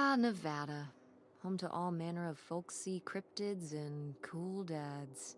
Ah, Nevada. Home to all manner of folksy cryptids and cool dads.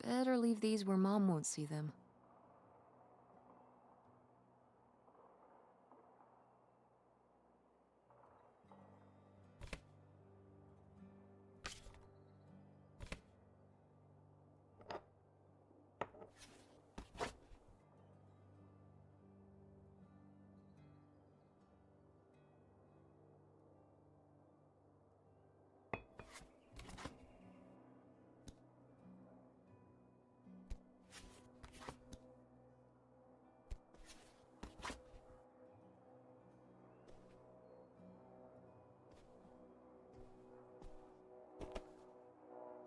Better leave these where Mom won't see them.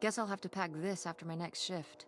Guess I'll have to pack this after my next shift.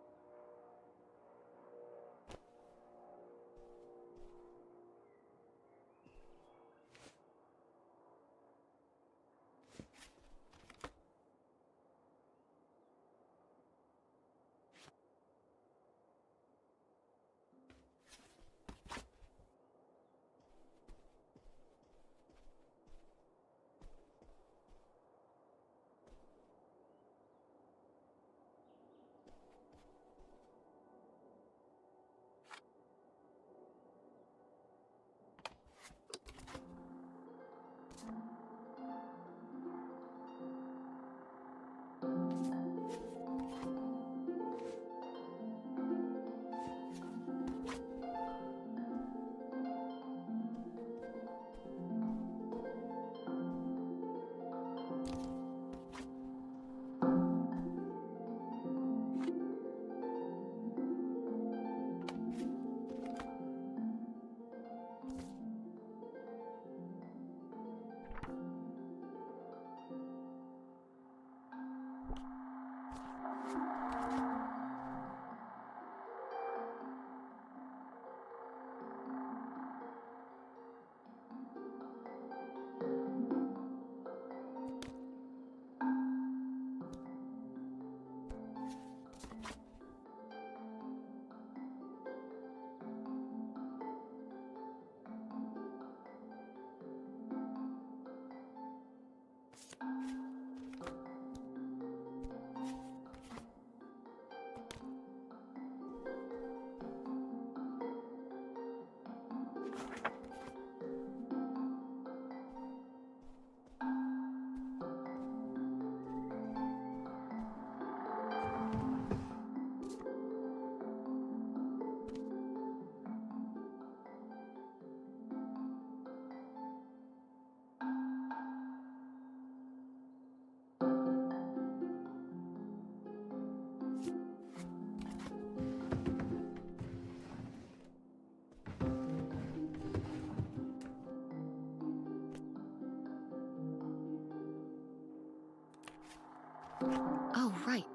Oh, right.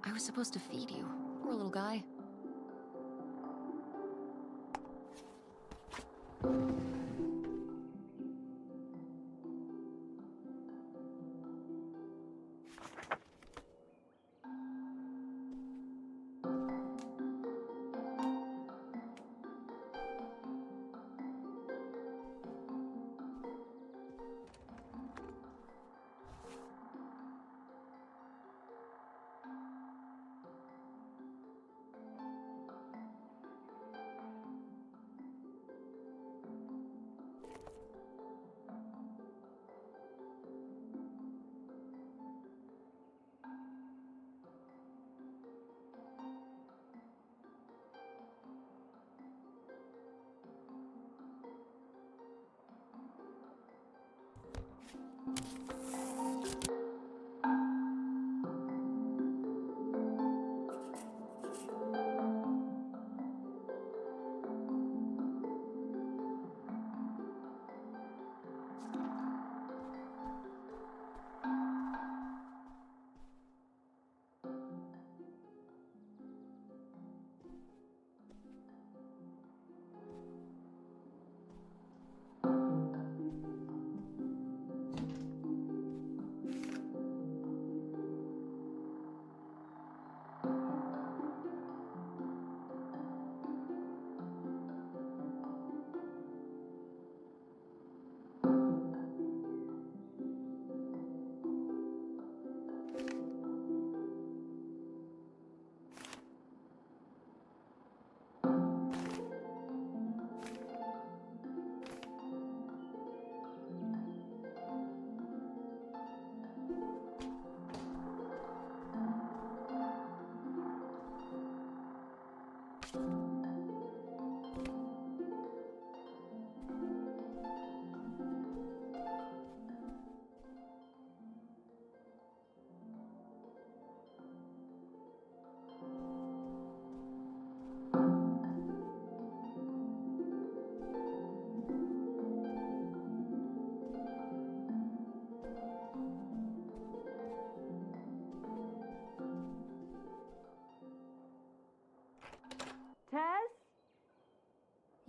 I was supposed to feed you. Poor little guy.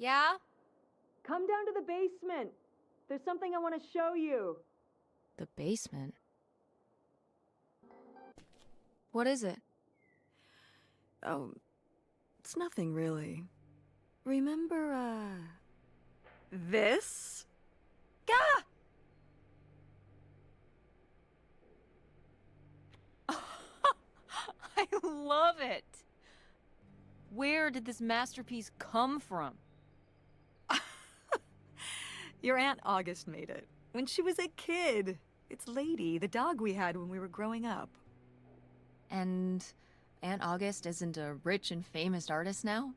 Yeah? Come down to the basement. There's something I want to show you. The basement? What is it? Oh, it's nothing really. Remember, this? Gah! I love it! Where did this masterpiece come from? Your Aunt August made it. When she was a kid. It's Lady, the dog we had when we were growing up. And Aunt August isn't a rich and famous artist now?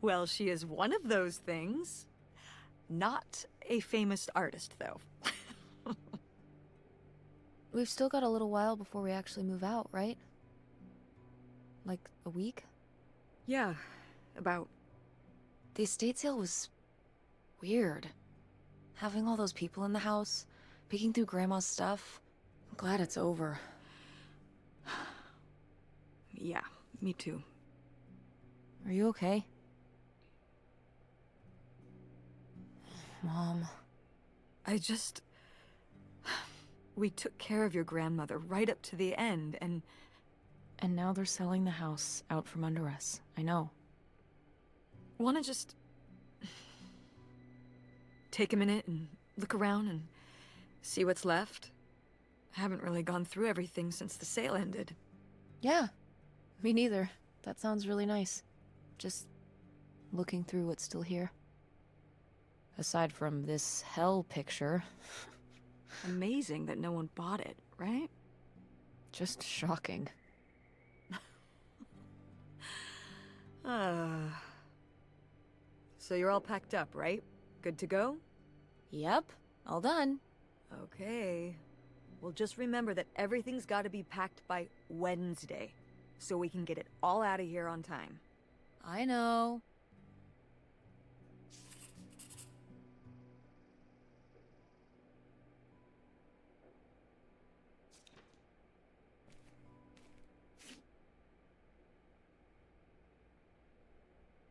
Well, she is one of those things. Not a famous artist, though. We've still got a little while before we actually move out, right? Like a week? Yeah, about. The estate sale was weird. Having all those people in the house, picking through Grandma's stuff. I'm glad it's over. Yeah, me too. Are you okay? Mom. We took care of your grandmother right up to the end, and now they're selling the house out from under us. I know. wanna just take a minute and look around and see what's left? I haven't really gone through everything since the sale ended. Yeah, me neither. That sounds really nice. Just looking through what's still here. Aside from this hell picture. Amazing that no one bought it, right? Just shocking. So you're all packed up, right? Good to go? Yep, all done. Okay. Well, just remember that everything's got to be packed by Wednesday, so we can get it all out of here on time. I know.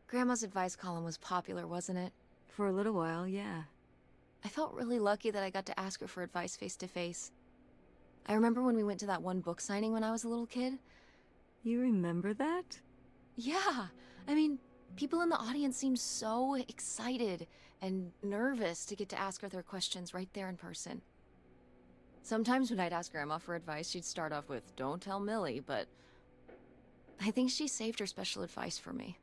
Grandma's advice column was popular, wasn't it? For a little while, yeah. I felt really lucky that I got to ask her for advice face to face. I remember when we went to that one book signing when I was a little kid. You remember that? Yeah, I mean, people in the audience seemed so excited and nervous to get to ask her their questions right there in person. Sometimes when I'd ask Grandma for advice, she'd start off with, "Don't tell Millie," but I think she saved her special advice for me.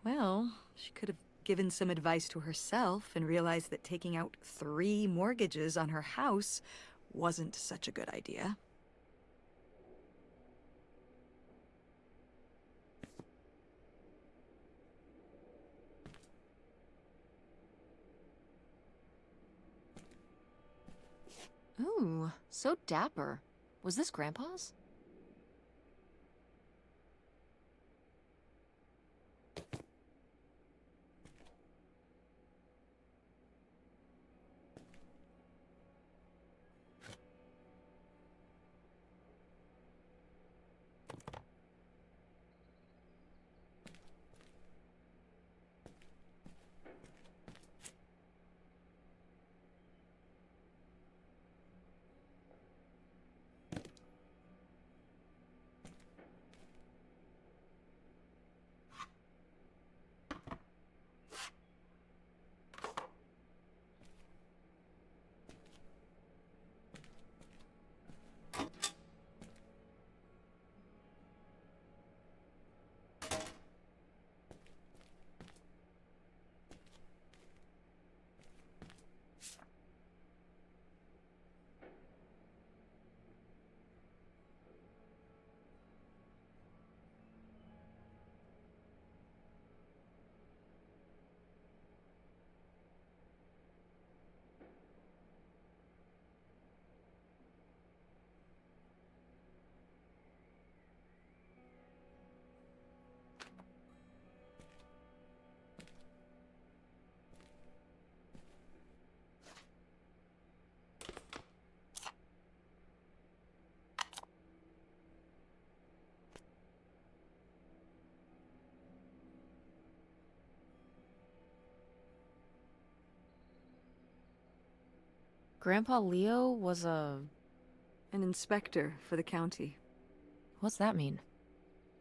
Well, she could have given some advice to herself and realized that taking out 3 mortgages on her house wasn't such a good idea. Ooh, so dapper. Was this Grandpa's? Grandpa Leo was An inspector for the county. What's that mean?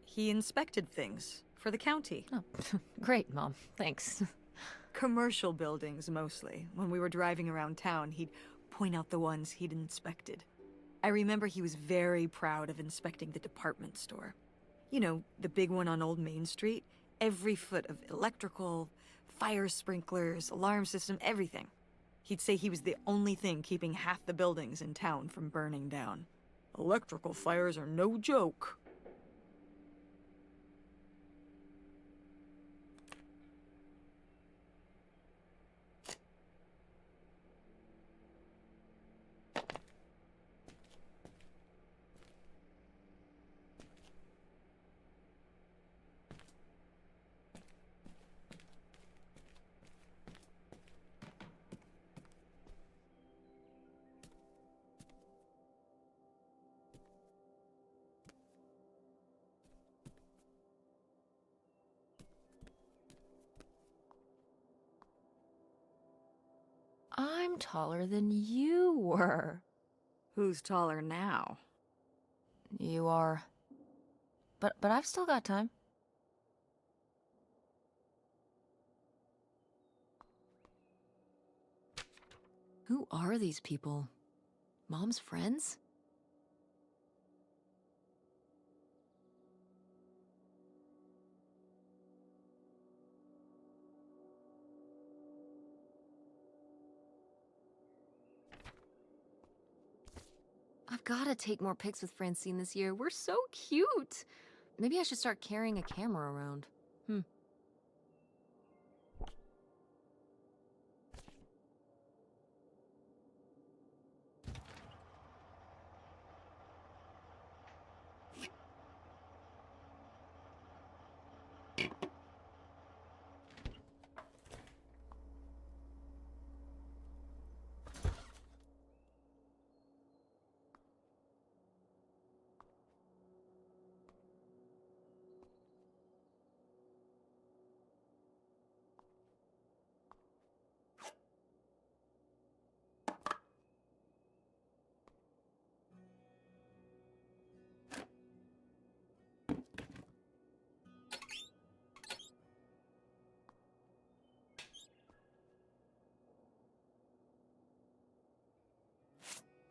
He inspected things for the county. Oh, great, Mom. Thanks. Commercial buildings, mostly. When we were driving around town, he'd point out the ones he'd inspected. I remember he was very proud of inspecting the department store. You know, the big one on Old Main Street. Every foot of electrical, fire sprinklers, alarm system, everything. He'd say he was the only thing keeping half the buildings in town from burning down. Electrical fires are no joke. I'm taller than you were. Who's taller now? You are. But I've still got time. Who are these people? Mom's friends? I've gotta take more pics with Francine this year. We're so cute. Maybe I should start carrying a camera around.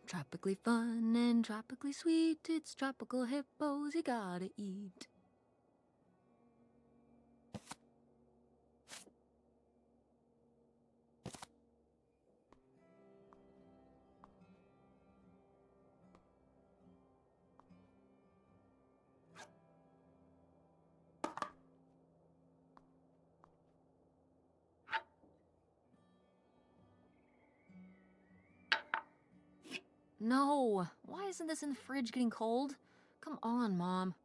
Tropically fun and tropically sweet. It's tropical hippos you gotta eat. No! Why isn't this in the fridge getting cold? Come on, Mom.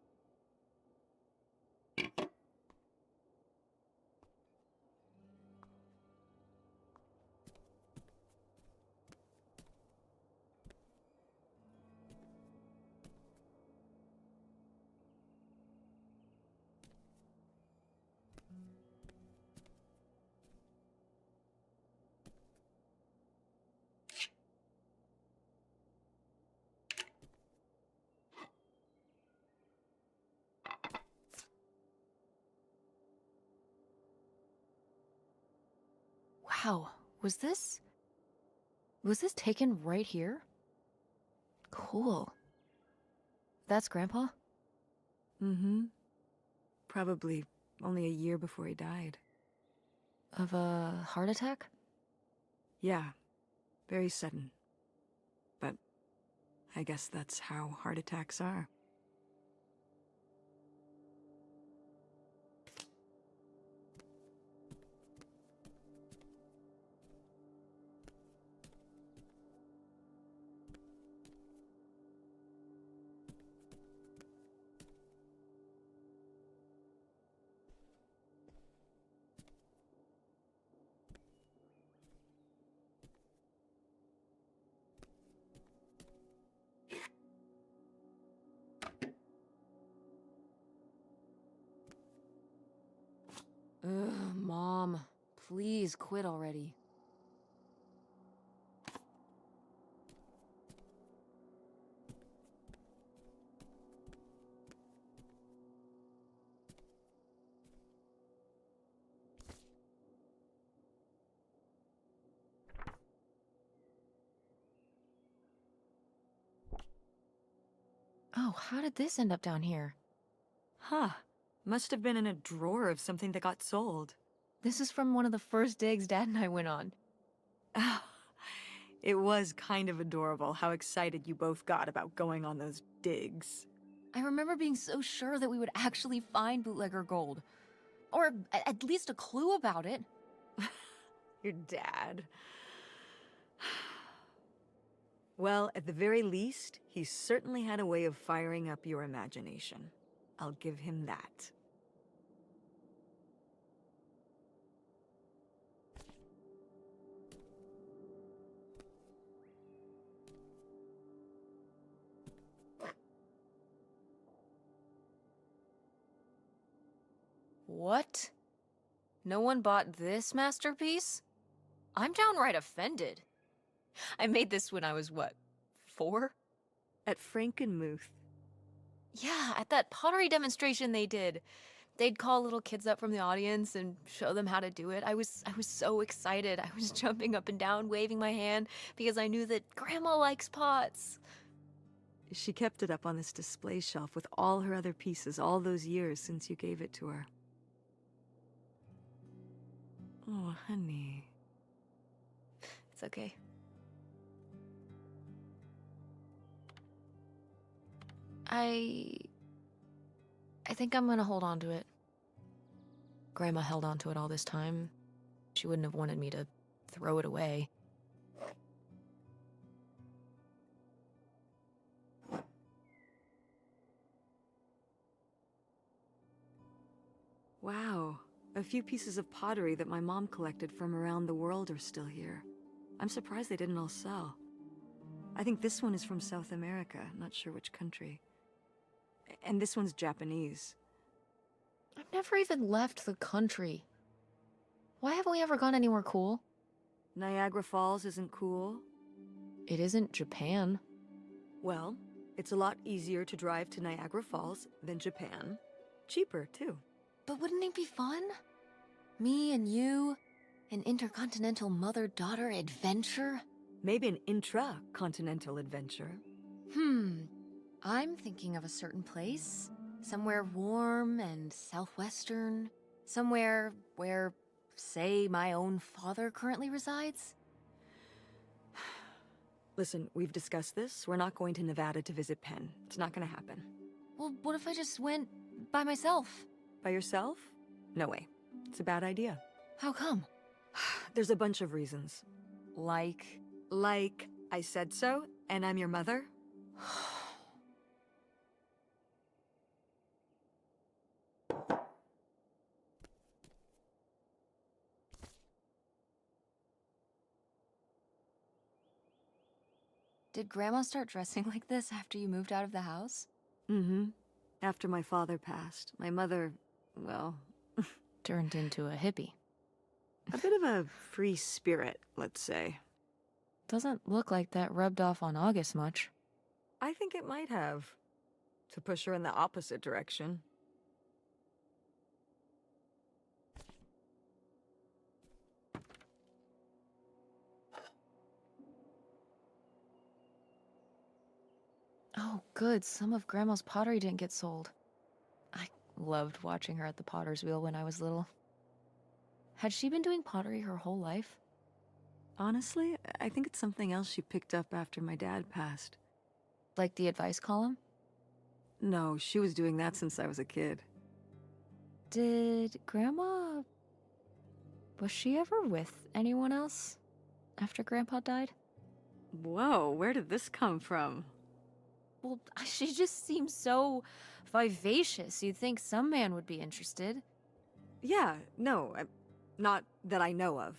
Wow, was this taken right here? Cool. That's Grandpa? Mm-hmm. Probably only a year before he died. Of a heart attack? Yeah, very sudden. But I guess that's how heart attacks are. Ugh, Mom. Please quit already. Oh, how did this end up down here? Huh. Must have been in a drawer of something that got sold. This is from one of the first digs Dad and I went on. It was kind of adorable how excited you both got about going on those digs. I remember being so sure that we would actually find bootlegger gold. Or at least a clue about it. Your dad. Well, at the very least, he certainly had a way of firing up your imagination. I'll give him that. What? No one bought this masterpiece? I'm downright offended. I made this when I was, what, 4? At Frankenmuth. Yeah, at that pottery demonstration they did. They'd call little kids up from the audience and show them how to do it. I was so excited. I was jumping up and down, waving my hand, because I knew that Grandma likes pots. She kept it up on this display shelf with all her other pieces all those years since you gave it to her. Oh, honey. It's okay. I think I'm gonna hold on to it. Grandma held on to it all this time. She wouldn't have wanted me to throw it away. Wow. A few pieces of pottery that my mom collected from around the world are still here. I'm surprised they didn't all sell. I think this one is from South America, not sure which country. And this one's Japanese. I've never even left the country. Why haven't we ever gone anywhere cool? Niagara Falls isn't cool. It isn't Japan. Well, it's a lot easier to drive to Niagara Falls than Japan. Cheaper, too. But wouldn't it be fun? Me and you, an intercontinental mother-daughter adventure? Maybe an intra-continental adventure. I'm thinking of a certain place. Somewhere warm and southwestern. Somewhere where, say, my own father currently resides. Listen, we've discussed this. We're not going to Nevada to visit Penn. It's not gonna happen. Well, what if I just went by myself? By yourself? No way. It's a bad idea. How come? There's a bunch of reasons. Like... Like, I said so, and I'm your mother? Did Grandma start dressing like this after you moved out of the house? Mm-hmm. After my father passed, my mother, well... Turned into a hippie. a bit of a free spirit, let's say. Doesn't look like that rubbed off on August much. I think it might have. To push her in the opposite direction. Oh, good. Some of Grandma's pottery didn't get sold. I loved watching her at the potter's wheel when I was little. Had she been doing pottery her whole life? Honestly, I think it's something else she picked up after my dad passed. Like the advice column? No, she was doing that since I was a kid. Did Grandma... Was she ever with anyone else after Grandpa died? Whoa, where did this come from? Well, she just seems so vivacious. You'd think some man would be interested. Yeah, no, not that I know of.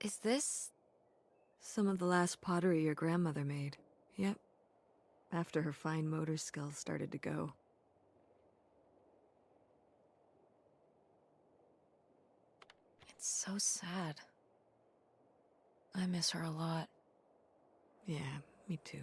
Is this... Some of the last pottery your grandmother made. Yep. After her fine motor skills started to go. It's so sad. I miss her a lot. Yeah, me too.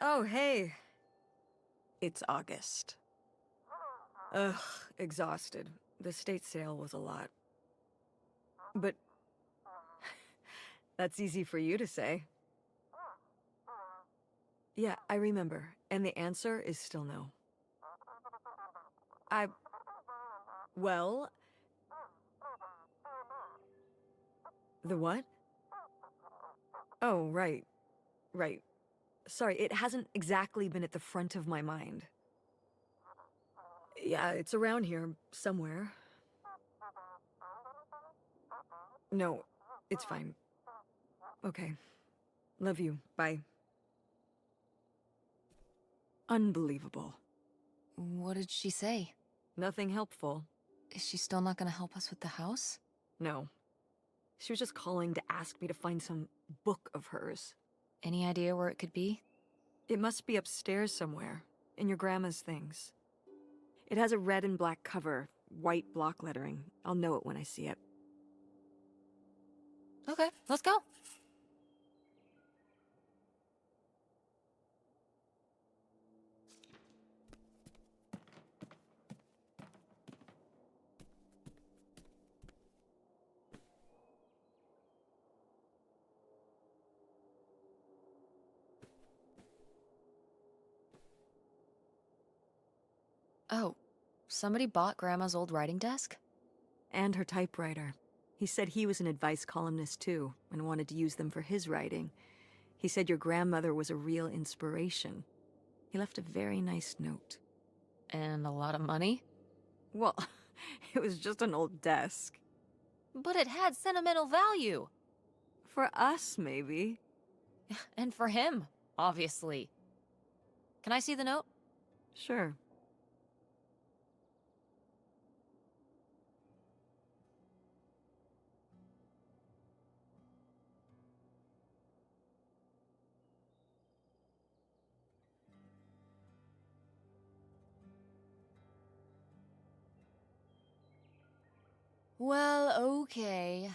Oh, hey. It's August. Ugh, exhausted. The state sale was a lot. But that's easy for you to say. Yeah, I remember. And the answer is still no. Well... The what? Oh, right. Right. Sorry, it hasn't exactly been at the front of my mind. Yeah, it's around here, somewhere. No, it's fine. Okay. Love you. Bye. Unbelievable. What did she say? Nothing helpful. Is she still not gonna help us with the house? No. She was just calling to ask me to find some book of hers. Any idea where it could be? It must be upstairs somewhere, in your grandma's things. It has a red and black cover, white block lettering. I'll know it when I see it. Okay, let's go. Oh, somebody bought Grandma's old writing desk? And her typewriter. He said he was an advice columnist too, and wanted to use them for his writing. He said your grandmother was a real inspiration. He left a very nice note. And a lot of money? Well, it was just an old desk. But it had sentimental value. For us, maybe. And for him, obviously. Can I see the note? Sure. Well, okay.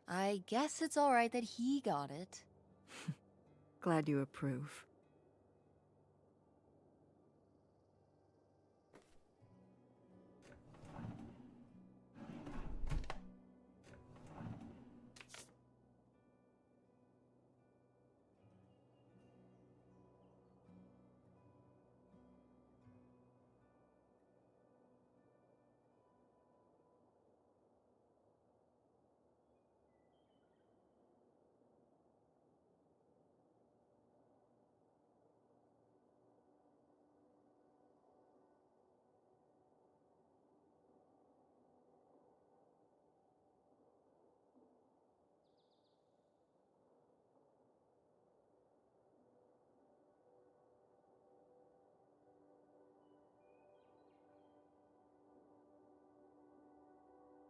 I guess it's alright that he got it. Glad you approve.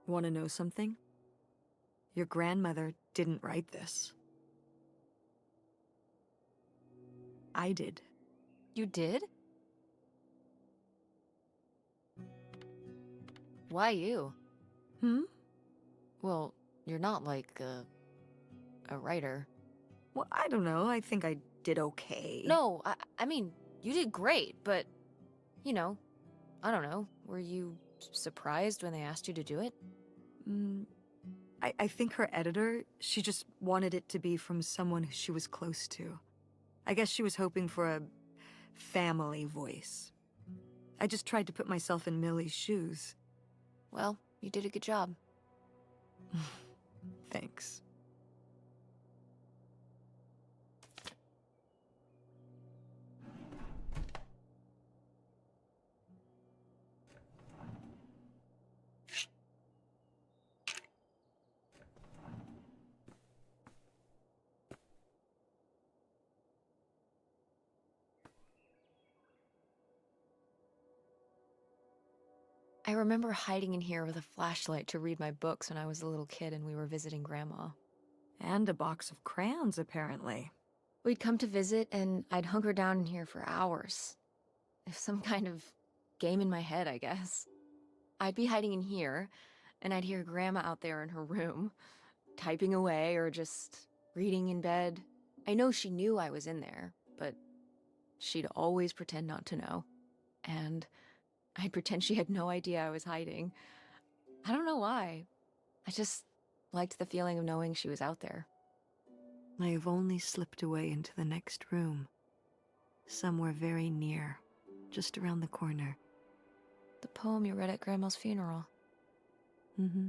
Want to know something? Your grandmother didn't write this. I did. You did? Why you? Hmm? Well, you're not like a writer. Well, I don't know. I think I did okay. No, I mean, you did great, but, you know, I don't know. Were you surprised when they asked you to do it? I think her editor, she just wanted it to be from someone she was close to. I guess she was hoping for a family voice. I just tried to put myself in Millie's shoes. Well, you did a good job. Thanks. I remember hiding in here with a flashlight to read my books when I was a little kid and we were visiting Grandma. And a box of crayons, apparently. We'd come to visit, and I'd hunker down in here for hours. Some kind of game in my head, I guess. I'd be hiding in here, and I'd hear Grandma out there in her room, typing away or just reading in bed. I know she knew I was in there, but she'd always pretend not to know. And I'd pretend she had no idea I was hiding. I don't know why. I just liked the feeling of knowing she was out there. I have only slipped away into the next room. Somewhere very near, just around the corner. The poem you read at Grandma's funeral. Mm-hmm.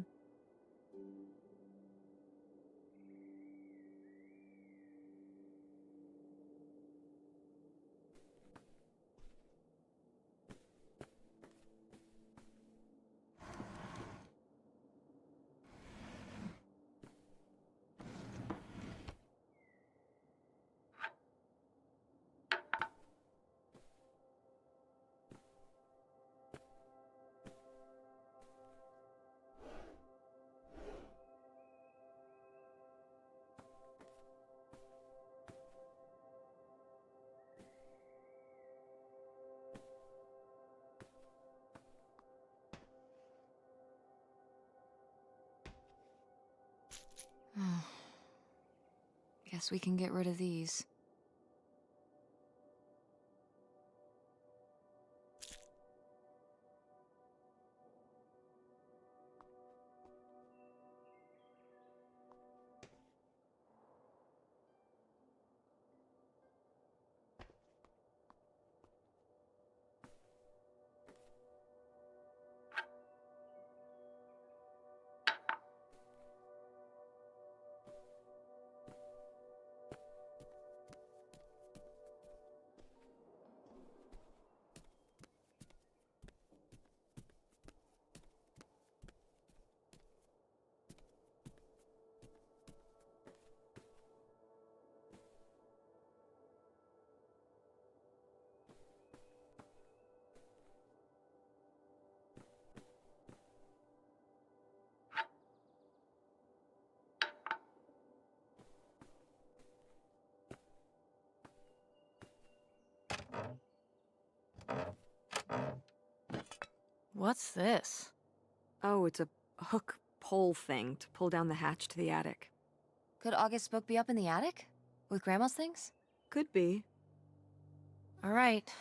Guess we can get rid of these. What's this? Oh, it's a hook pole thing to pull down the hatch to the attic. Could August's book be up in the attic? With Grandma's things? Could be. Alright.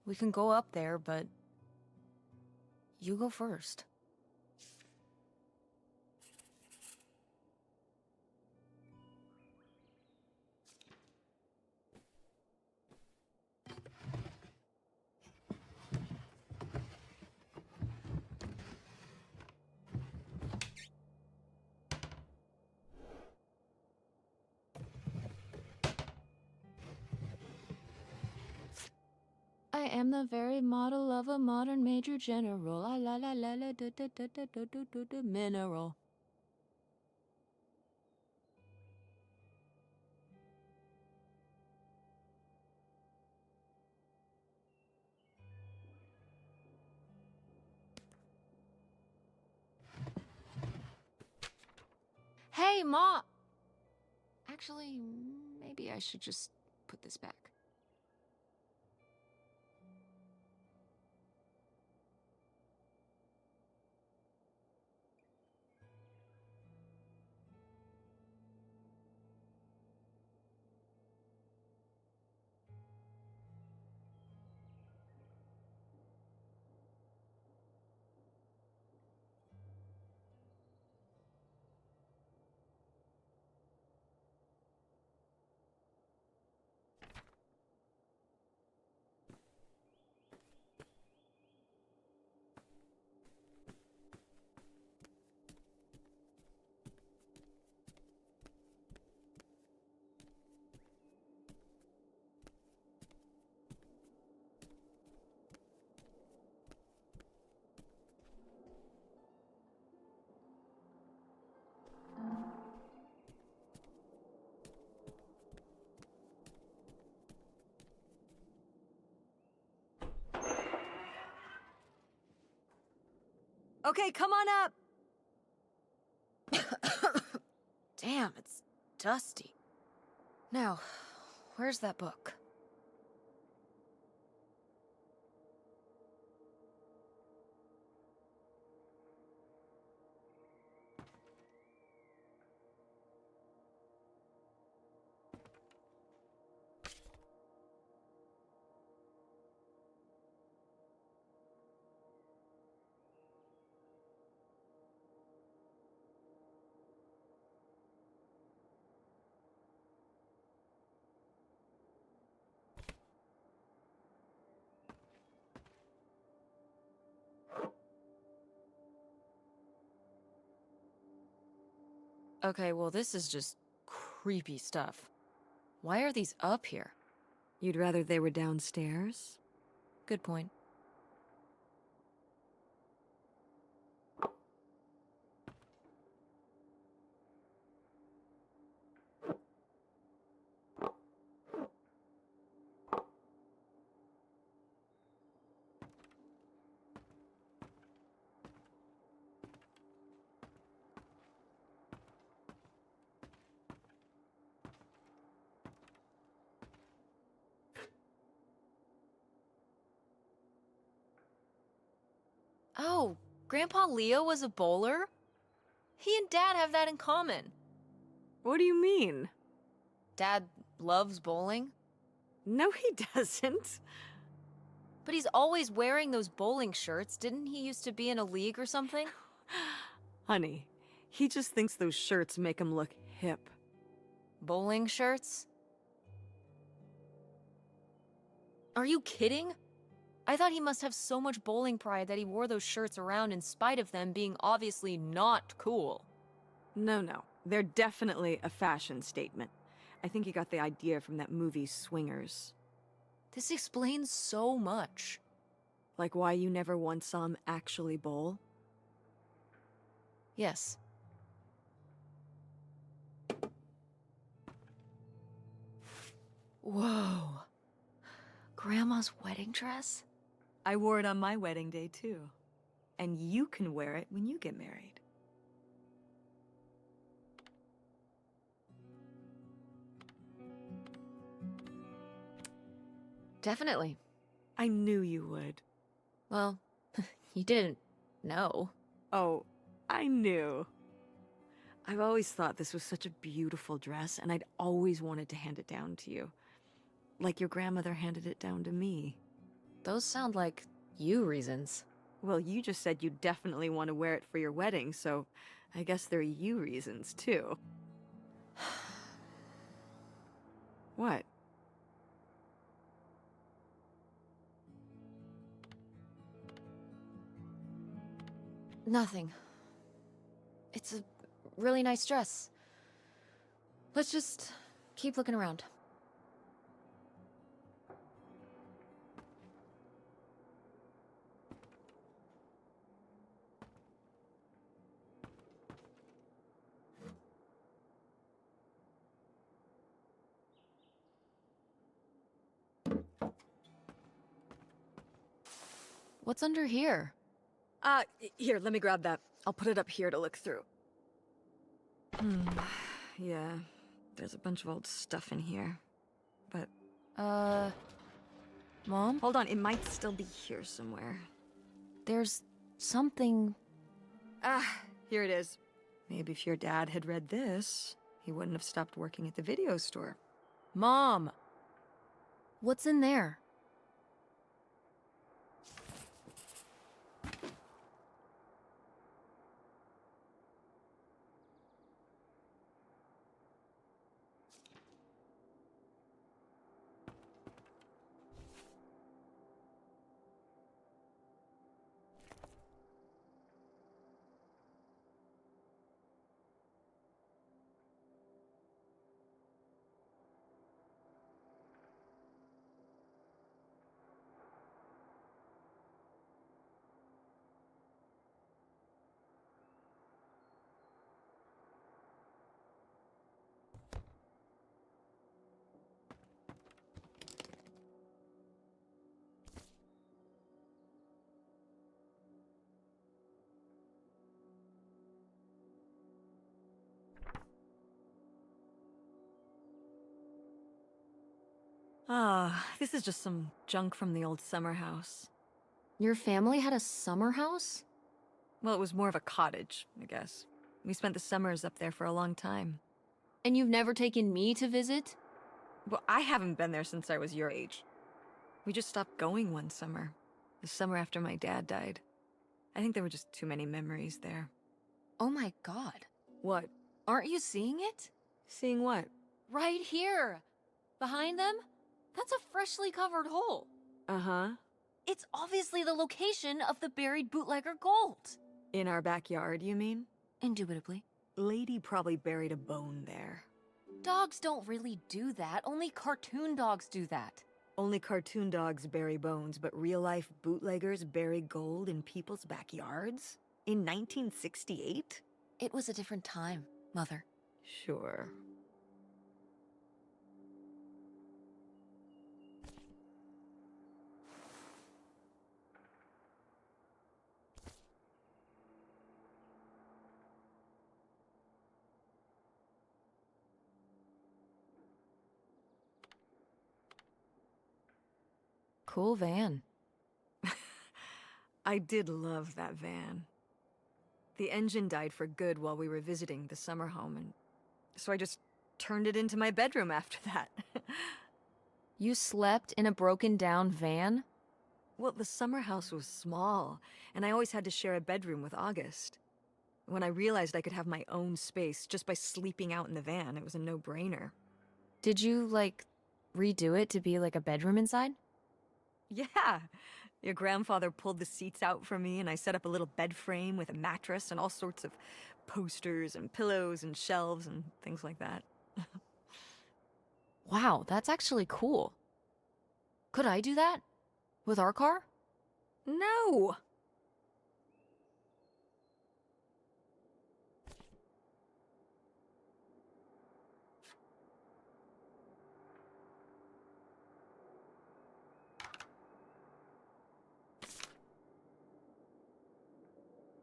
We can go up there, but... you go first. I am the very model of a modern major general. La la la la la da da da da da da da da mineral. Hey, Ma! Actually, maybe I should just put this back. Okay, come on up! Damn, it's dusty. Now, where's that book? Okay, well, this is just creepy stuff. Why are these up here? You'd rather they were downstairs? Good point. Oh, Grandpa Leo was a bowler? He and Dad have that in common. What do you mean? Dad loves bowling, No, he doesn't. but he's always wearing those bowling shirts. Didn't he used to be in a league or something? Honey, he just thinks those shirts make him look hip. Bowling shirts? Are you kidding? I thought he must have so much bowling pride that he wore those shirts around in spite of them being obviously not cool. No. They're definitely a fashion statement. I think he got the idea from that movie Swingers. This explains so much. Like why you never once saw him actually bowl? Yes. Whoa. Grandma's wedding dress? I wore it on my wedding day, too. And you can wear it when you get married. Definitely. I knew you would. Well, you didn't know. Oh, I knew. I've always thought this was such a beautiful dress, and I'd always wanted to hand it down to you. Like your grandmother handed it down to me. Those sound like you reasons. Well, you just said you definitely want to wear it for your wedding, so I guess they're you reasons, too. What? Nothing. It's a really nice dress. Let's just keep looking around. What's under here? Here, let me grab that. I'll put it up here to look through. Yeah, there's a bunch of old stuff in here. But... Mom? hold on, it might still be here somewhere. There's something... Here it is. Maybe if your dad had read this, he wouldn't have stopped working at the video store. Mom! What's in there? Ah, this is just some junk from the old summer house. Your family had a summer house? Well, it was more of a cottage, I guess. We spent the summers up there for a long time. And you've never taken me to visit? Well, I haven't been there since I was your age. We just stopped going one summer. The summer after my dad died. I think there were just too many memories there. Oh my god. What? Aren't you seeing it? Seeing what? Right here! Behind them? That's a freshly covered hole. Uh-huh. It's obviously the location of the buried bootlegger gold. In our backyard, you mean? Indubitably. Lady probably buried a bone there. Dogs don't really do that. Only cartoon dogs do that. Only cartoon dogs bury bones, but real-life bootleggers bury gold in people's backyards? In 1968? It was a different time, Mother. Sure. Cool van. I did love that van. The engine died for good while we were visiting the summer home, and so I just turned it into my bedroom after that. You slept in a broken down van? Well, the summer house was small, and I always had to share a bedroom with August. When I realized I could have my own space just by sleeping out in the van, it was a no-brainer. Did you, like, redo it to be like a bedroom inside? Yeah! Your grandfather pulled the seats out for me, and I set up a little bed frame with a mattress and all sorts of posters and pillows and shelves and things like that. Wow, that's actually cool. Could I do that? With our car? No!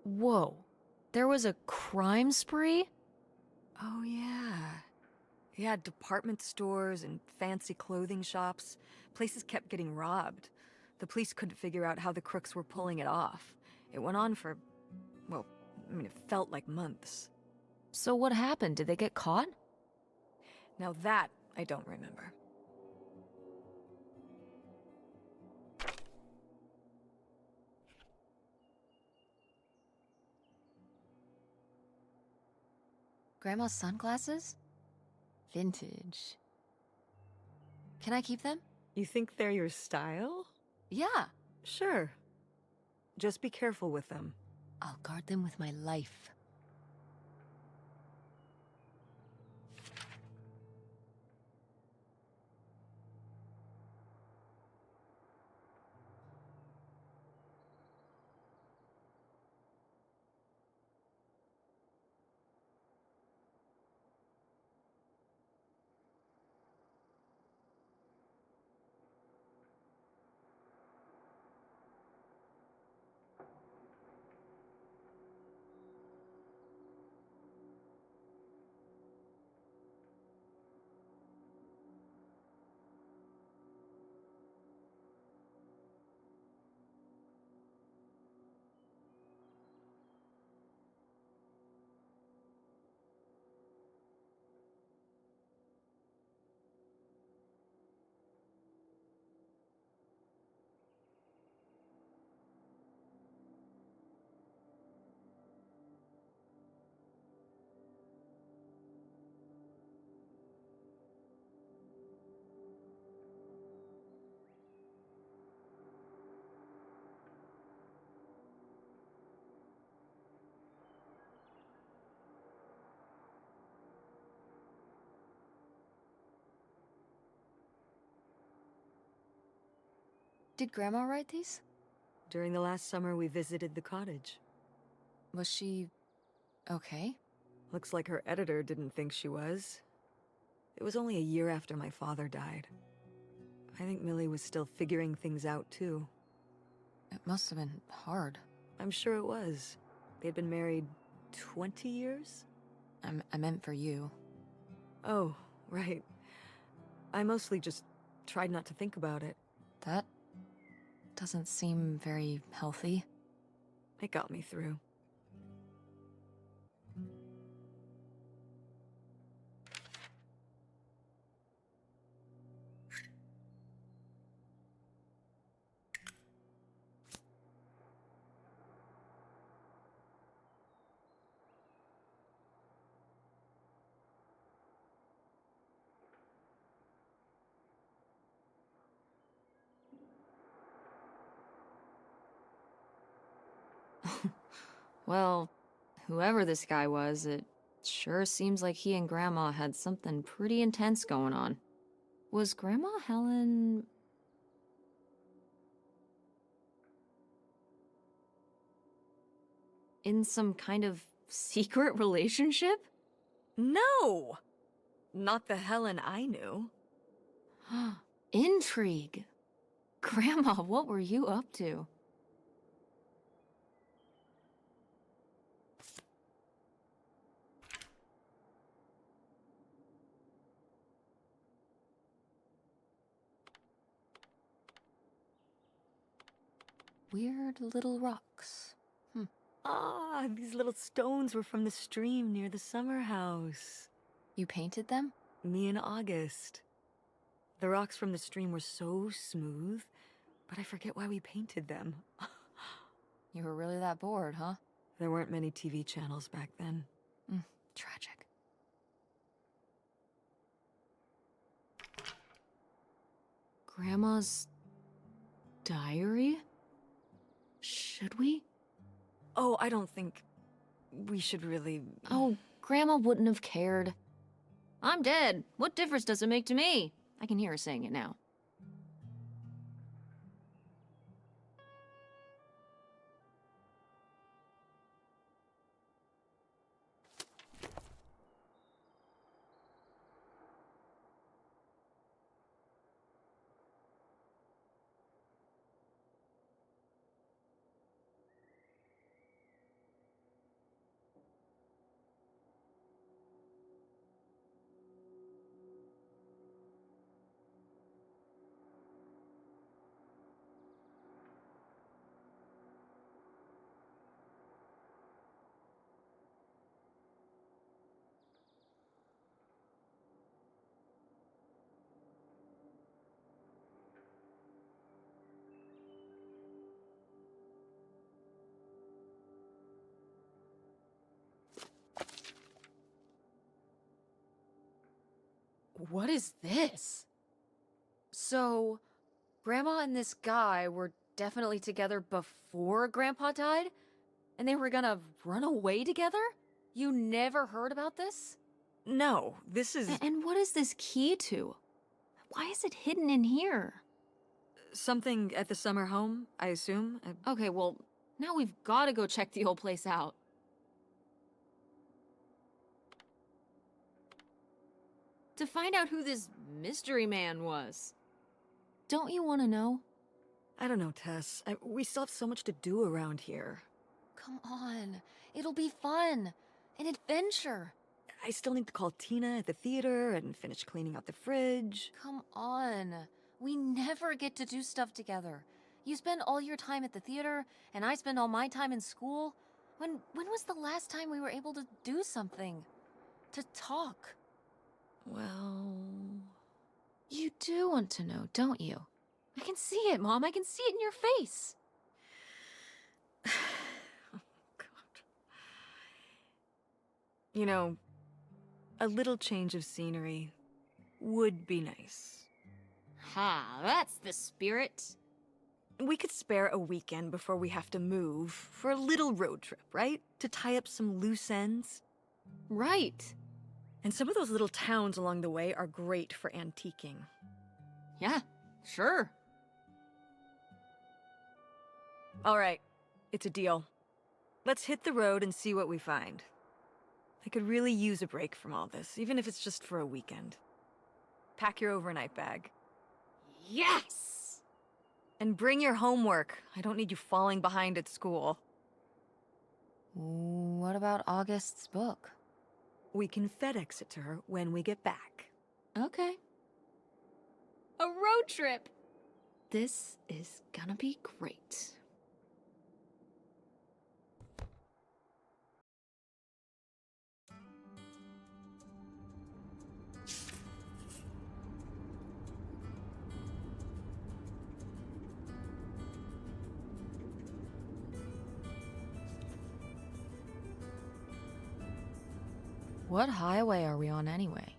Whoa. There was a crime spree? Oh, yeah. Yeah, department stores and fancy clothing shops. Places kept getting robbed. The police couldn't figure out how the crooks were pulling it off. It went on for, well, I mean, it felt like months. So what happened? Did they get caught? Now that, I don't remember. Grandma's sunglasses? Vintage. Can I keep them? You think they're your style? Yeah. Sure. Just be careful with them. I'll guard them with my life. Did Grandma write these? During the last summer, we visited the cottage. Was she okay? Looks like her editor didn't think she was. It was only a year after my father died. I think Millie was still figuring things out, too. It must have been hard. I'm sure it was. They'd been married 20 years? I meant for you. Oh, right. I mostly just tried not to think about it. That doesn't seem very healthy. It got me through. Well, whoever this guy was, it sure seems like he and Grandma had something pretty intense going on. Was Grandma Helen... in some kind of secret relationship? No! Not the Helen I knew. Intrigue. Grandma, what were you up to? Weird little rocks. Ah, these little stones were from the stream near the summer house. You painted them? Me in August. The rocks from the stream were so smooth, but I forget why we painted them. You were really that bored, huh? There weren't many TV channels back then. Tragic. Grandma's diary? Should we? Oh, I don't think we should really... Oh, Grandma wouldn't have cared. I'm dead. What difference does it make to me? I can hear her saying it now. What is this? So, Grandma and this guy were definitely together before Grandpa died? And they were gonna run away together? You never heard about this? No, this is... And what is this key to? Why is it hidden in here? something at the summer home, I assume? Okay, well, now we've gotta go check the old place out. To find out who this mystery man was. Don't you want to know? I don't know, Tess. We still have so much to do around here. Come on. It'll be fun. An adventure. I still need to call Tina at the theater and finish cleaning out the fridge. Come on. We never get to do stuff together. You spend all your time at the theater, and I spend all my time in school. When was the last time we were able to do something? To talk? Well... You do want to know, don't you? I can see it, Mom. I can see it in your face. Oh, God. You know, a little change of scenery would be nice. Ha, that's the spirit. We could spare a weekend before we have to move for a little road trip, right? To tie up some loose ends. Right. And some of those little towns along the way are great for antiquing. Yeah, sure. All right, it's a deal. Let's hit the road and see what we find. I could really use a break from all this, even if it's just for a weekend. Pack your overnight bag. Yes! And bring your homework. I don't need you falling behind at school. What about August's book? We can FedEx it to her when we get back. Okay. A road trip! This is gonna be great. What highway are we on anyway?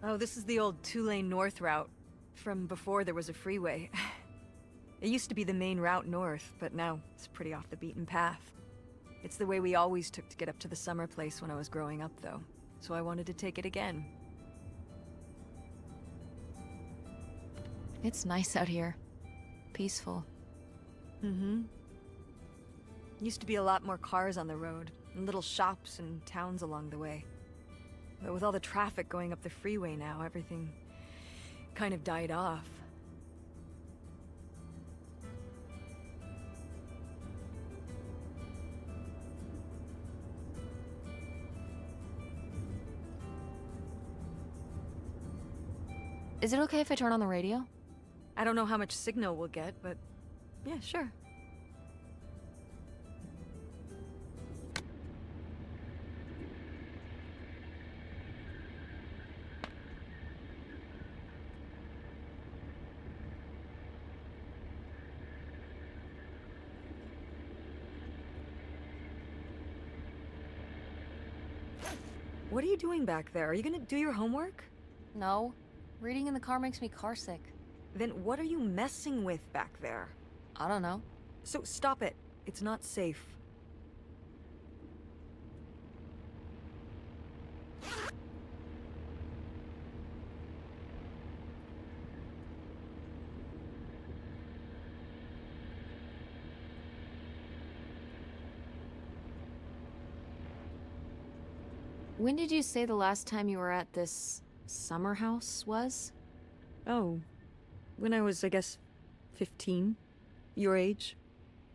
Oh, this is the old two-lane north route, from before there was a freeway. It used to be the main route north, but now it's pretty off the beaten path. It's the way we always took to get up to the summer place when I was growing up, though, so I wanted to take it again. It's nice out here. Peaceful. Mm-hmm. Used to be a lot more cars on the road, and little shops and towns along the way. But with all the traffic going up the freeway now, everything kind of died off. Is it okay if I turn on the radio? I don't know how much signal we'll get, but yeah, sure. What are you doing back there? Are you gonna do your homework? No. Reading in the car makes me carsick. Then what are you messing with back there? I don't know. So stop it. It's not safe. When did you say the last time you were at this summer house was? Oh, when I was, I guess, 15? Your age?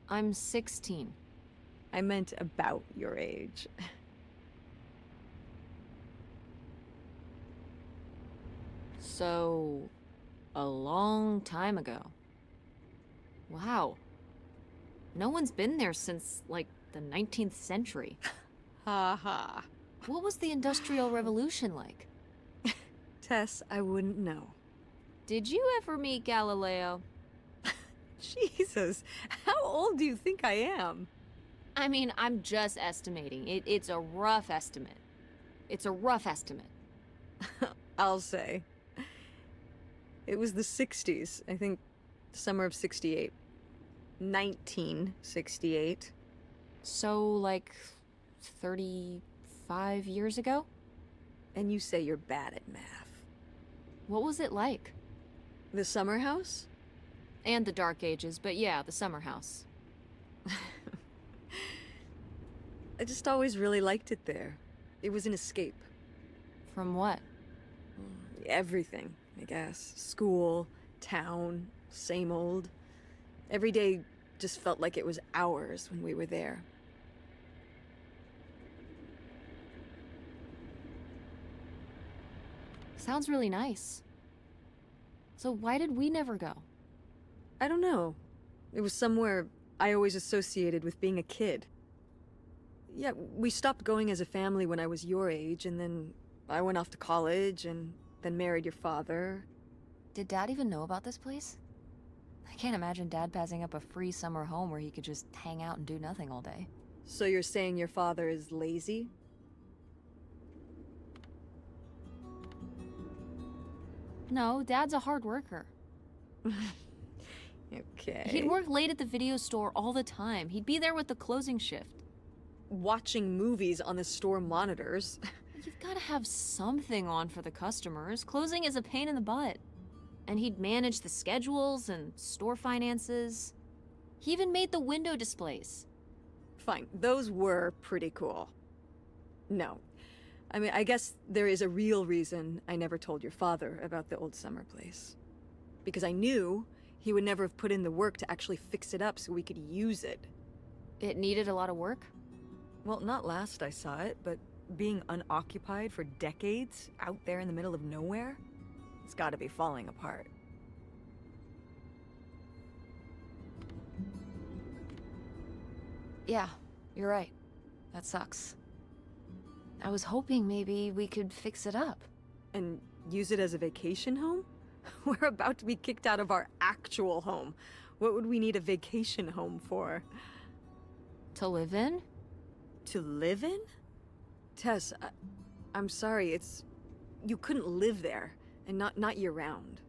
I'm 16. I meant about your age. So, a long time ago. Wow. No one's been there since, like, the 19th century. Ha ha. What was the Industrial Revolution like? Tess, I wouldn't know. Did you ever meet Galileo? Jesus, how old do you think I am? I mean, I'm just estimating. It's a rough estimate. It's a rough estimate. I'll say. It was the 60s, I think, summer of 68. 1968. So, like, 35 years ago? And you say you're bad at math. What was it like? The summer house? And the Dark Ages, but yeah, the summer house. I just always really liked it there. It was an escape. From what? Everything, I guess. School, town, same old. Every day just felt like it was hours when we were there. Sounds really nice. So why did we never go? I don't know. It was somewhere I always associated with being a kid. Yeah, we stopped going as a family when I was your age, and then I went off to college, and then married your father. Did Dad even know about this place? I can't imagine Dad passing up a free summer home where he could just hang out and do nothing all day. So you're saying your father is lazy? No, Dad's a hard worker. Okay. He'd work late at the video store all the time. He'd be there with the closing shift. Watching movies on the store monitors. You've got to have something on for the customers. Closing is a pain in the butt. And he'd manage the schedules and store finances. He even made the window displays. Fine, those were pretty cool. No. I mean, I guess there is a real reason I never told your father about the old summer place. Because I knew he would never have put in the work to actually fix it up so we could use it. It needed a lot of work? Well, not last I saw it, but being unoccupied for decades out there in the middle of nowhere, it's gotta be falling apart. Yeah, you're right. That sucks. I was hoping maybe we could fix it up. And use it as a vacation home? We're about to be kicked out of our actual home. What would we need a vacation home for? To live in? To live in? Tess, I'm sorry, you couldn't live there, and not year-round.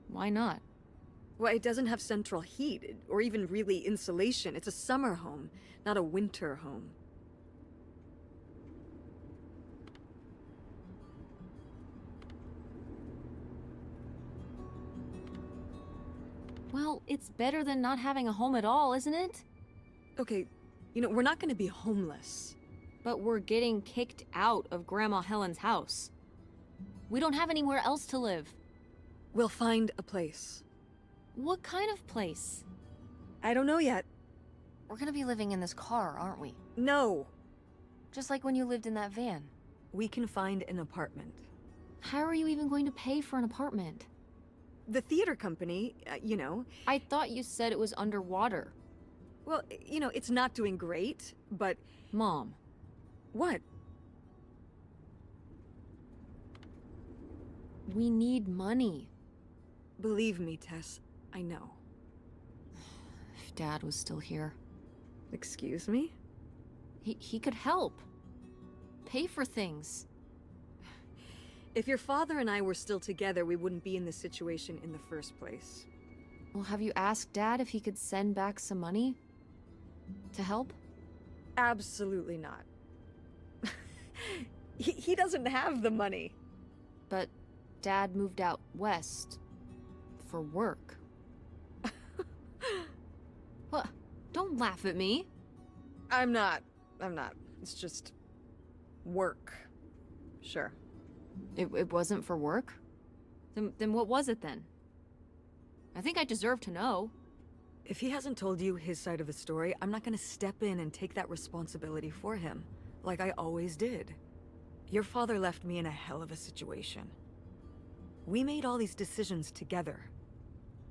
Why not? Well, it doesn't have central heat, or even really insulation. It's a summer home, not a winter home. Well, it's better than not having a home at all, isn't it? Okay, we're not gonna be homeless. But we're getting kicked out of Grandma Helen's house. We don't have anywhere else to live. We'll find a place. What kind of place? I don't know yet. We're gonna be living in this car, aren't we? No! Just like when you lived in that van. We can find an apartment. How are you even going to pay for an apartment? The theater company, I thought you said it was underwater. Well, it's not doing great, but... Mom. What? We need money. Believe me, Tess, I know. If Dad was still here. Excuse me? He could help. Pay for things. If your father and I were still together, we wouldn't be in this situation in the first place. Well, have you asked Dad if he could send back some money? To help? Absolutely not. He doesn't have the money. But Dad moved out west. For work. What? Don't laugh at me. I'm not. It's just... work. Sure. It wasn't for work? Then what was it then? I think I deserve to know. If he hasn't told you his side of the story, I'm not gonna step in and take that responsibility for him, like I always did. Your father left me in a hell of a situation. We made all these decisions together.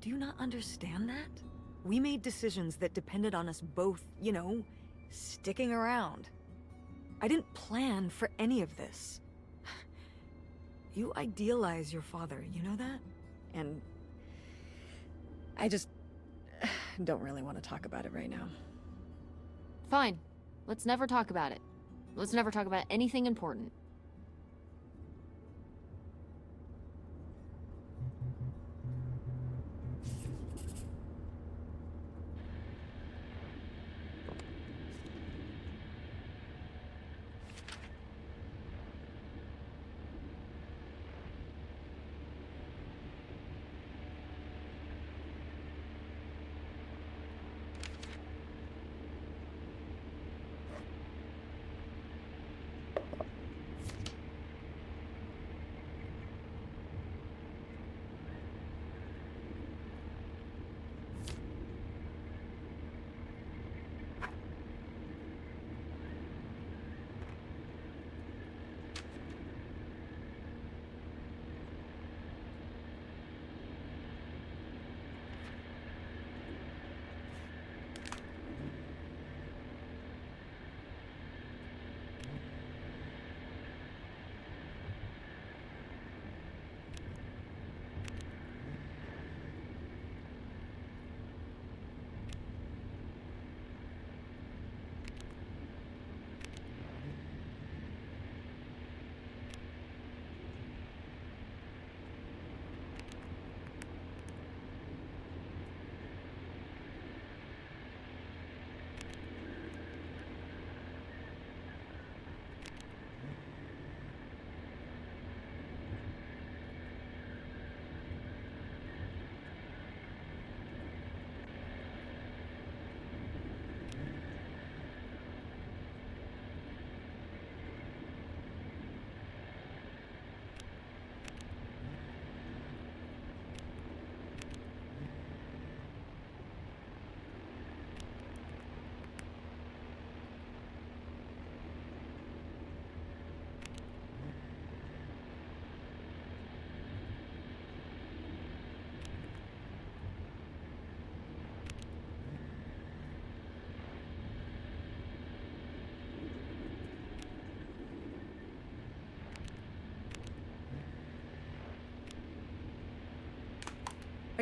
Do you not understand that? We made decisions that depended on us both, sticking around. I didn't plan for any of this. You idealize your father, you know that? And I just don't really want to talk about it right now. Fine. Let's never talk about it. Let's never talk about anything important.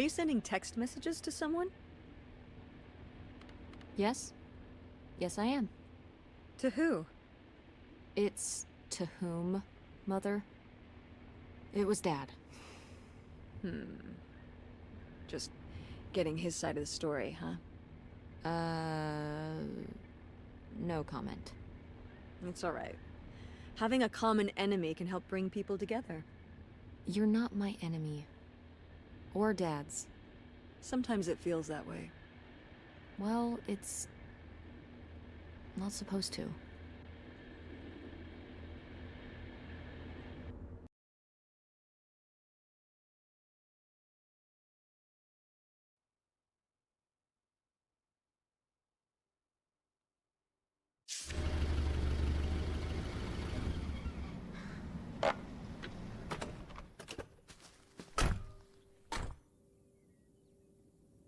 you sending text messages to someone? Yes? Yes, I am. To who? It's to whom, Mother? It was Dad. Just getting his side of the story, huh? No comment. It's alright. Having a common enemy can help bring people together. You're not my enemy. Or Dad's. Sometimes it feels that way. Well, it's not supposed to.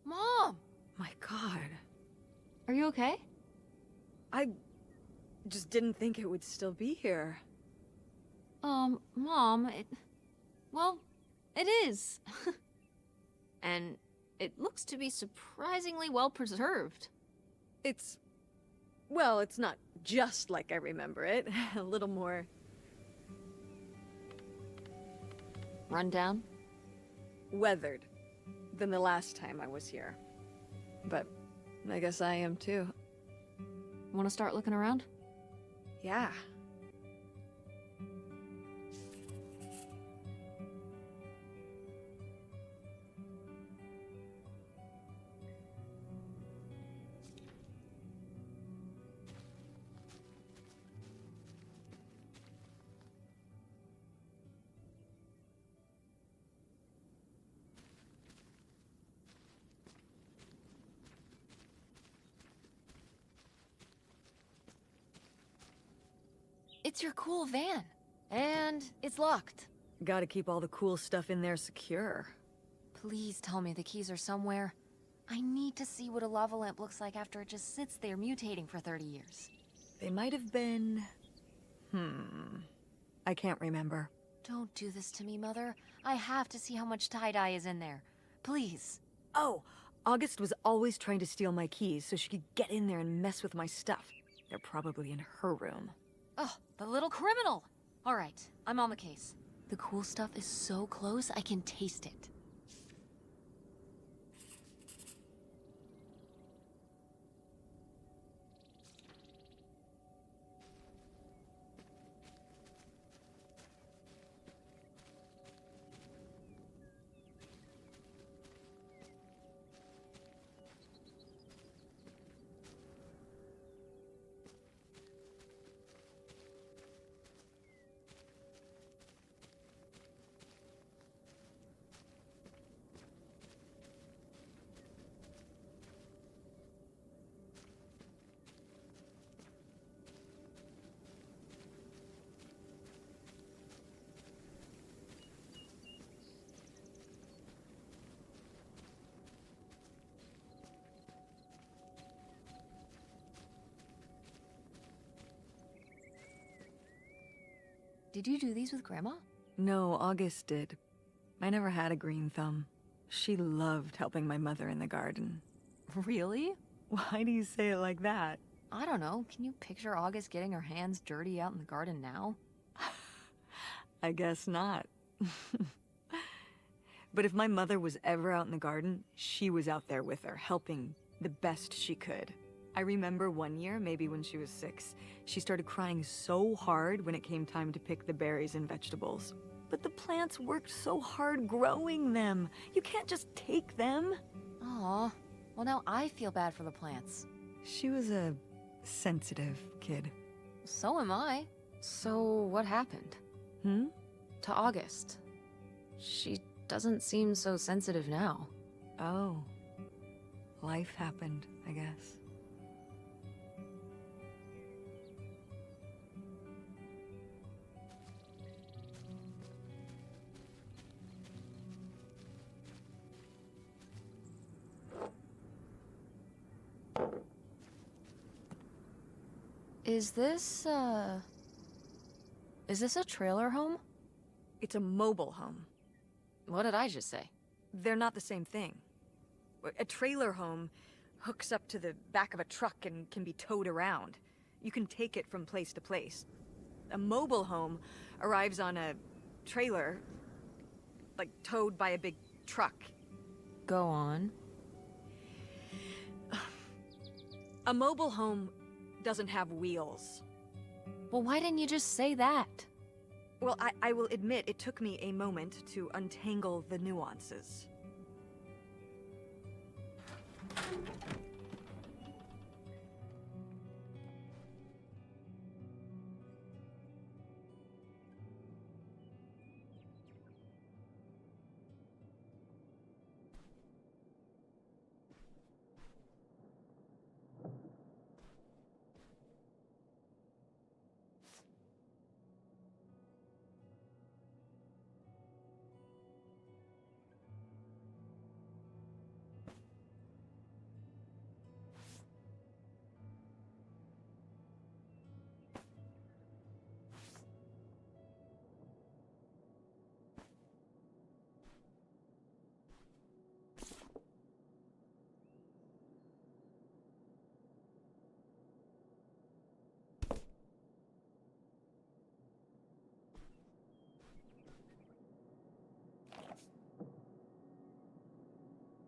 Mom! My God. Are you okay? I just didn't think it would still be here. Mom, well, it is. And it looks to be surprisingly well preserved. Well, it's not just like I remember it. A little more... Rundown? weathered than the last time I was here. But I guess I am too. Want to start looking around? Yeah. It's your cool van. And it's locked. Gotta keep all the cool stuff in there secure. Please tell me the keys are somewhere. I need to see what a lava lamp looks like after it just sits there mutating for 30 years. They might have been... I can't remember. Don't do this to me, Mother. I have to see how much tie-dye is in there. Please. Oh, August was always trying to steal my keys so she could get in there and mess with my stuff. They're probably in her room. Oh, the little criminal! All right, I'm on the case. The cool stuff is so close, I can taste it. Did you do these with Grandma? No, August did. I never had a green thumb. She loved helping my mother in the garden. Really? Why do you say it like that? I don't know. Can you picture August getting her hands dirty out in the garden now? I guess not. But if my mother was ever out in the garden, she was out there with her, helping the best she could. I remember one year, maybe when she was 6, she started crying so hard when it came time to pick the berries and vegetables. But the plants worked so hard growing them. You can't just take them. Aw. Well, now I feel bad for the plants. She was a sensitive kid. So am I. So what happened? To August. She doesn't seem so sensitive now. Oh. Life happened, I guess. Is this a trailer home? It's a mobile home. What did I just say? they're not the same thing. A trailer home hooks up to the back of a truck and can be towed around. You can take it from place to place. A mobile home arrives on a trailer, like towed by a big truck. Go on. A mobile home doesn't have wheels. Well, why didn't you just say that? Well, I will admit it took me a moment to untangle the nuances.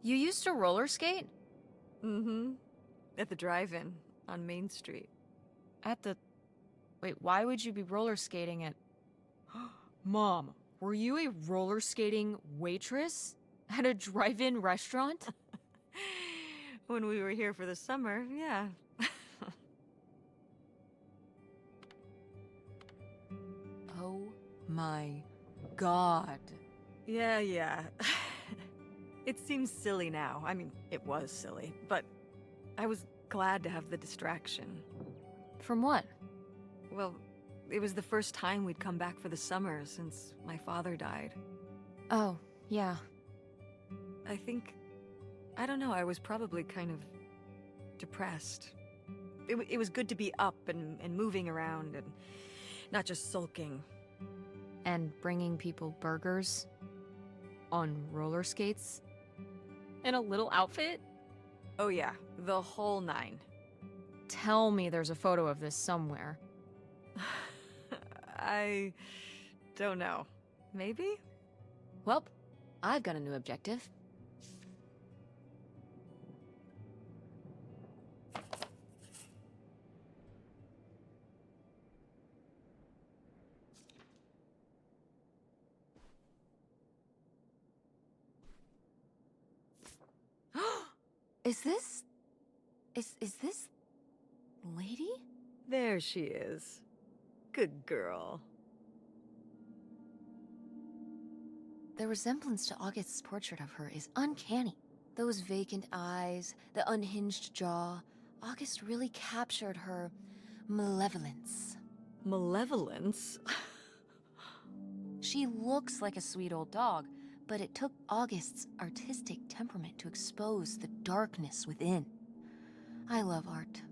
You used to roller skate? Mm-hmm. At the drive-in on Main Street. At the... Wait, why would you be roller skating at... Mom, were you a roller skating waitress? At a drive-in restaurant? When we were here for the summer, yeah. Oh my god. Yeah. It seems silly now. I mean, it was silly, but I was glad to have the distraction. From what? Well, it was the first time we'd come back for the summer since my father died. Oh, yeah. I don't know, I was probably kind of depressed. It was good to be up and moving around and not just sulking. And bringing people burgers? On roller skates? In a little outfit? Oh yeah, the whole 9. Tell me there's a photo of this somewhere. I don't know. Maybe? Welp, I've got a new objective. Is this lady? There she is. Good girl. The resemblance to August's portrait of her is uncanny. Those vacant eyes, the unhinged jaw. August really captured her malevolence. Malevolence? She looks like a sweet old dog, but it took August's artistic temperament to expose the darkness within. I love art.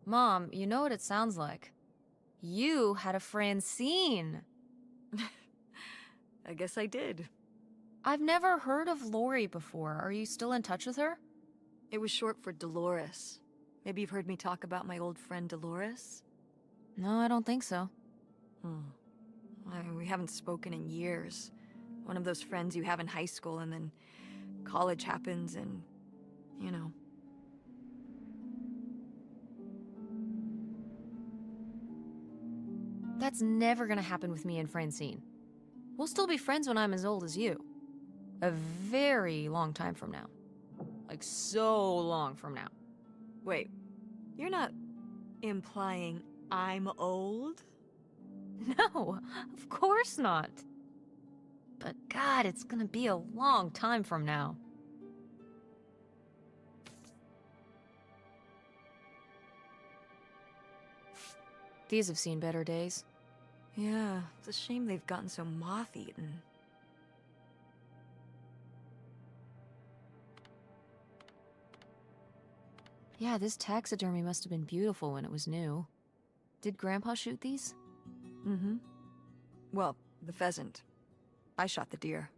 Mom, you know what it sounds like. You had a Francine. I guess I did. I've never heard of Lori before. Are you still in touch with her? It was short for Dolores. Maybe you've heard me talk about my old friend Dolores? No, I don't think so. We haven't spoken in years. One of those friends you have in high school and then college happens and, you know. That's never gonna happen with me and Francine. We'll still be friends when I'm as old as you. A very long time from now. Like, so long from now. Wait, you're not implying I'm old? No, of course not. But God, it's gonna be a long time from now. These have seen better days. Yeah, it's a shame they've gotten so moth-eaten. Yeah, this taxidermy must have been beautiful when it was new. Did Grandpa shoot these? Mm-hmm. Well, the pheasant. I shot the deer.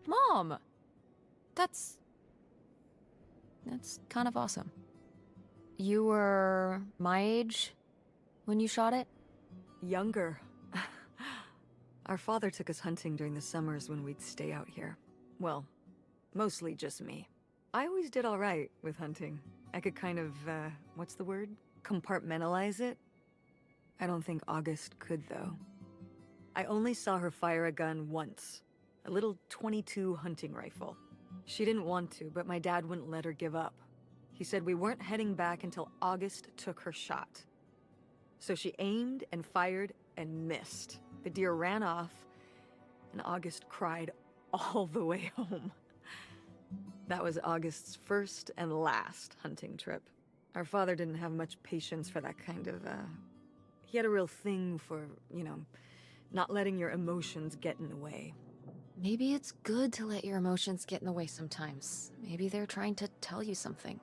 Mom! That's kind of awesome. You were my age when you shot it? Younger. Our father took us hunting during the summers when we'd stay out here. Well, mostly just me. I always did all right with hunting. I could kind of, what's the word? Compartmentalize it? I don't think August could, though. I only saw her fire a gun once. A little .22 hunting rifle. She didn't want to, but my dad wouldn't let her give up. He said we weren't heading back until August took her shot. So she aimed and fired and missed. The deer ran off, and August cried all the way home. That was August's first and last hunting trip. Our father didn't have much patience for that kind of, He had a real thing for, not letting your emotions get in the way. Maybe it's good to let your emotions get in the way sometimes. Maybe they're trying to tell you something.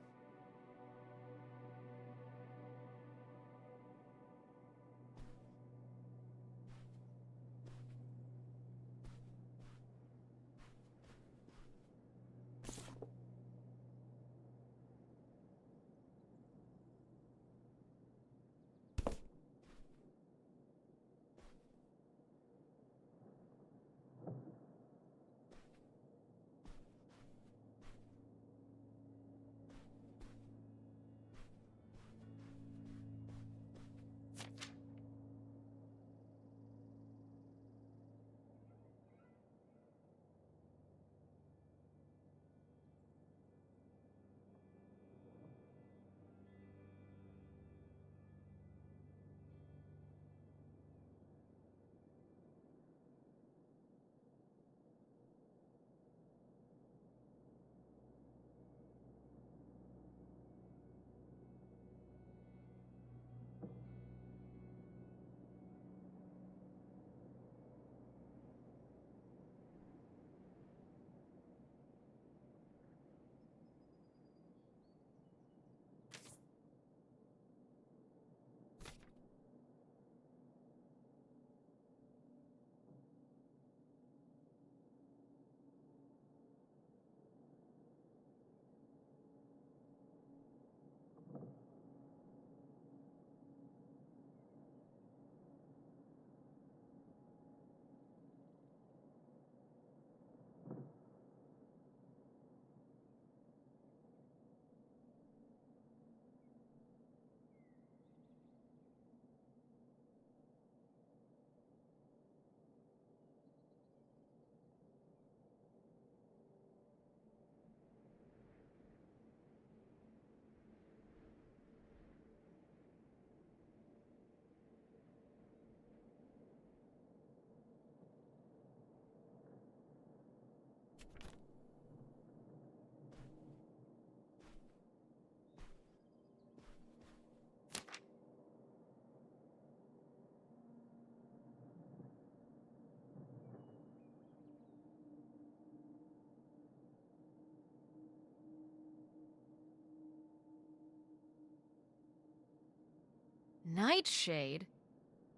Nightshade?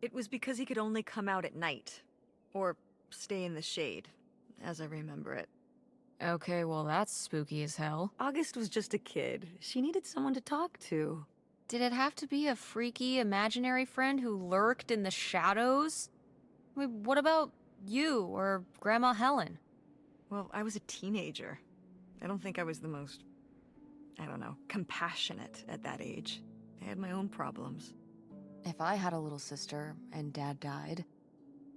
It was because he could only come out at night. Or stay in the shade, as I remember it. Okay, well that's spooky as hell. August was just a kid. She needed someone to talk to. Did it have to be a freaky, imaginary friend who lurked in the shadows? I mean, what about you or Grandma Helen? Well, I was a teenager. I don't think I was the most, I don't know, compassionate at that age. I had my own problems. If I had a little sister and Dad died,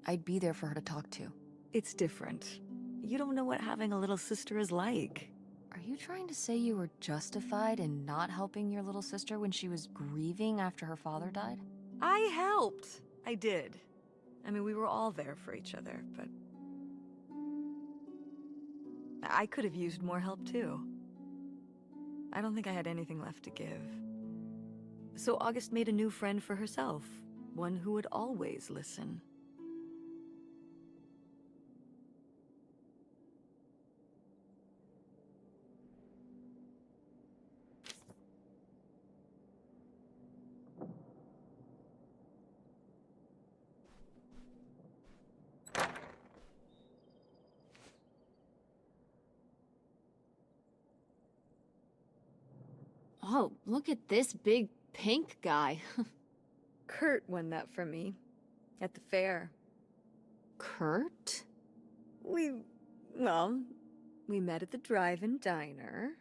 I'd be there for her to talk to. It's different. You don't know what having a little sister is like. Are you trying to say you were justified in not helping your little sister when she was grieving after her father died? I helped. I did. I mean, we were all there for each other, but I could have used more help too. I don't think I had anything left to give. So August made a new friend for herself, one who would always listen. Oh, look at this big pink guy. Kurt won that from me at the fair. Kurt? We met at the drive-in diner.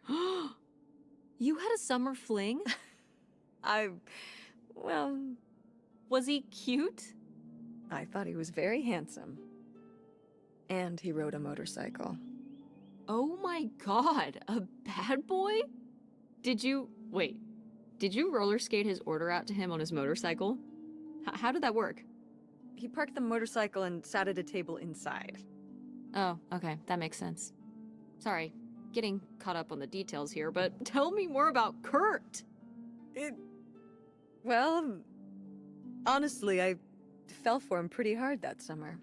You had a summer fling? Well, Was he cute? I thought he was very handsome. And he rode a motorcycle. Oh my god, a bad boy? Did you roller skate his order out to him on his motorcycle? How did that work? He parked the motorcycle and sat at a table inside. Oh, okay, that makes sense. Sorry, getting caught up on the details here, but tell me more about Kurt! Well, honestly, I fell for him pretty hard that summer.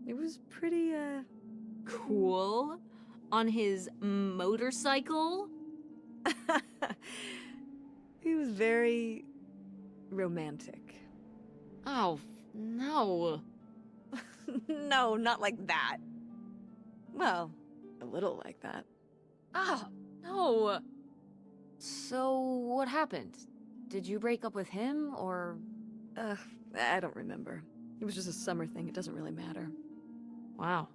It was pretty, Cool. On his motorcycle? He was very romantic. Oh, no. No, not like that. Well, a little like that. Oh, no. So, what happened? Did you break up with him, or... I don't remember. It was just a summer thing, it doesn't really matter. Wow.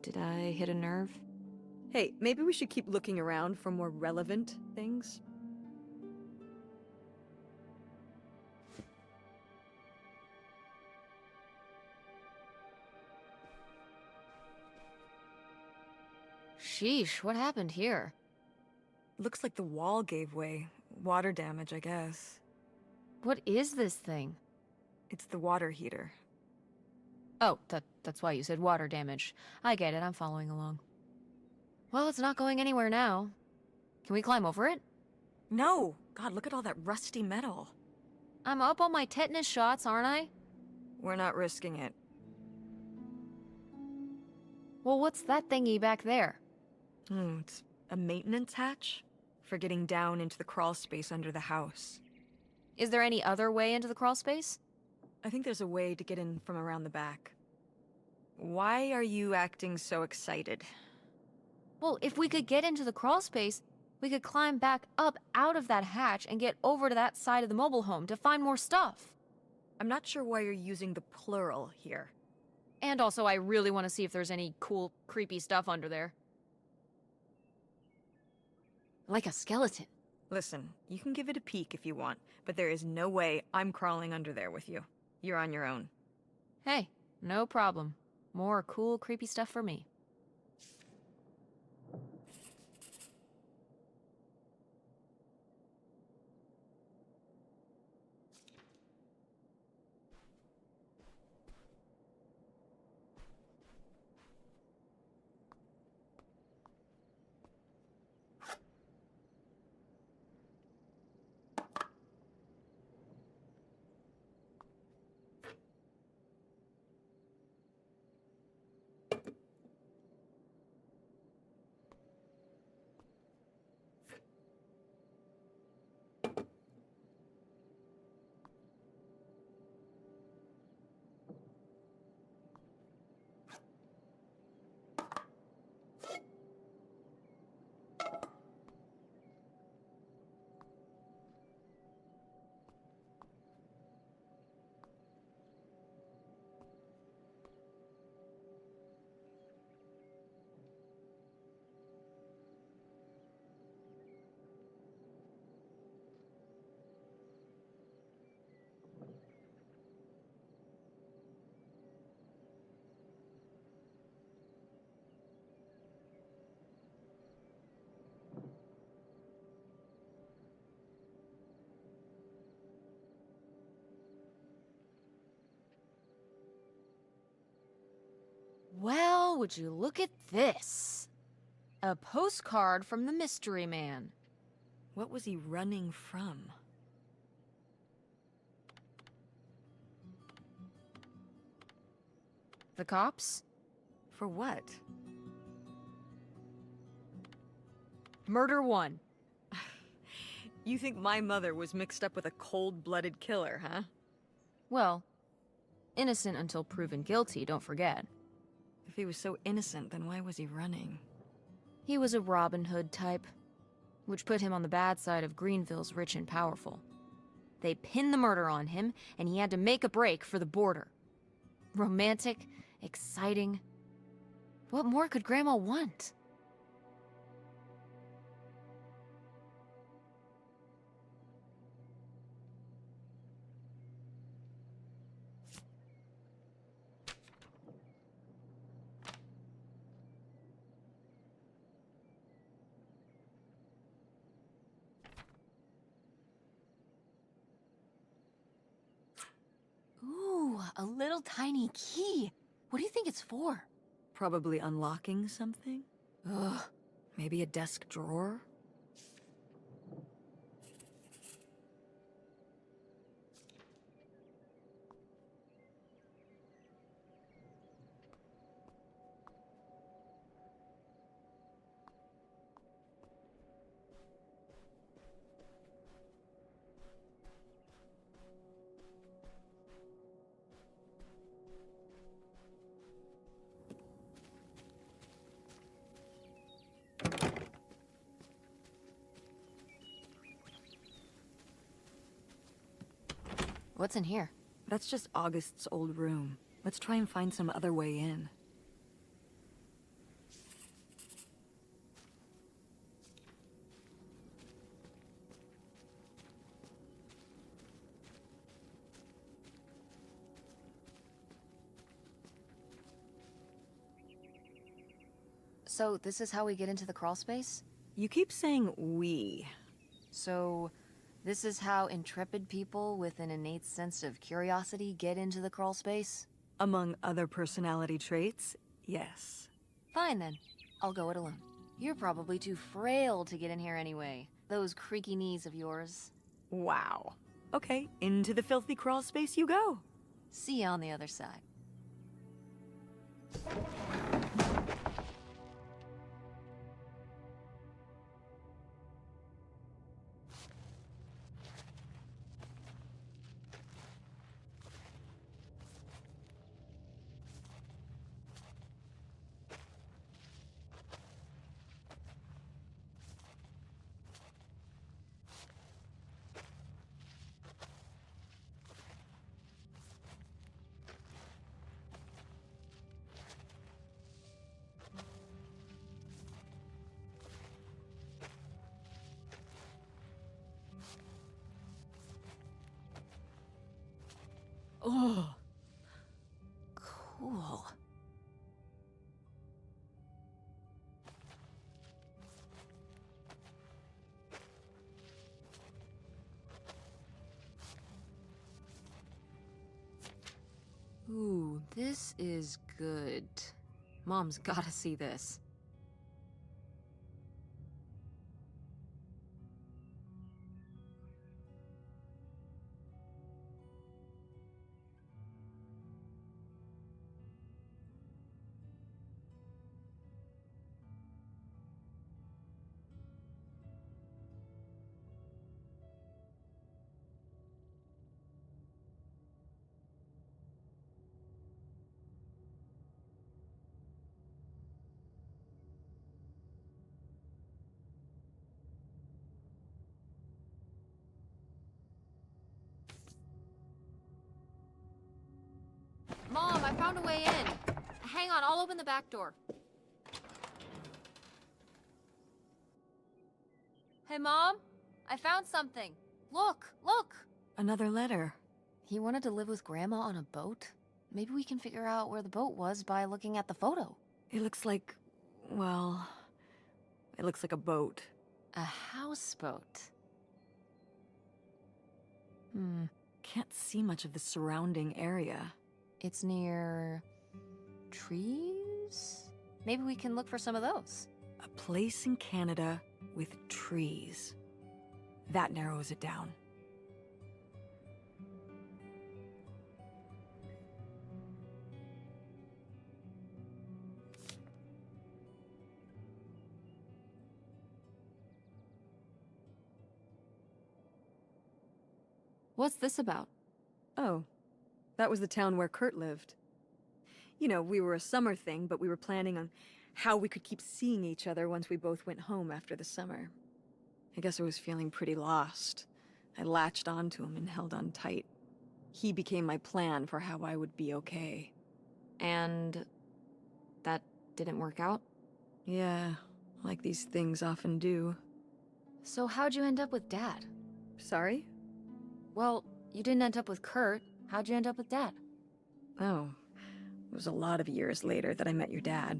Did I hit a nerve? Hey, maybe we should keep looking around for more relevant things. Sheesh, what happened here? Looks like the wall gave way. Water damage, I guess. What is this thing? It's the water heater. Oh, that's why you said water damage. I get it, I'm following along. Well, it's not going anywhere now. Can we climb over it? No! God, look at all that rusty metal. I'm up on my tetanus shots, aren't I? We're not risking it. Well, what's that thingy back there? It's a maintenance hatch for getting down into the crawl space under the house. Is there any other way into the crawl space? I think there's a way to get in from around the back. Why are you acting so excited? Well, if we could get into the crawl space, we could climb back up out of that hatch and get over to that side of the mobile home to find more stuff. I'm not sure why you're using the plural here. And also, I really want to see if there's any cool, creepy stuff under there. Like a skeleton. Listen, you can give it a peek if you want, but there is no way I'm crawling under there with you. You're on your own. Hey, no problem. More cool, creepy stuff for me. Well, would you look at this? A postcard from the mystery man. What was he running from? The cops? For what? Murder 1. You think my mother was mixed up with a cold-blooded killer, huh? Well, innocent until proven guilty, don't forget. If he was so innocent, then why was he running? He was a Robin Hood type, which put him on the bad side of Greenville's rich and powerful. They pinned the murder on him, and he had to make a break for the border. Romantic, exciting. What more could Grandma want? Ooh, a little tiny key. What do you think it's for? Probably unlocking something? Ugh. Maybe a desk drawer? What's in here? That's just August's old room. Let's try and find some other way in. So, this is how we get into the crawl space? You keep saying we. So, this is how intrepid people with an innate sense of curiosity get into the crawl space? Among other personality traits, yes. Fine then. I'll go it alone. You're probably too frail to get in here anyway. Those creaky knees of yours. Wow. Okay, into the filthy crawl space you go. See you on the other side. Oh. Cool. Ooh, this is good. Mom's gotta see this. Mom, I found a way in. Hang on, I'll open the back door. Hey, Mom? I found something. Look, look! Another letter. He wanted to live with Grandma on a boat? Maybe we can figure out where the boat was by looking at the photo. It looks like, well, it looks like a boat. A houseboat. Can't see much of the surrounding area. It's near... trees? Maybe we can look for some of those. A place in Canada with trees. That narrows it down. What's this about? Oh, that was the town where Kurt lived. You know, we were a summer thing, but we were planning on how we could keep seeing each other once we both went home after the summer. I guess I was feeling pretty lost. I latched onto him and held on tight. He became my plan for how I would be okay. And that didn't work out? Yeah, like these things often do. So how'd you end up with Dad? Sorry? Well, you didn't end up with Kurt. How'd you end up with Dad? Oh, it was a lot of years later that I met your dad.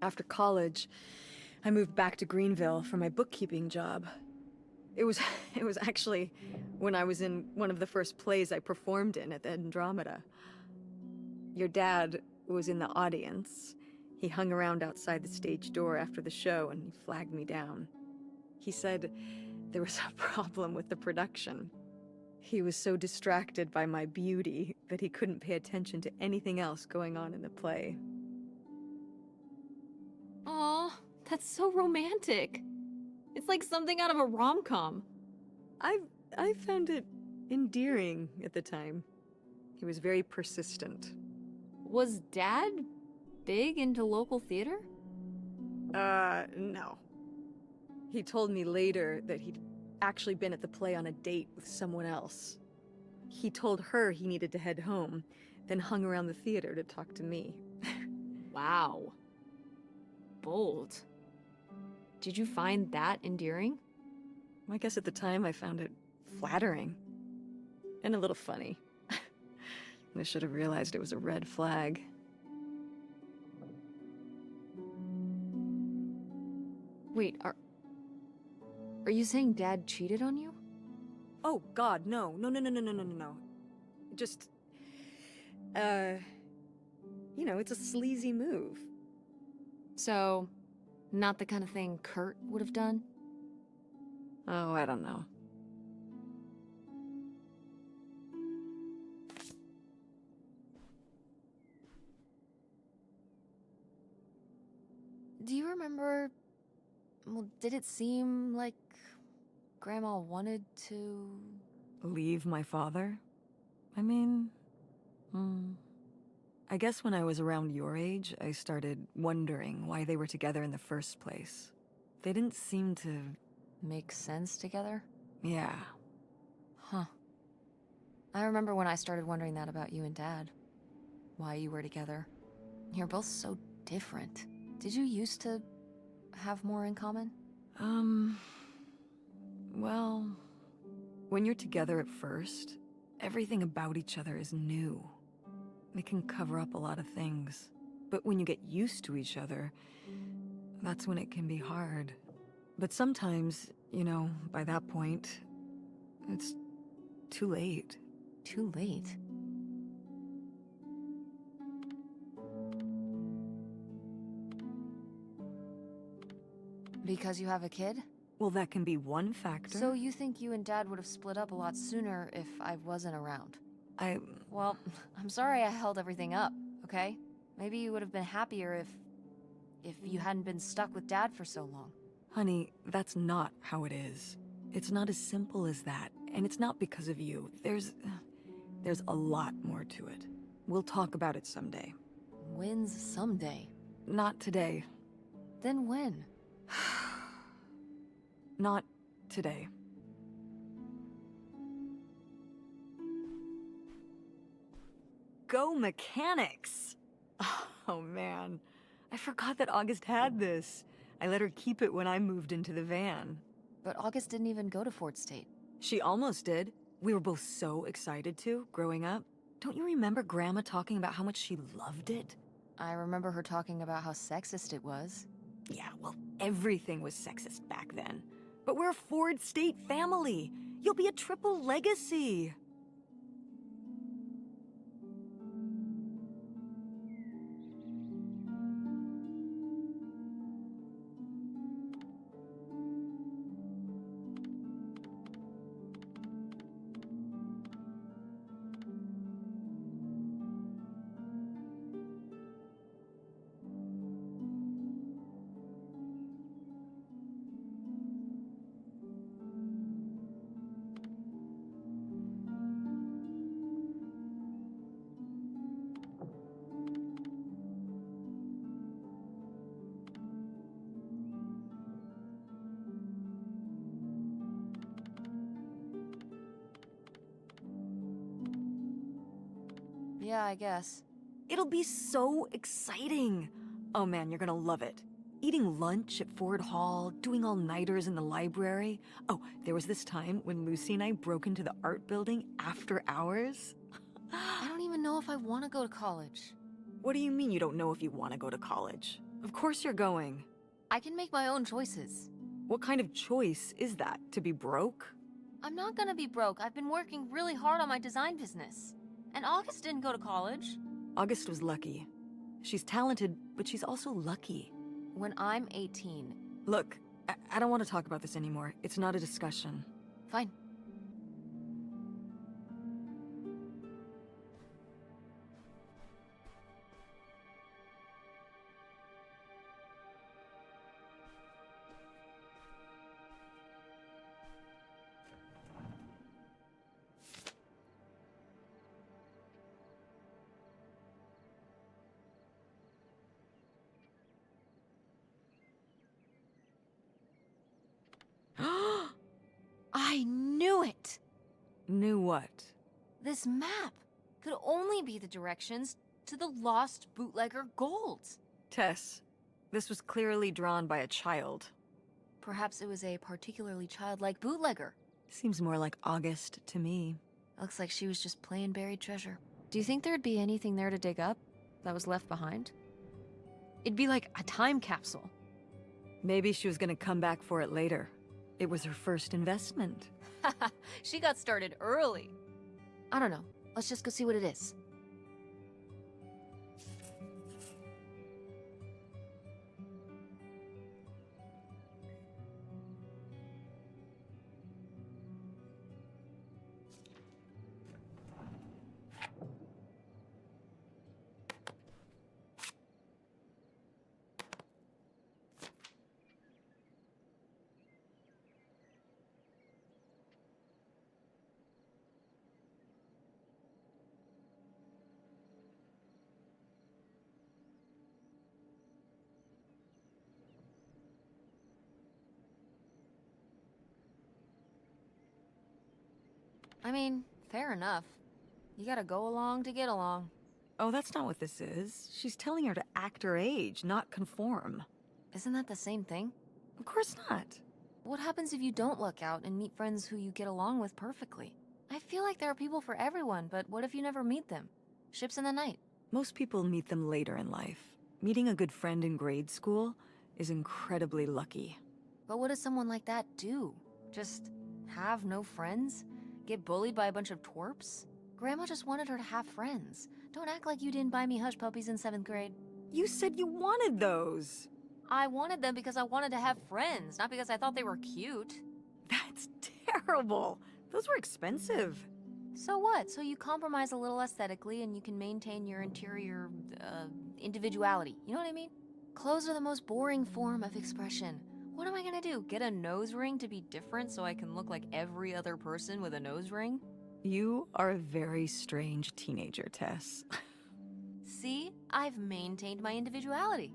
After college, I moved back to Greenville for my bookkeeping job. It was actually when I was in one of the first plays I performed in at the Andromeda. Your dad was in the audience. He hung around outside the stage door after the show and he flagged me down. He said there was a problem with the production. He was so distracted by my beauty that he couldn't pay attention to anything else going on in the play. Aw, that's so romantic. It's like something out of a rom-com. I found it endearing at the time. He was very persistent. Was Dad big into local theater? No. He told me later that he'd actually been at the play on a date with someone else. He told her he needed to head home, then hung around the theater to talk to me. Wow. Bold. Did you find that endearing? I guess at the time I found it flattering. And a little funny. I should have realized it was a red flag. Wait, are you saying Dad cheated on you? Oh, God, no. No. Just, you know, it's a sleazy move. So, not the kind of thing Kurt would have done? Oh, I don't know. Do you remember... Well, did it seem like Grandma wanted to... Leave my father? I mean, I guess when I was around your age, I started wondering why they were together in the first place. They didn't seem to... make sense together? Yeah. Huh. I remember when I started wondering that about you and Dad. Why you were together. You're both so different. Did you used to have more in common? Well, when you're together at first, everything about each other is new. It can cover up a lot of things. But when you get used to each other, that's when it can be hard. But sometimes, you know, by that point, it's too late. Too late? Because you have a kid? Well, that can be one factor. So you think you and Dad would have split up a lot sooner if I wasn't around? Well, I'm sorry I held everything up, okay? Maybe you would have been happier if you hadn't been stuck with Dad for so long. Honey, that's not how it is. It's not as simple as that, and it's not because of you. There's a lot more to it. We'll talk about it someday. When's someday? Not today. Then when? Not today. Go mechanics! Oh man, I forgot that August had this. I let her keep it when I moved into the van. But August didn't even go to Fort State. She almost did. We were both so excited to, growing up. Don't you remember Grandma talking about how much she loved it? I remember her talking about how sexist it was. Yeah, well, everything was sexist back then. But we're a Ford State family. You'll be a triple legacy. Yeah, I guess. It'll be so exciting. Oh man, you're gonna love it. Eating lunch at Ford Hall, doing all-nighters in the library. Oh, there was this time when Lucy and I broke into the art building after hours. I don't even know if I want to go to college. What do you mean you don't know if you want to go to college? Of course you're going. I can make my own choices. What kind of choice is that? To be broke? I'm not gonna be broke. I've been working really hard on my design business. And August didn't go to college. August was lucky. She's talented, but she's also lucky. When I'm 18. Look, I don't want to talk about this anymore. It's not a discussion. Fine. I knew it! Knew what? This map could only be the directions to the lost bootlegger gold. Tess, this was clearly drawn by a child. Perhaps it was a particularly childlike bootlegger. Seems more like August to me. Looks like she was just playing buried treasure. Do you think there'd be anything there to dig up that was left behind? It'd be like a time capsule. Maybe she was gonna come back for it later. It was her first investment. She got started early. I don't know. Let's just go see what it is. I mean, fair enough. You gotta go along to get along. Oh, that's not what this is. She's telling her to act her age, not conform. Isn't that the same thing? Of course not. What happens if you don't look out and meet friends who you get along with perfectly? I feel like there are people for everyone, but what if you never meet them? Ships in the night. Most people meet them later in life. Meeting a good friend in grade school is incredibly lucky. But what does someone like that do? Just have no friends? Get bullied by a bunch of twerps? Grandma just wanted her to have friends. Don't act like you didn't buy me hush puppies in 7th grade. You said you wanted those. I wanted them because I wanted to have friends, not because I thought they were cute. That's terrible. Those were expensive. So what? So you compromise a little aesthetically and you can maintain your interior, individuality. You know what I mean? Clothes are the most boring form of expression. What am I gonna do? Get a nose ring to be different so I can look like every other person with a nose ring? You are a very strange teenager, Tess. See? I've maintained my individuality.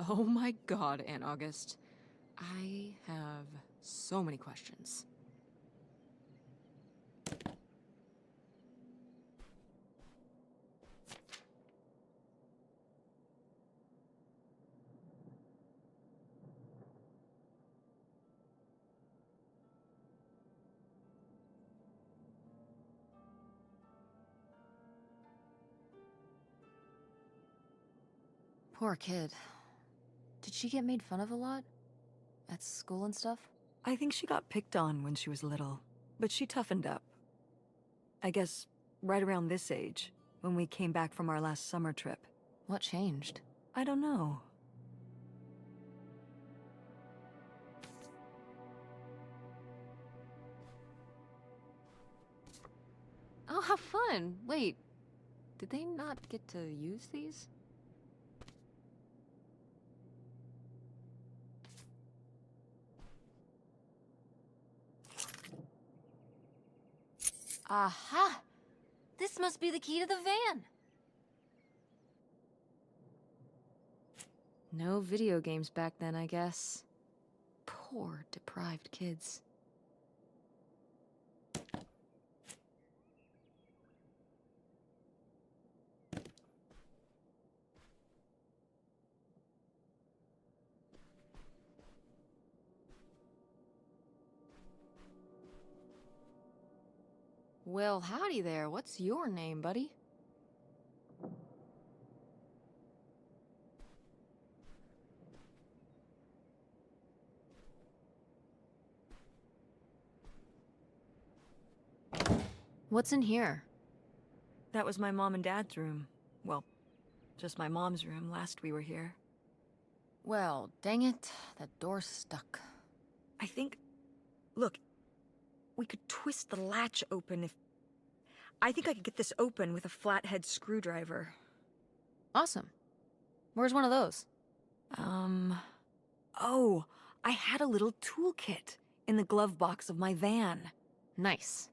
Oh my god, Aunt August. I have so many questions. Poor kid. Did she get made fun of a lot? At school and stuff? I think she got picked on when she was little, but she toughened up. I guess right around this age, when we came back from our last summer trip. What changed? I don't know. Oh, how fun! Wait, did they not get to use these? Aha! This must be the key to the van! No video games back then, I guess. Poor, deprived kids. Well, howdy there. What's your name, buddy? What's in here? That was my mom and dad's room. Well, just my mom's room last we were here. Well, dang it. That door's stuck. I think... Look, we could twist the latch open if... I think I could get this open with a flathead screwdriver. Awesome. Where's one of those? Oh, I had a little toolkit in the glove box of my van. Nice.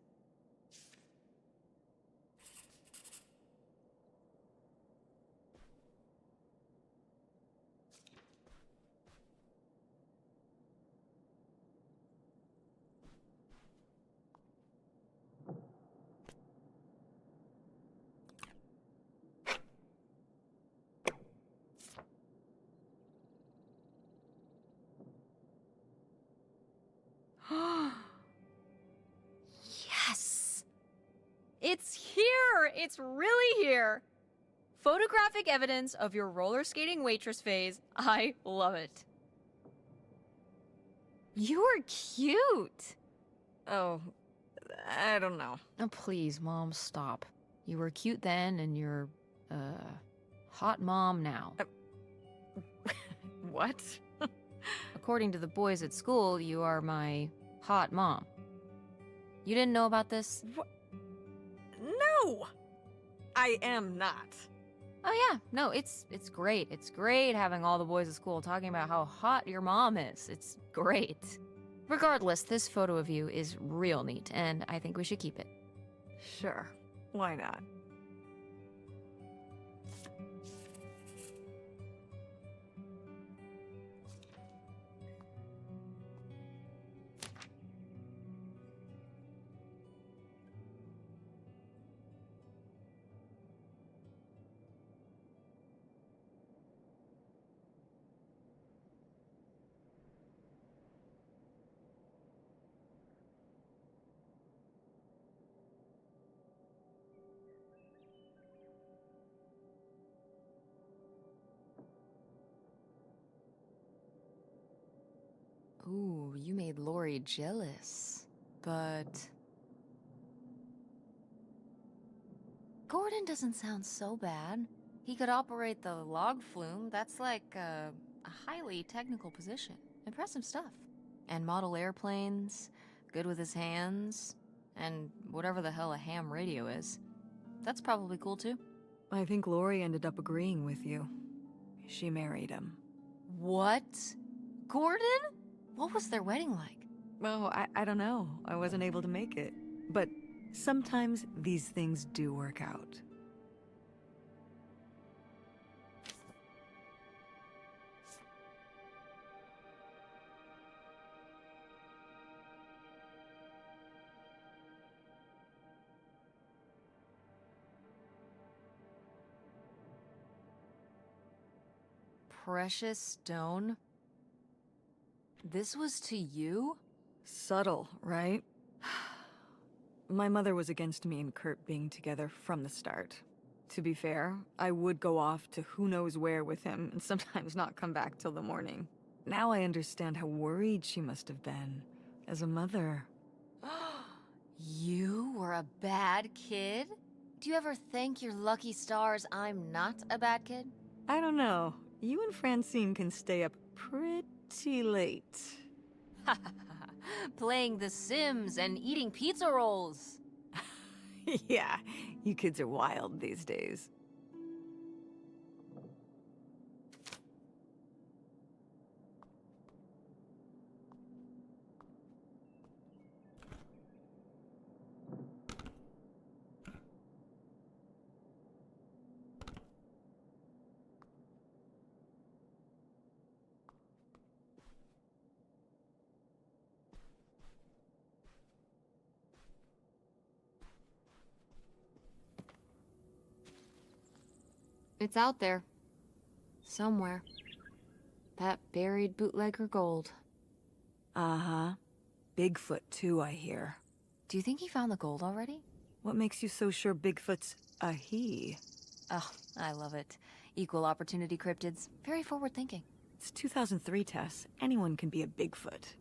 Yes! It's here! It's really here! Photographic evidence of your roller skating waitress phase. I love it. You're cute! Oh, I don't know. Oh, please, Mom, stop. You were cute then, and you're, hot mom now. What? According to the boys at school, you are my hot mom. You didn't know about this? What? No! I am not. Oh yeah, no, it's great. It's great having all the boys at school talking about how hot your mom is. It's great. Regardless, this photo of you is real neat, and I think we should keep it. Sure. Why not? Ooh, you made Lori jealous. But... Gordon doesn't sound so bad. He could operate the log flume. That's like a highly technical position. Impressive stuff. And model airplanes, good with his hands, and whatever the hell a ham radio is. That's probably cool too. I think Lori ended up agreeing with you. She married him. What? Gordon? What was their wedding like? Well, I don't know. I wasn't able to make it. But sometimes these things do work out. Precious stone? This was to you? Subtle, right? My mother was against me and Kurt being together from the start. To be fair, I would go off to who knows where with him and sometimes not come back till the morning. Now I understand how worried she must have been as a mother. You were a bad kid? Do you ever thank your lucky stars I'm not a bad kid? I don't know. You and Francine can stay up pretty late. Playing The Sims and eating pizza rolls. Yeah, you kids are wild these days. It's out there. Somewhere. That buried bootlegger gold. Uh-huh. Bigfoot, too, I hear. Do you think he found the gold already? What makes you so sure Bigfoot's a he? Oh, I love it. Equal opportunity cryptids. Very forward thinking. It's 2003, Tess. Anyone can be a Bigfoot.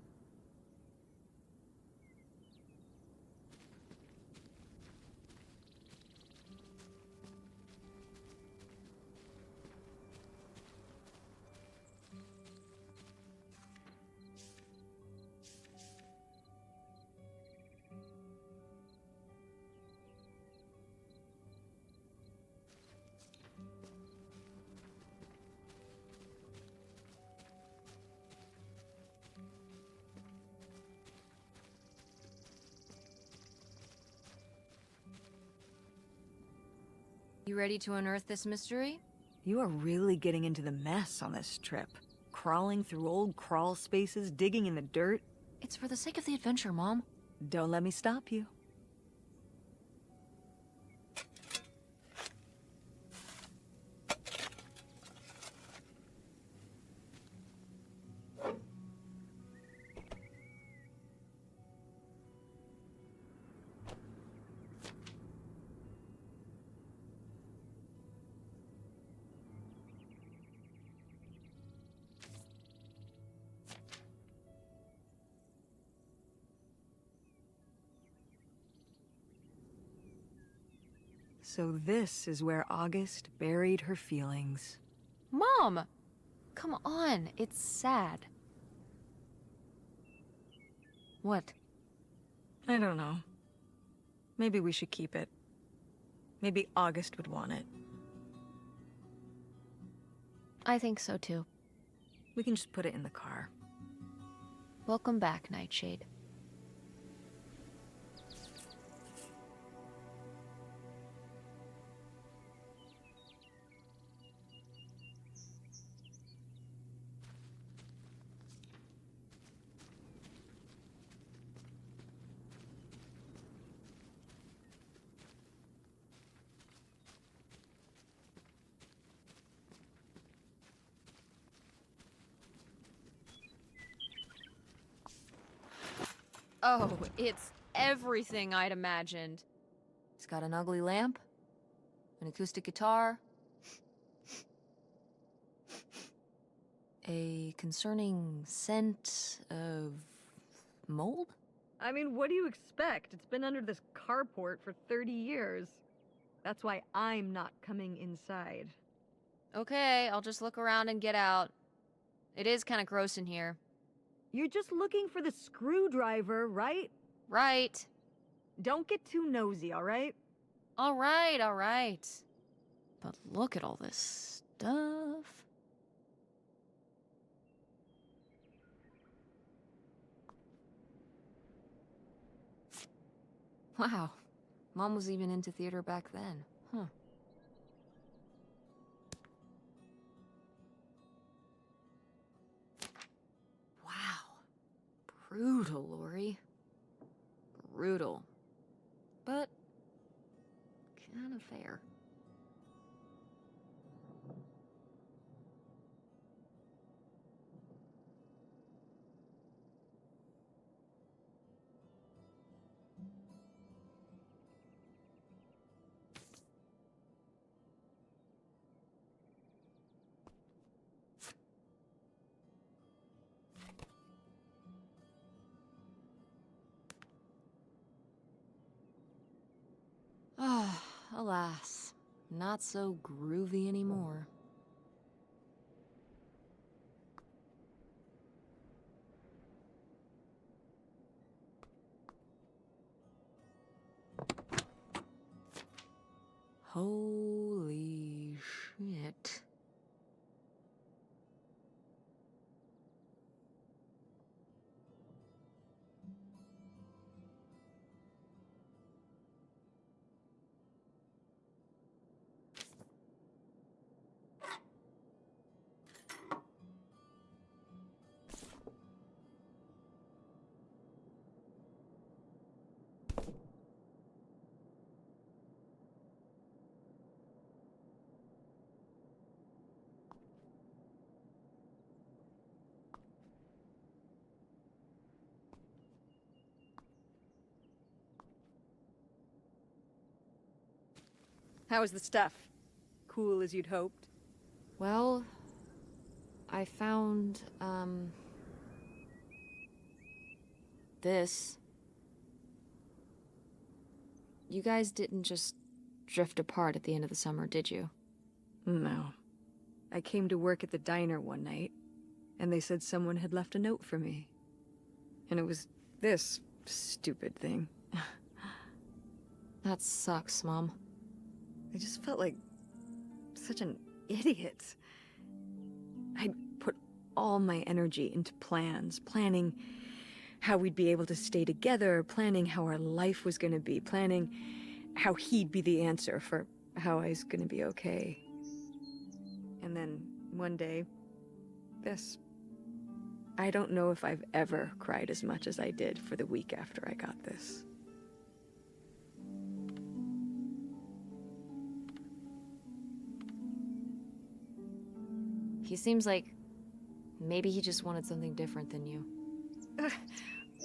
You ready to unearth this mystery? You are really getting into the mess on this trip. Crawling through old crawl spaces, digging in the dirt. It's for the sake of the adventure, Mom. Don't let me stop you. So this is where August buried her feelings. Mom! Come on, it's sad. What? I don't know. Maybe we should keep it. Maybe August would want it. I think so too. We can just put it in the car. Welcome back, Nightshade. Oh, it's everything I'd imagined. It's got an ugly lamp, an acoustic guitar, a concerning scent of mold? I mean, what do you expect? It's been under this carport for 30 years. That's why I'm not coming inside. Okay, I'll just look around and get out. It is kind of gross in here. You're just looking for the screwdriver, right? Right. Don't get too nosy, all right? All right, all right. But look at all this stuff. Wow. Mom was even into theater back then. Huh. Wow. Brutal, Lori. Brutal. But kind of fair. Ah, alas. Not so groovy anymore. Holy shit. How was the stuff? Cool as you'd hoped? Well, I found, this. You guys didn't just drift apart at the end of the summer, did you? No. I came to work at the diner one night, and they said someone had left a note for me. And it was this stupid thing. That sucks, Mom. I just felt like such an idiot. I'd put all my energy into planning how we'd be able to stay together, planning how our life was gonna be, planning how he'd be the answer for how I was gonna be okay. And then one day, this. I don't know if I've ever cried as much as I did for the week after I got this. He seems like maybe he just wanted something different than you.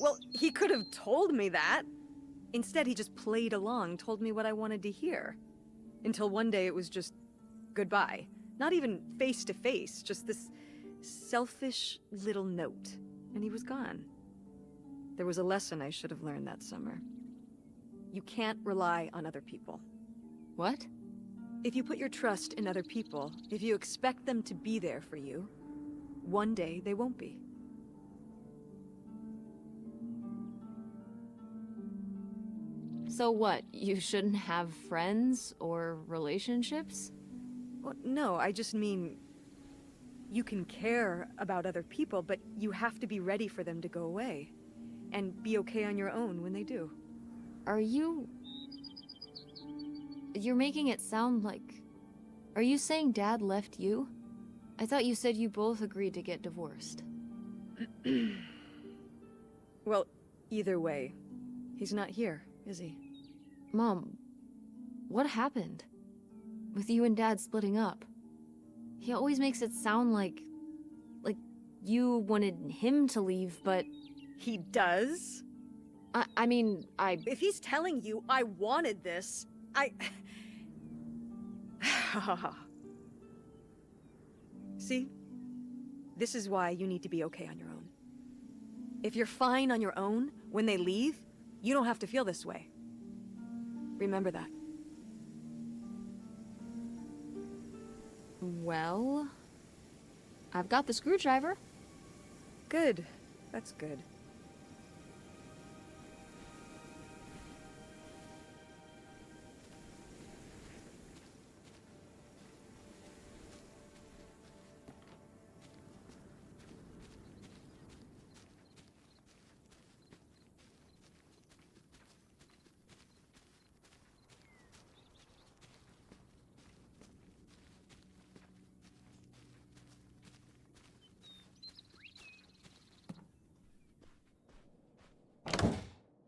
Well, he could have told me that. Instead, he just played along, told me what I wanted to hear. Until one day it was just goodbye. Not even face to face, just this selfish little note. And he was gone. There was a lesson I should have learned that summer. You can't rely on other people. What? If you put your trust in other people, if you expect them to be there for you, one day they won't be. So what, you shouldn't have friends or relationships? Well, no, I just mean you can care about other people, but you have to be ready for them to go away. And be okay on your own when they do. Are you... You're making it sound like... Are you saying Dad left you? I thought you said you both agreed to get divorced. Well, either way, he's not here, is he? Mom, what happened? With you and Dad splitting up? He always makes it sound like you wanted him to leave, but... He does? I mean, If he's telling you I wanted this, See? This is why you need to be okay on your own. If you're fine on your own, when they leave, you don't have to feel this way. Remember that. Well... I've got the screwdriver. Good. That's good.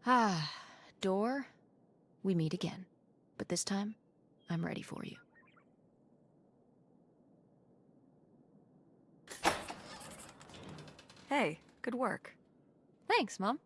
Ah, door, we meet again. But this time, I'm ready for you. Hey, good work. Thanks, Mom.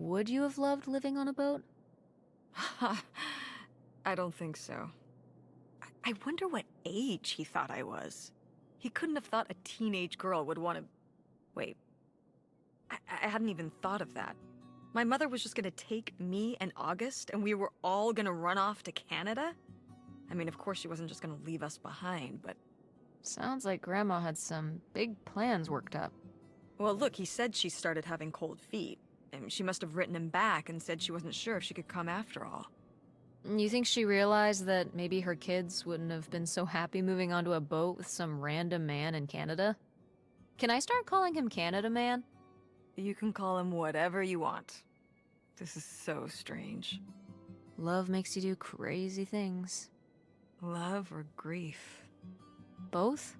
Would you have loved living on a boat? I don't think so. I wonder what age he thought I was. He couldn't have thought a teenage girl would want to... Wait. I hadn't even thought of that. My mother was just gonna take me and August, and we were all gonna run off to Canada? I mean, of course she wasn't just gonna leave us behind, but... Sounds like Grandma had some big plans worked up. Well, look, he said she started having cold feet. And she must have written him back and said she wasn't sure if she could come after all. You think she realized that maybe her kids wouldn't have been so happy moving onto a boat with some random man in Canada? Can I start calling him Canada Man? You can call him whatever you want. This is so strange. Love makes you do crazy things. Love or grief? Both?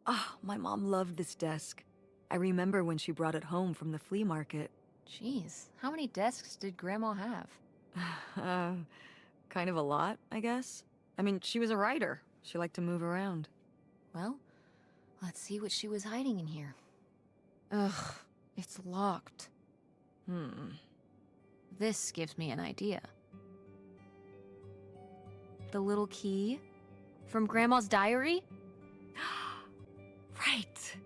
Ah, my mom loved this desk. I remember when she brought it home from the flea market. Jeez, how many desks did Grandma have? Kind of a lot, I guess. I mean, she was a writer. She liked to move around. Well, let's see what she was hiding in here. Ugh, it's locked. This gives me an idea. The little key? From Grandma's diary? Right.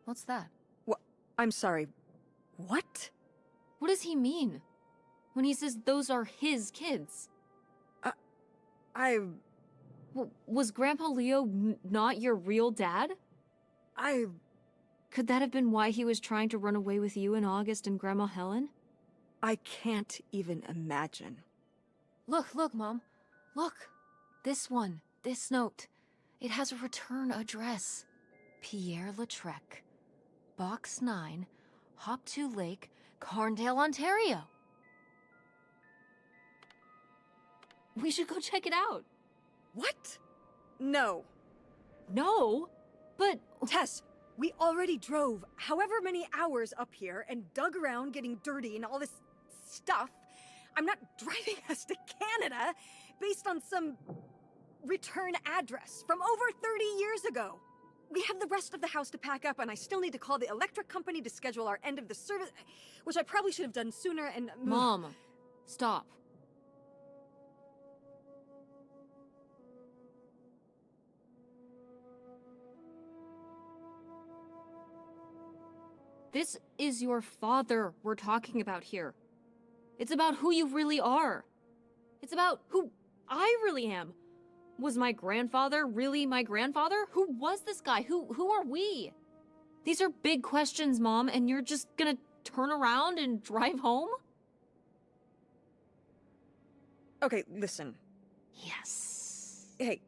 What's that? I'm sorry. What? What does he mean? When he says those are his kids? Was Grandpa Leo not your real dad? Could that have been why he was trying to run away with you in August and Grandma Helen? I can't even imagine. Look, Mom. Look. This one. This note. It has a return address. Pierre Lautrec. Box 9, Hop to Lake, Carndale, Ontario. We should go check it out. What? No. No, but... Tess, we already drove however many hours up here and dug around getting dirty and all this stuff. I'm not driving us to Canada based on some return address from over 30 years ago. We have the rest of the house to pack up, and I still need to call the electric company to schedule our end of the service, which I probably should have done sooner, and... Mom, stop. This is your father we're talking about here. It's about who you really are. It's about who I really am. Was my grandfather really my grandfather? Who was this guy? Who are we? These are big questions, Mom, and you're just gonna turn around and drive home? Okay, listen. Yes. Hey,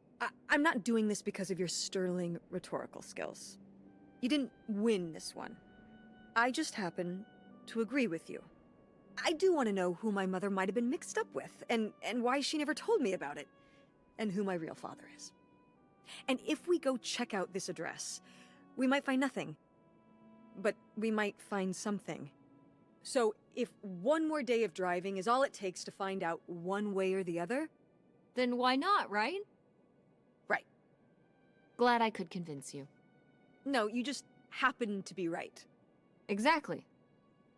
I'm not doing this because of your sterling rhetorical skills. You didn't win this one. I just happen to agree with you. I do want to know who my mother might have been mixed up with, and why she never told me about it. And who my real father is. And if we go check out this address, we might find nothing. But we might find something. So if one more day of driving is all it takes to find out one way or the other... Then why not, right? Right. Glad I could convince you. No, you just happen to be right. Exactly.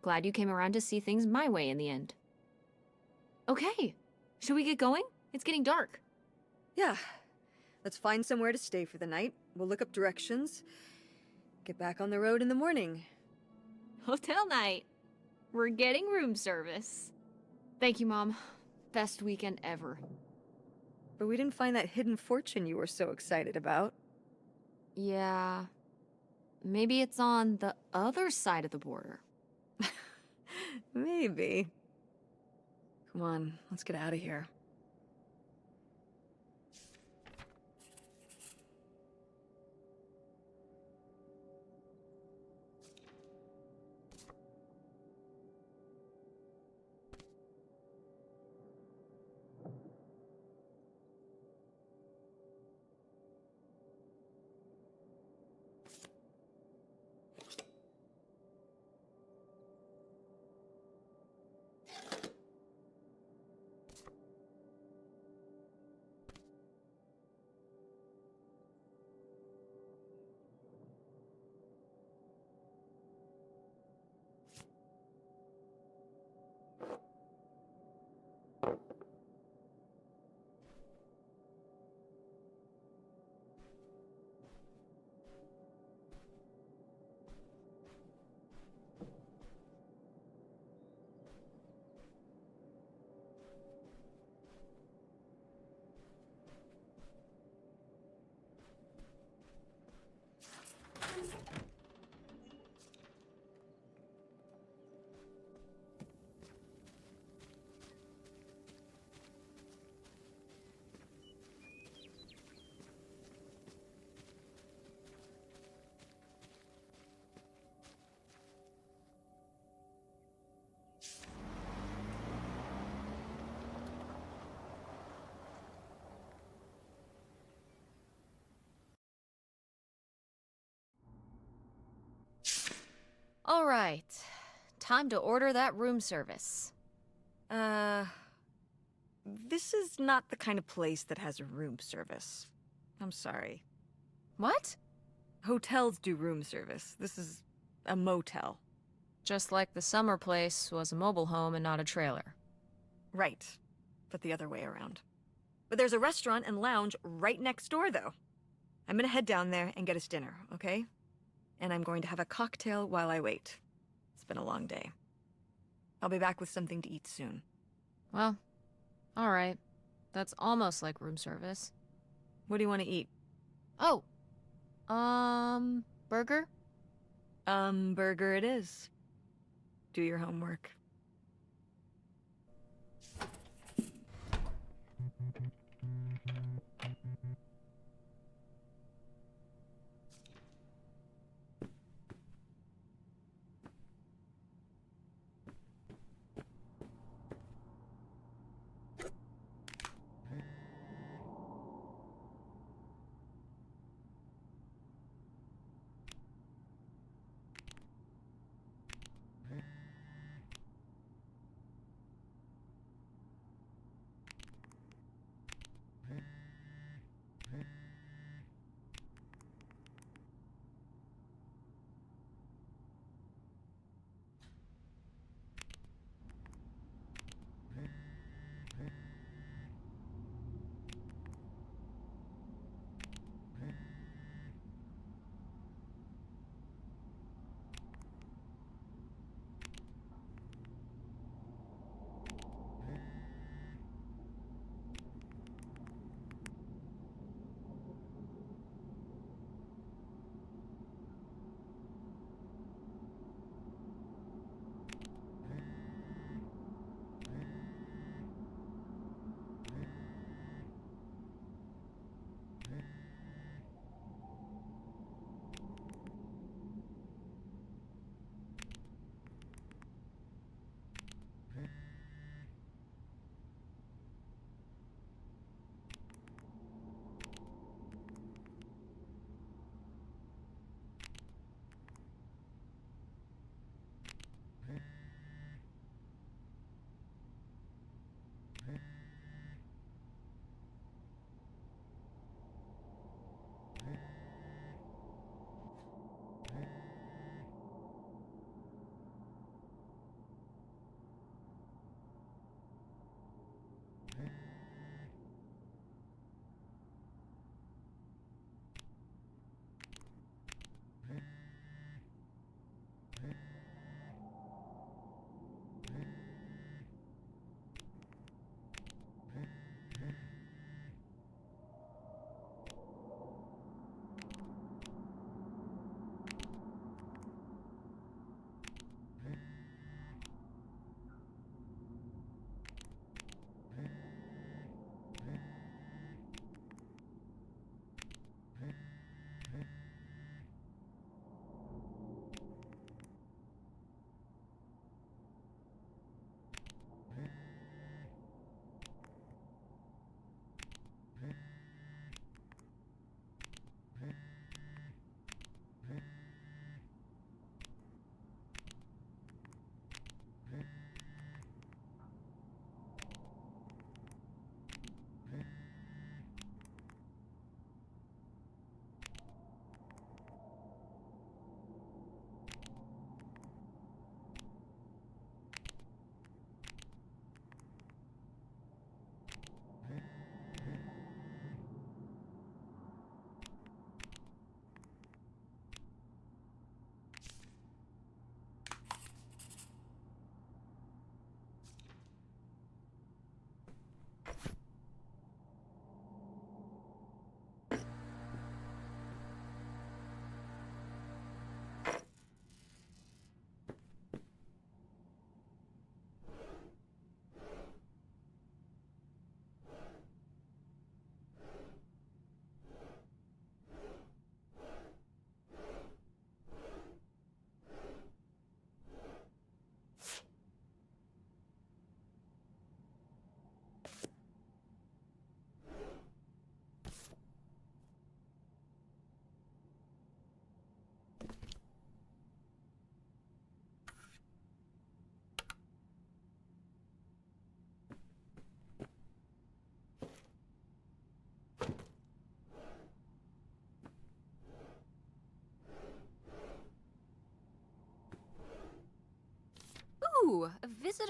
Glad you came around to see things my way in the end. Okay, should we get going? It's getting dark. Yeah. Let's find somewhere to stay for the night. We'll look up directions. Get back on the road in the morning. Hotel night. We're getting room service. Thank you, Mom. Best weekend ever. But we didn't find that hidden fortune you were so excited about. Yeah. Maybe it's on the other side of the border. Maybe. Come on, let's get out of here. All right. Time to order that room service. This is not the kind of place that has a room service. I'm sorry. What? Hotels do room service. This is a motel. Just like the summer place was a mobile home and not a trailer. Right. But the other way around. But there's a restaurant and lounge right next door, though. I'm gonna head down there and get us dinner, okay? And I'm going to have a cocktail while I wait. It's been a long day. I'll be back with something to eat soon. Well, all right. That's almost like room service. What do you want to eat? Oh, burger? Burger it is. Do your homework.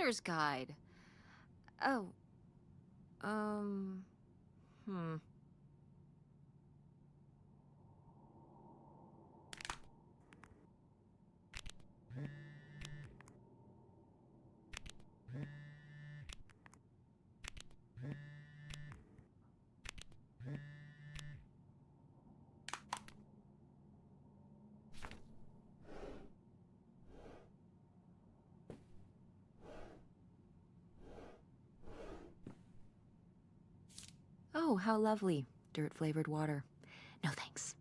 owner's guide. Oh. Hmm. Oh, how lovely. Dirt-flavored water. No thanks.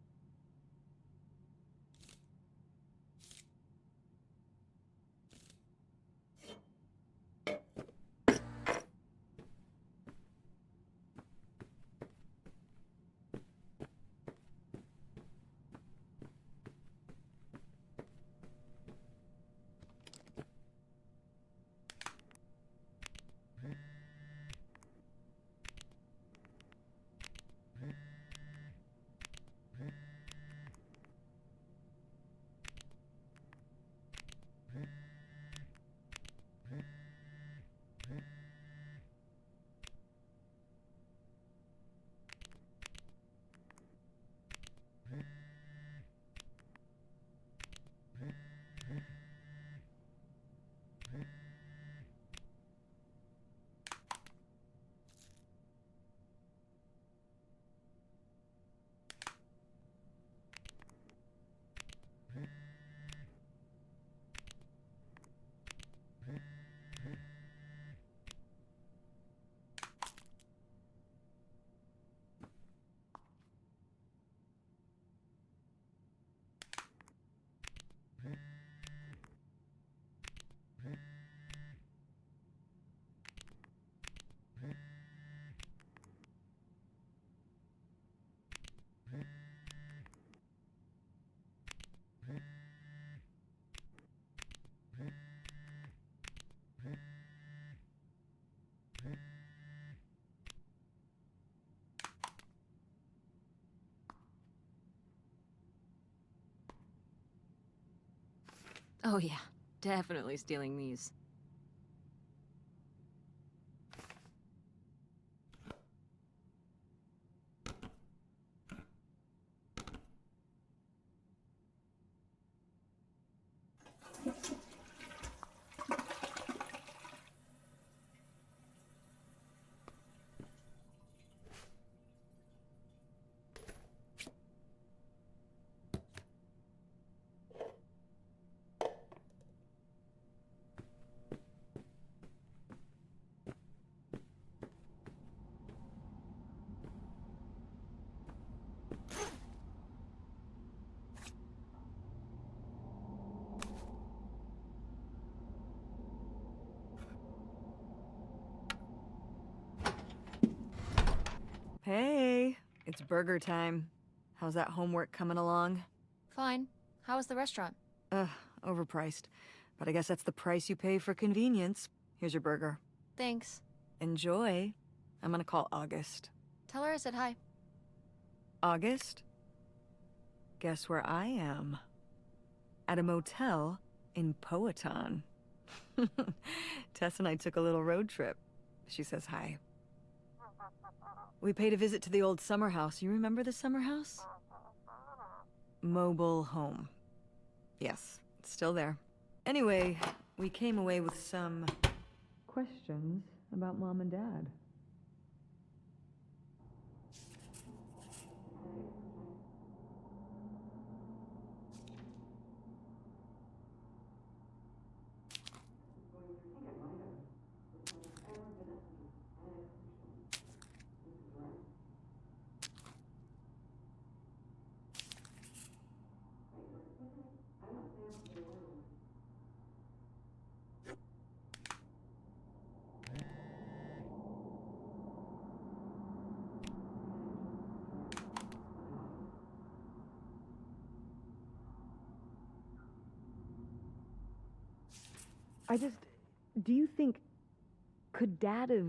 Oh yeah, definitely stealing these. Hey, it's burger time. How's that homework coming along? Fine. How was the restaurant? Ugh, overpriced. But I guess that's the price you pay for convenience. Here's your burger. Thanks. Enjoy. I'm gonna call August. Tell her I said hi. August? Guess where I am? At a motel in Powhatan. Tess and I took a little road trip. She says hi. We paid a visit to the old summer house. You remember the summer house? Mobile home. Yes, it's still there. Anyway, we came away with some questions about Mom and Dad. Do you think, could Dad have...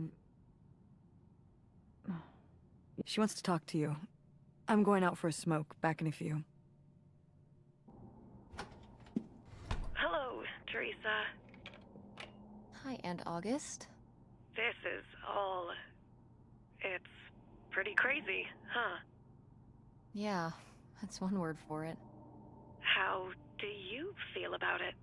She wants to talk to you. I'm going out for a smoke, back in a few. Hello, Teresa. Hi, Aunt August. This is all... It's pretty crazy, huh? Yeah, that's one word for it. How do you feel about it?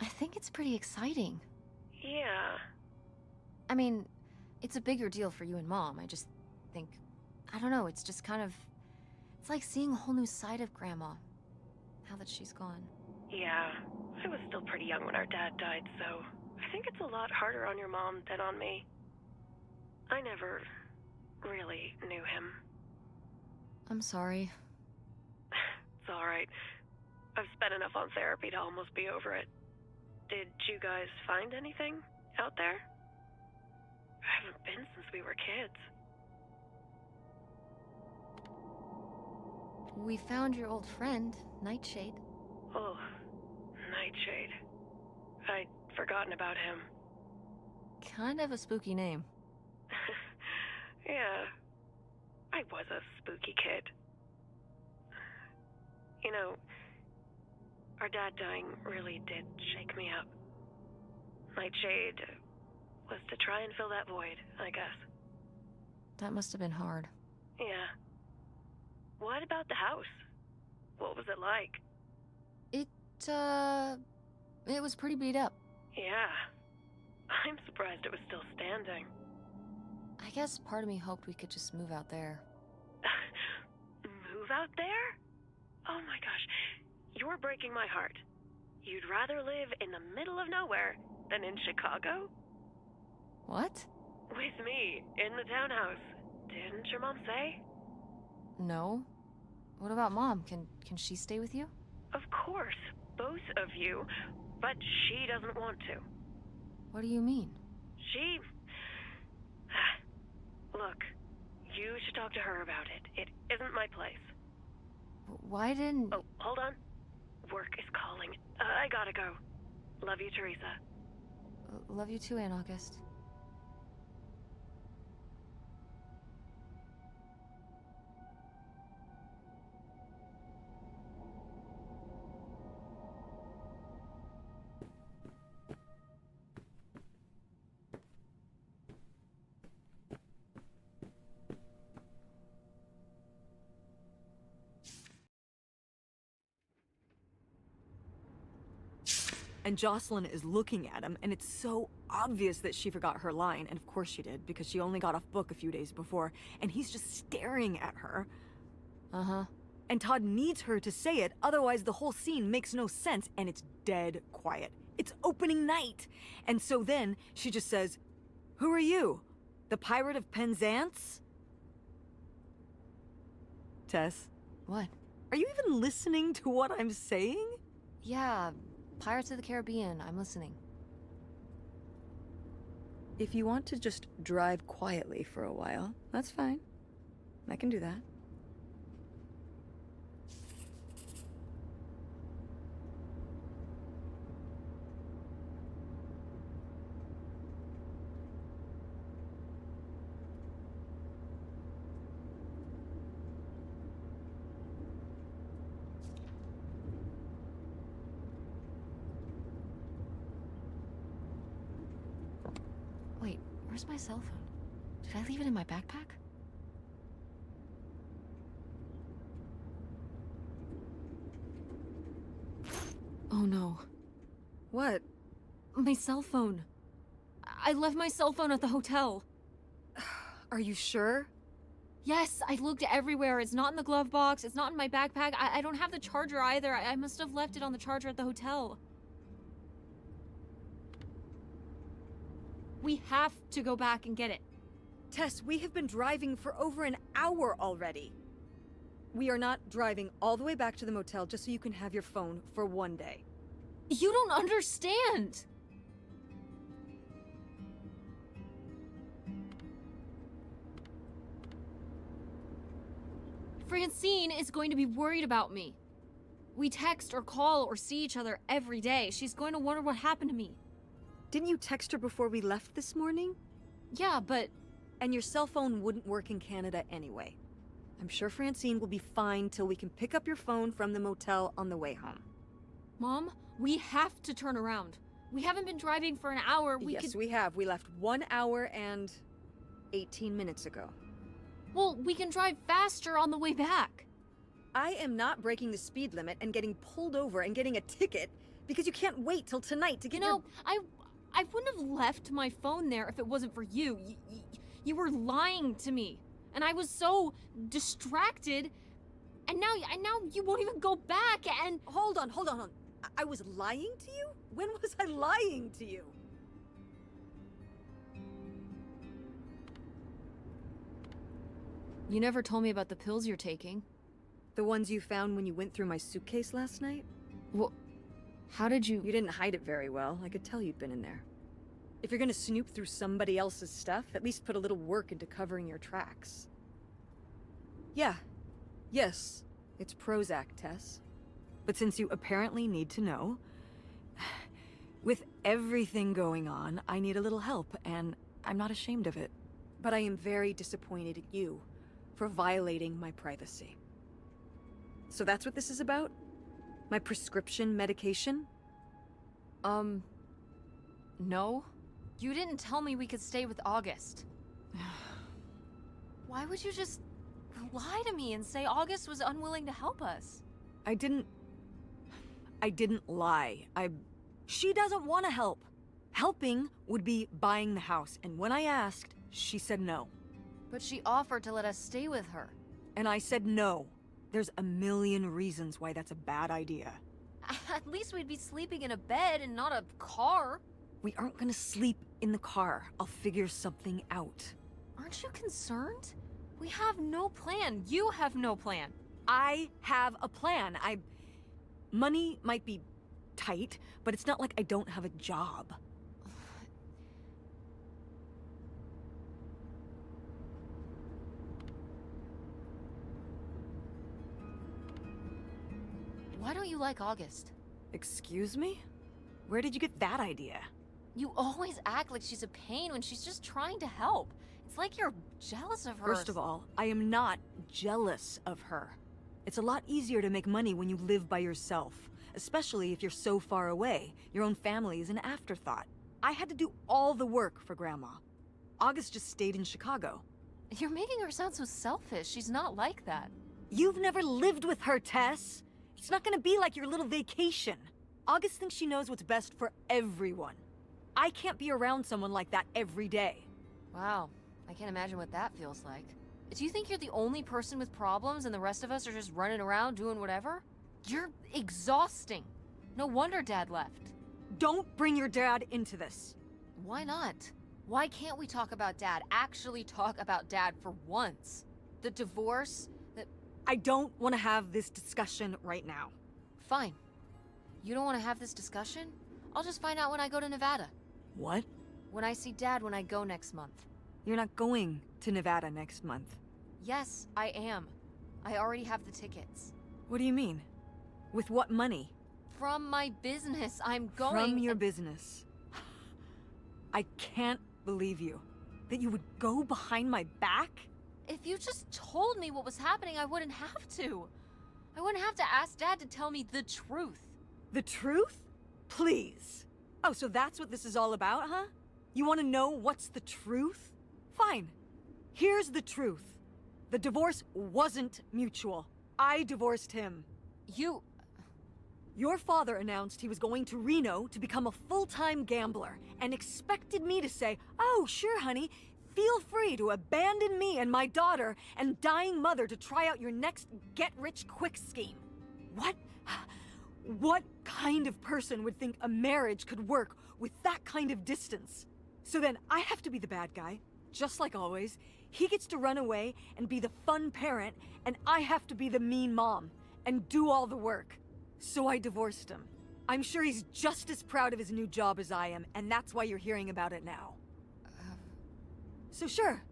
I think it's pretty exciting. Yeah. I mean, it's a bigger deal for you and Mom. I just think... I don't know, it's just kind of... It's like seeing a whole new side of Grandma, now that she's gone. Yeah. I was still pretty young when our dad died, so I think it's a lot harder on your mom than on me. I never really knew him. I'm sorry. It's alright. I've spent enough on therapy to almost be over it. Did you guys find anything out there? I haven't been since we were kids. We found your old friend, Nightshade. Oh, Nightshade. I'd forgotten about him. Kind of a spooky name. Yeah, I was a spooky kid. You know, our dad dying really did shake me up. Nightshade was to try and fill that void, I guess. That must have been hard. Yeah. What about the house? What was it like? It was pretty beat up. Yeah. I'm surprised it was still standing. I guess part of me hoped we could just move out there. Move out there? Oh my gosh. You're breaking my heart. You'd rather live in the middle of nowhere than in Chicago? What? With me, in the townhouse. Didn't your mom say? No. What about Mom? Can she stay with you? Of course, both of you, but she doesn't want to. What do you mean? She... Look, you should talk to her about it. It isn't my place. Why didn't... Oh, hold on. Work is calling. I gotta go. Love you, Teresa. Love you too, Aunt August. And Jocelyn is looking at him, and it's so obvious that she forgot her line, and of course she did, because she only got off book a few days before, and he's just staring at her. Uh-huh. And Todd needs her to say it, otherwise the whole scene makes no sense, and it's dead quiet. It's opening night! And so then, she just says, "Who are you? The Pirate of Penzance?" Tess, What? are you even listening to what I'm saying? Yeah, Pirates of the Caribbean. I'm listening. If you want to just drive quietly for a while, that's fine. I can do that. Wait, where's my cell phone? Did I leave it in my backpack? Oh no. What? My cell phone. I left my cell phone at the hotel. Are you sure? Yes, I looked everywhere. It's not in the glove box. It's not in my backpack. I don't have the charger either. I must have left it on the charger at the hotel. We have to go back and get it. Tess, we have been driving for over an hour already. We are not driving all the way back to the motel just so you can have your phone for one day. You don't understand! Francine is going to be worried about me. We text or call or see each other every day. She's going to wonder what happened to me. Didn't you text her before we left this morning? Yeah, but... And your cell phone wouldn't work in Canada anyway. I'm sure Francine will be fine till we can pick up your phone from the motel on the way home. Mom, we have to turn around. We haven't been driving for an hour. Yes, we have. We left 1 hour and 18 minutes ago. Well, we can drive faster on the way back. I am not breaking the speed limit and getting pulled over and getting a ticket because you can't wait till tonight to get I wouldn't have left my phone there if it wasn't for you. You were lying to me, and I was so distracted. And now you won't even go back. And Hold on. I was lying to you? When was I lying to you? you never told me about the pills you're taking. The ones you found when you went through my suitcase last night? Well, how did you? You didn't hide it very well. I could tell you'd been in there. If you're gonna snoop through somebody else's stuff, at least put a little work into covering your tracks. Yeah. Yes. It's Prozac, Tess. But since you apparently need to know, with everything going on, I need a little help, and I'm not ashamed of it. But I am very disappointed at you for violating my privacy. So that's what this is about? My prescription medication? No. You didn't tell me we could stay with August. Why would you just lie to me and say August was unwilling to help us? I didn't lie. She doesn't want to help. Helping would be buying the house, and when I asked, she said no. But she offered to let us stay with her. And I said no. There's a million reasons why that's a bad idea. At least we'd be sleeping in a bed and not a car. We aren't gonna sleep in the car. I'll figure something out. Aren't you concerned? We have no plan. You have no plan. I have a plan. Money might be tight, but it's not like I don't have a job. Why don't you like August? Excuse me? Where did you get that idea? You always act like she's a pain when she's just trying to help. It's like you're jealous of her. First of all, I am not jealous of her. It's a lot easier to make money when you live by yourself, especially if you're so far away. Your own family is an afterthought. I had to do all the work for Grandma. August just stayed in Chicago. You're making her sound so selfish. She's not like that. You've never lived with her, Tess. It's not gonna be like your little vacation. August thinks she knows what's best for everyone. I can't be around someone like that every day. Wow, I can't imagine what that feels like. Do you think you're the only person with problems and the rest of us are just running around doing whatever? You're exhausting. No wonder Dad left. Don't bring your dad into this. Why not? Why can't we talk about Dad? Actually talk about Dad for once. The divorce, I don't want to have this discussion right now. Fine. You don't want to have this discussion? I'll just find out when I go to Nevada. What? When I see Dad when I go next month. You're not going to Nevada next month. Yes, I am. I already have the tickets. What do you mean? With what money? From my business, I'm going. From your business. I can't believe you. That you would go behind my back? If you just told me what was happening, I wouldn't have to. I wouldn't have to ask Dad to tell me the truth. The truth? Please. Oh, so that's what this is all about, huh? You want to know what's the truth? Fine. Here's the truth. The divorce wasn't mutual. I divorced him. Your father announced he was going to Reno to become a full-time gambler and expected me to say, "Oh, sure, honey. Feel free to abandon me and my daughter and dying mother to try out your next get-rich-quick scheme." What kind of person would think a marriage could work with that kind of distance? So then I have to be the bad guy, just like always. He gets to run away and be the fun parent, and I have to be the mean mom and do all the work. So I divorced him. I'm sure he's just as proud of his new job as I am, and that's why you're hearing about it now. So sure,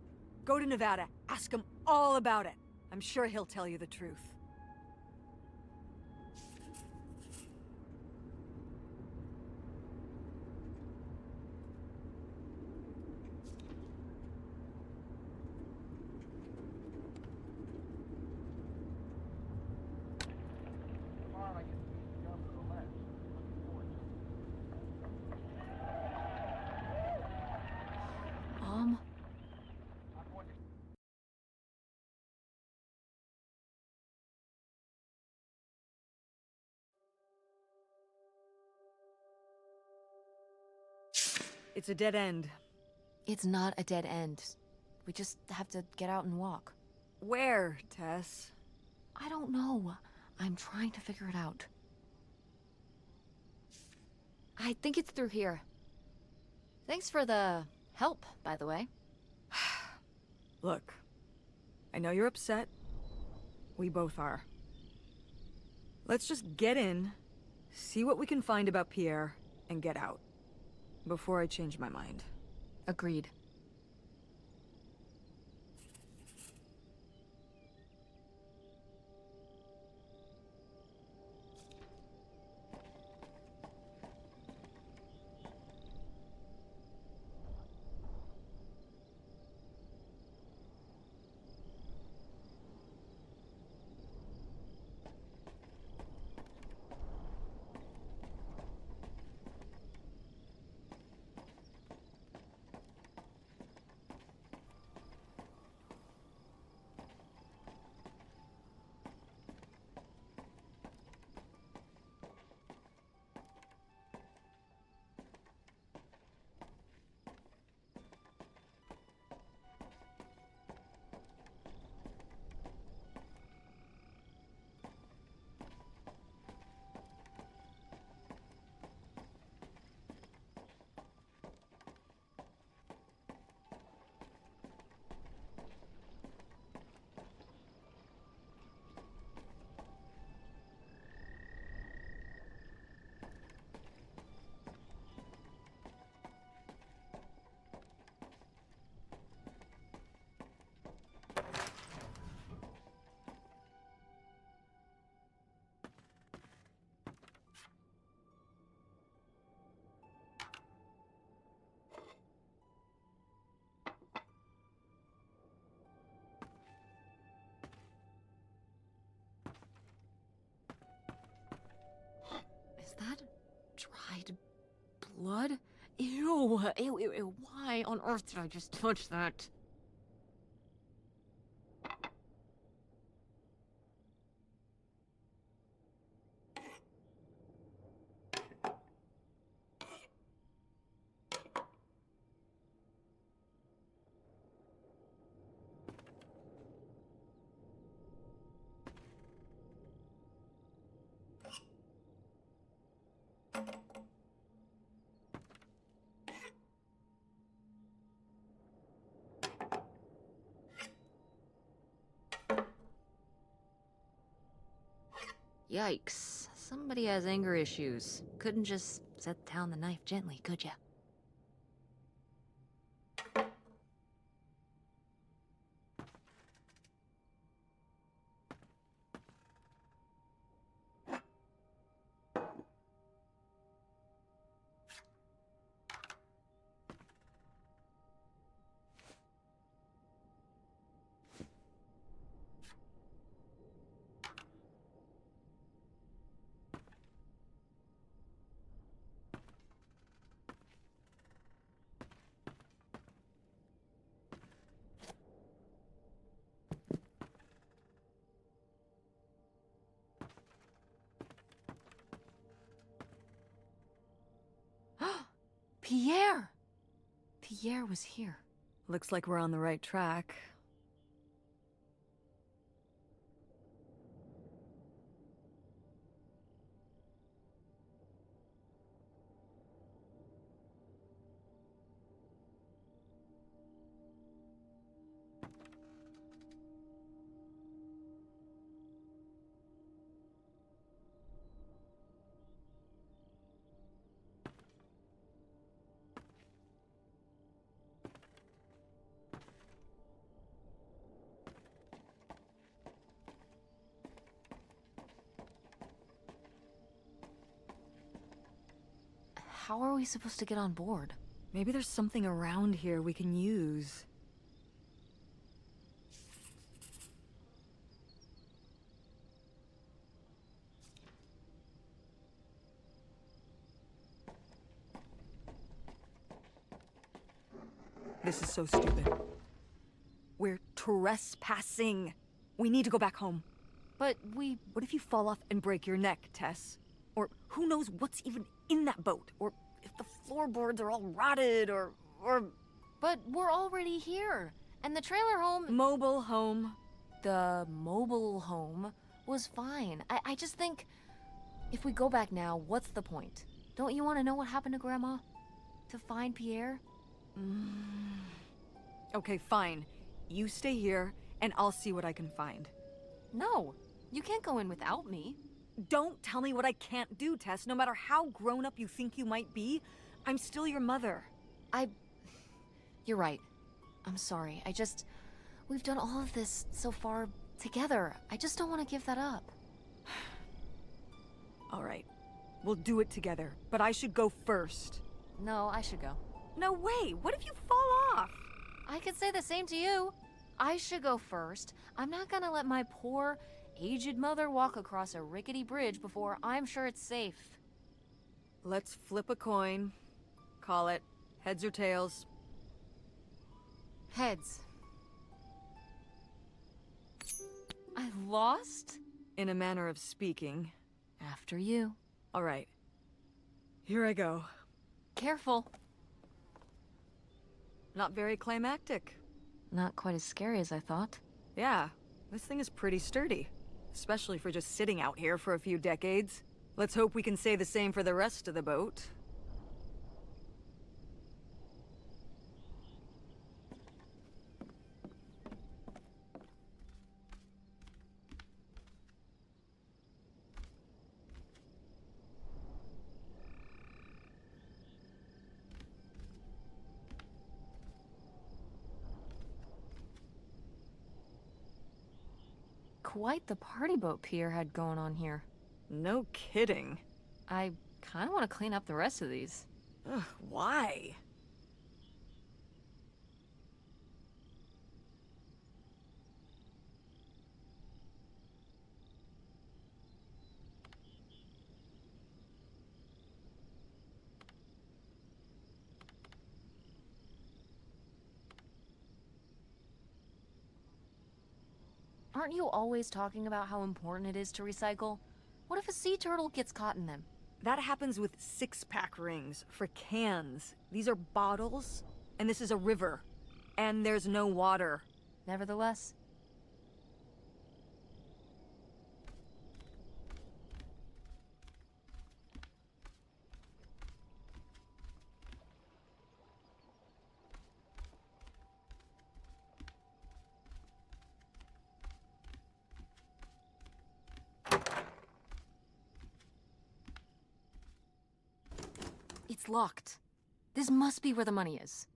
go to Nevada, ask him all about it. I'm sure he'll tell you the truth. Come on, I can jump to the left. It's a dead end. It's not a dead end. We just have to get out and walk. Where, Tess? I don't know. I'm trying to figure it out. I think it's through here. Thanks for the help, by the way. Look, I know you're upset. We both are. Let's just get in, see what we can find about Pierre, and get out. Before I change my mind. Agreed. Is that dried blood? Ew, ew, ew, ew. Why on earth did I just touch that? Yikes. Somebody has anger issues. Couldn't just set down the knife gently, could ya? Pierre! Pierre was here. Looks like we're on the right track. How are we supposed to get on board? Maybe there's something around here we can use. This is so stupid. We're trespassing. We need to go back home. But What if you fall off and break your neck, Tess? Or who knows what's even in that boat? Or if the floorboards are all rotted or... But we're already here. And the trailer home... Mobile home. The mobile home was fine. I just think... If we go back now, what's the point? Don't you want to know what happened to Grandma? To find Pierre? Okay, fine. You stay here, and I'll see what I can find. No, you can't go in without me. Don't tell me what I can't do, Tess. No matter how grown up you think you might be, I'm still your mother. You're right. I'm sorry. We've done all of this so far together. I just don't want to give that up. All right. We'll do it together, but I should go first. No, I should go. No way! What if you fall off? I could say the same to you. I should go first. I'm not gonna let my poor, aged mother walk across a rickety bridge before I'm sure it's safe. Let's flip a coin. Call it heads or tails. Heads. I lost? In a manner of speaking. After you. All right. Here I go. Careful. Not very climactic. Not quite as scary as I thought. Yeah, this thing is pretty sturdy. Especially for just sitting out here for a few decades. Let's hope we can say the same for the rest of the boat. Quite the party boat Pierre had going on here. No kidding. I kind of want to clean up the rest of these. Ugh, why? Aren't you always talking about how important it is to recycle? What if a sea turtle gets caught in them? That happens with six-pack rings for cans. These are bottles, and this is a river. And there's no water. Nevertheless, it's locked. This must be where the money is.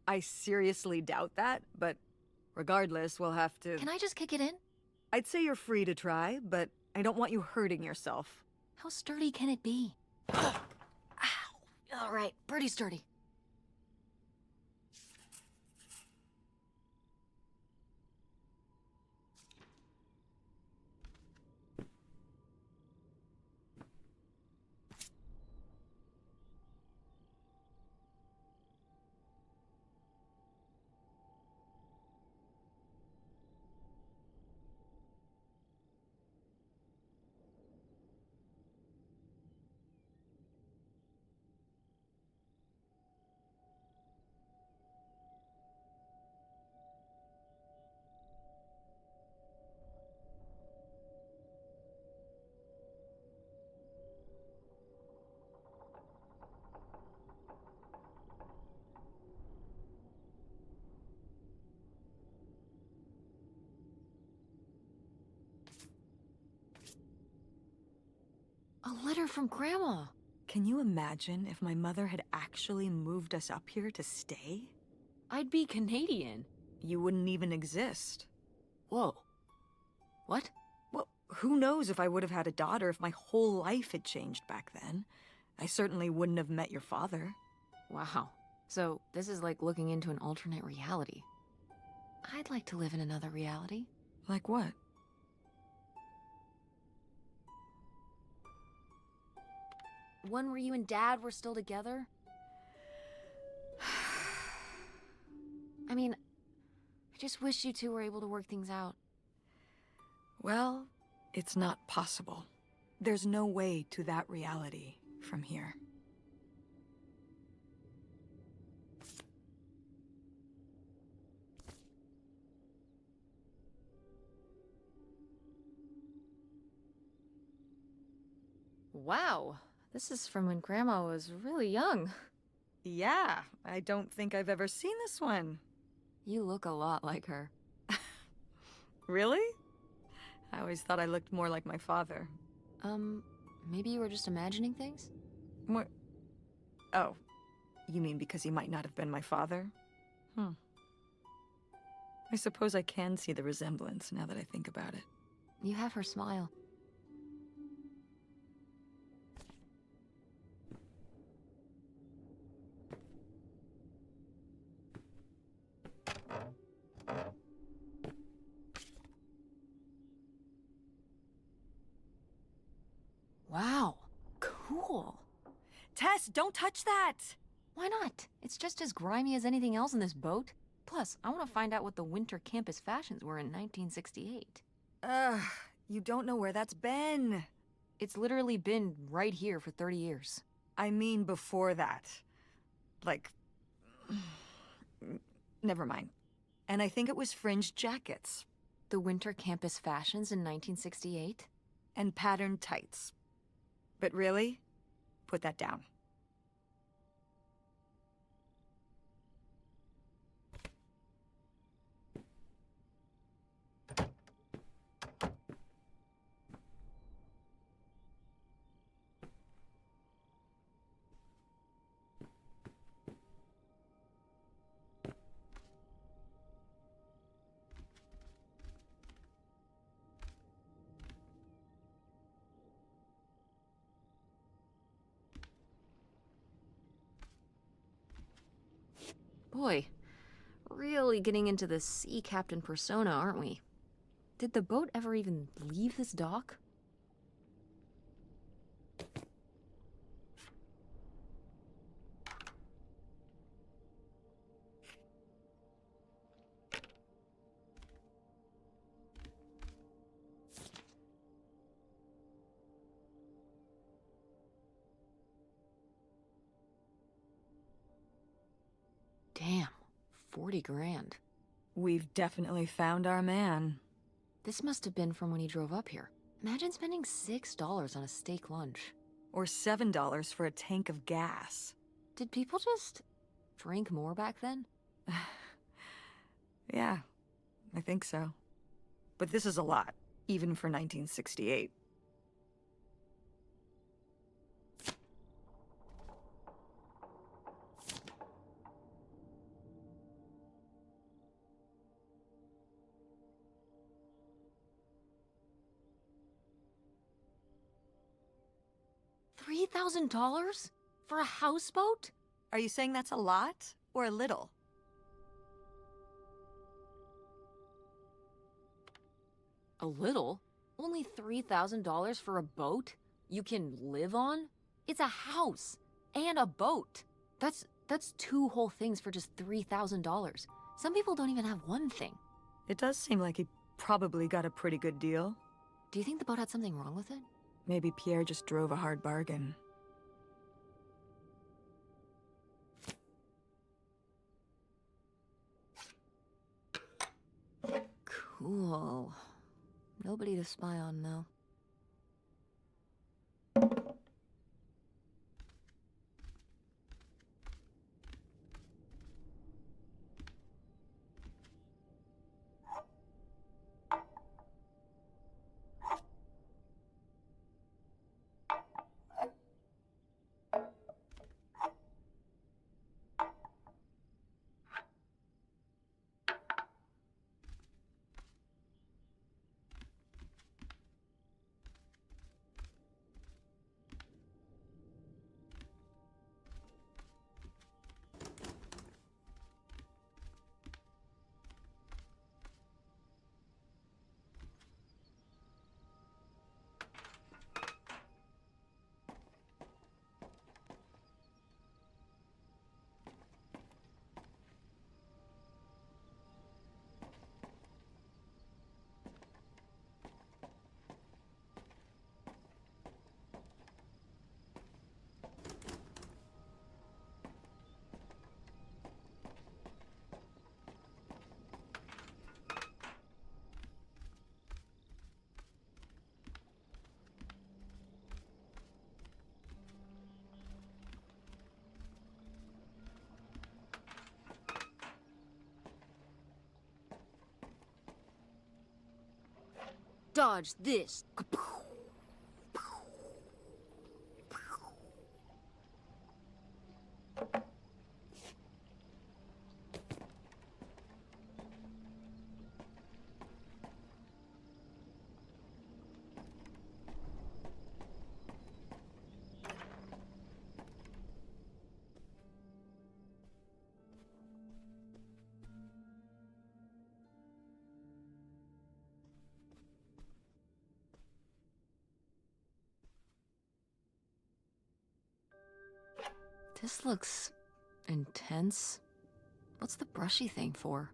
I seriously doubt that, but regardless, we'll have to... Can I just kick it in? I'd say you're free to try, but I don't want you hurting yourself. How sturdy can it be? Ow! All right, pretty sturdy. A letter from Grandma. Can you imagine if my mother had actually moved us up here to stay? I'd be Canadian. You wouldn't even exist. Whoa. What? Well, who knows if I would have had a daughter if my whole life had changed back then. I certainly wouldn't have met your father. Wow. So, this is like looking into an alternate reality. I'd like to live in another reality. Like what? One where you and Dad were still together? I mean, I just wish you two were able to work things out. Well, it's not possible. There's no way to that reality from here. Wow. This is from when Grandma was really young. Yeah, I don't think I've ever seen this one. You look a lot like her. Really? I always thought I looked more like my father. Maybe you were just imagining things? What? Oh, you mean because he might not have been my father? I suppose I can see the resemblance now that I think about it. You have her smile. Wow. Cool. Tess, don't touch that! Why not? It's just as grimy as anything else in this boat. Plus, I want to find out what the winter campus fashions were in 1968. You don't know where that's been. It's literally been right here for 30 years. I mean before that. Like... Never mind. And I think it was fringed jackets. The winter campus fashions in 1968? And patterned tights. But really? Put that down. Boy, really getting into the sea captain persona, aren't we? Did the boat ever even leave this dock? Damn, 40 grand. We've definitely found our man. This must have been from when he drove up here. Imagine spending $6 on a steak lunch. Or $7 for a tank of gas. Did people just drink more back then? Yeah, I think so. But this is a lot, even for 1968. $3,000? For a houseboat? Are you saying that's a lot, or a little? A little? Only $3,000 for a boat you can live on? It's a house and a boat. That's two whole things for just $3,000. Some people don't even have one thing. It does seem like he probably got a pretty good deal. Do you think the boat had something wrong with it? Maybe Pierre just drove a hard bargain. Cool. Nobody to spy on, though. dodge this. This looks intense. What's the brushy thing for?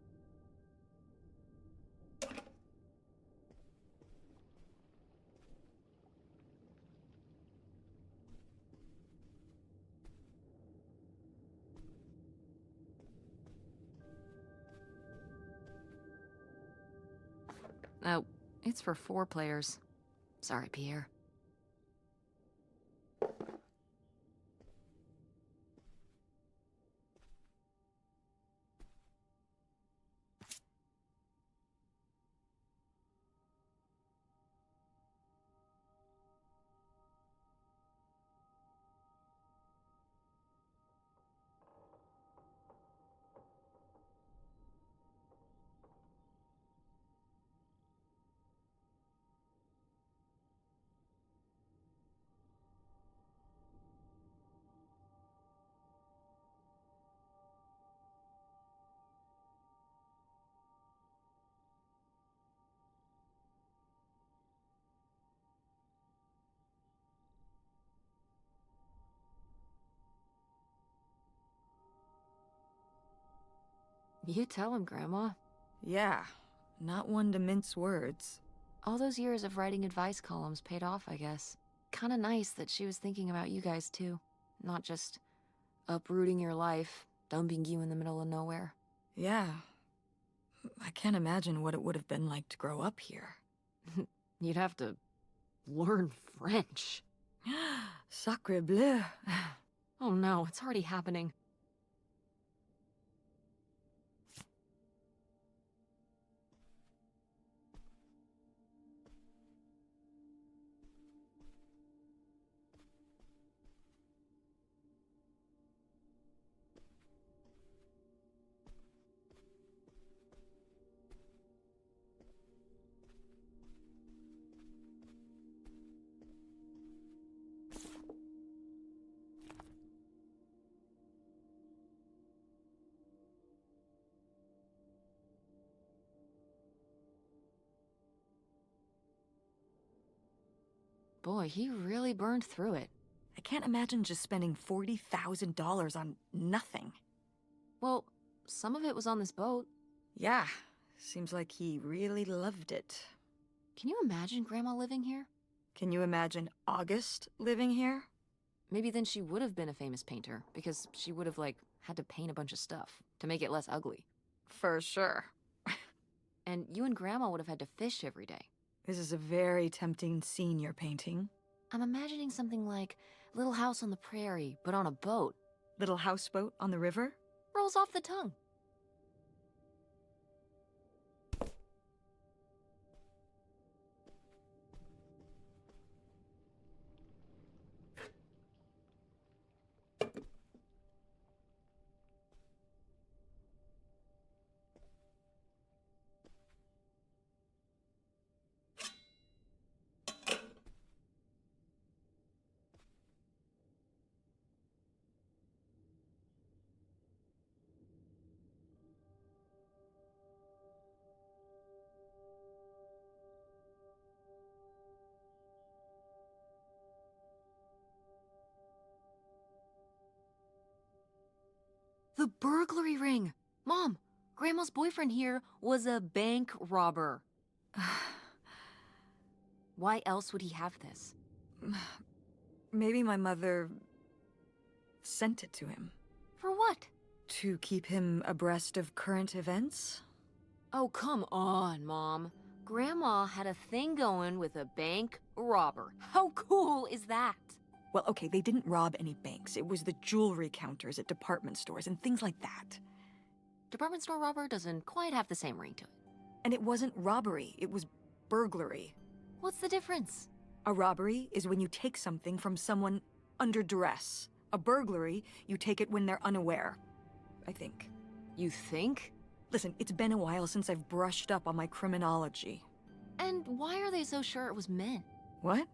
Oh, it's for 4 players. Sorry, Pierre. You tell him, Grandma. Yeah, not one to mince words. All those years of writing advice columns paid off, I guess. Kinda nice that she was thinking about you guys, too. Not just uprooting your life, dumping you in the middle of nowhere. Yeah. I can't imagine what it would have been like to grow up here. You'd have to learn French. Sacre bleu. Oh no, it's already happening. Boy, he really burned through it. I can't imagine just spending $40,000 on nothing. Well, some of it was on this boat. Yeah, seems like he really loved it. Can you imagine Grandma living here? Can you imagine August living here? Maybe then she would have been a famous painter, because she would have, had to paint a bunch of stuff to make it less ugly. For sure. And you and Grandma would have had to fish every day. This is a very tempting scene you're painting. I'm imagining something like Little House on the Prairie, but on a boat. Little houseboat on the river? Rolls off the tongue. The burglary ring! Mom, Grandma's boyfriend here was a bank robber. Why else would he have this? Maybe my mother sent it to him. For what? To keep him abreast of current events? Oh, come on, Mom. Grandma had a thing going with a bank robber. How cool is that? Well, okay, they didn't rob any banks. It was the jewelry counters at department stores and things like that. Department store robber doesn't quite have the same ring to it. And it wasn't robbery, it was burglary. What's the difference? A robbery is when you take something from someone under duress. A burglary, you take it when they're unaware. I think. You think? Listen, it's been a while since I've brushed up on my criminology. And why are they so sure it was men? What?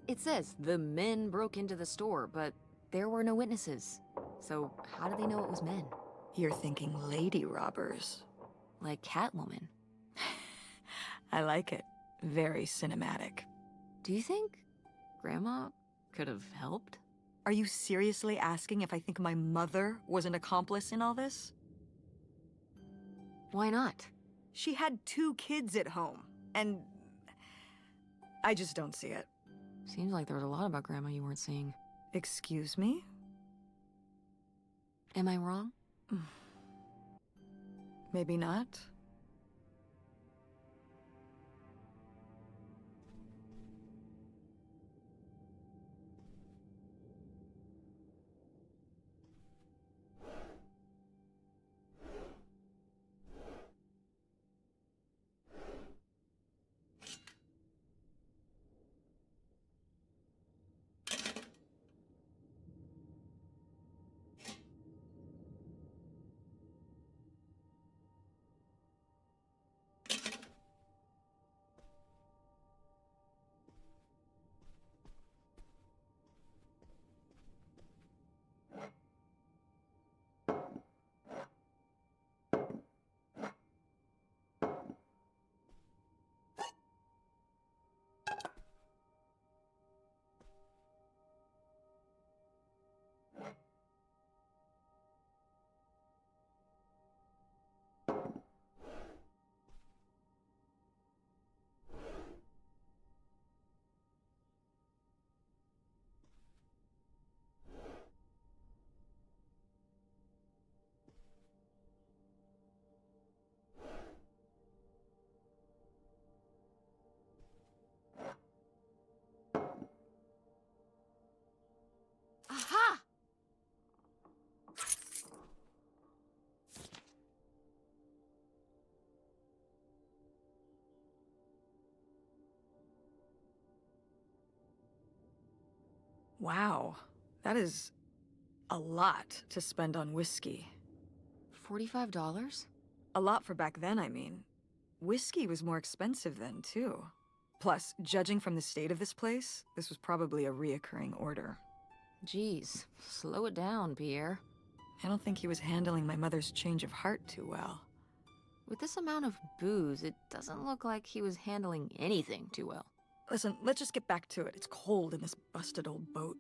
It says the men broke into the store, but there were no witnesses. So how do they know it was men? You're thinking lady robbers. Like Catwoman. I like it. Very cinematic. Do you think Grandma could have helped? Are you seriously asking if I think my mother was an accomplice in all this? Why not? She had 2 kids at home, and I just don't see it. Seems like there was a lot about Grandma you weren't seeing. Excuse me? Am I wrong? Maybe not. Aha! Wow, that is a lot to spend on whiskey. $45? A lot for back then, I mean. Whiskey was more expensive then, too. Plus, judging from the state of this place, this was probably a reoccurring order. Jeez, slow it down, Pierre. I don't think he was handling my mother's change of heart too well. With this amount of booze, it doesn't look like he was handling anything too well. Listen, let's just get back to it. It's cold in this busted old boat.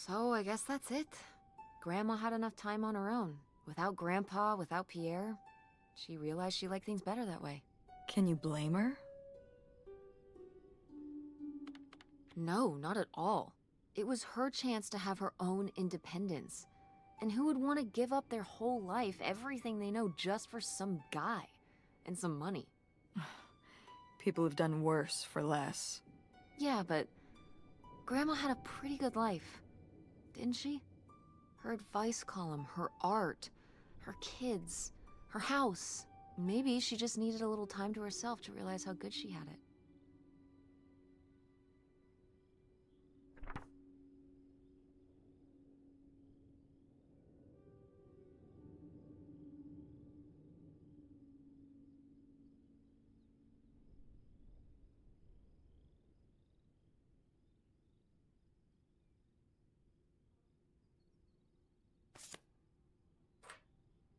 So I guess that's it. Grandma had enough time on her own. Without Grandpa, without Pierre. She realized she liked things better that way. Can you blame her? No, not at all. It was her chance to have her own independence. And who would want to give up their whole life, everything they know, just for some guy? And some money. People have done worse for less. Yeah, but Grandma had a pretty good life. Didn't she? Her advice column, her art, her kids, her house. Maybe she just needed a little time to herself to realize how good she had it.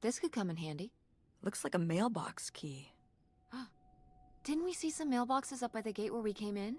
This could come in handy. Looks like a mailbox key. Didn't we see some mailboxes up by the gate where we came in?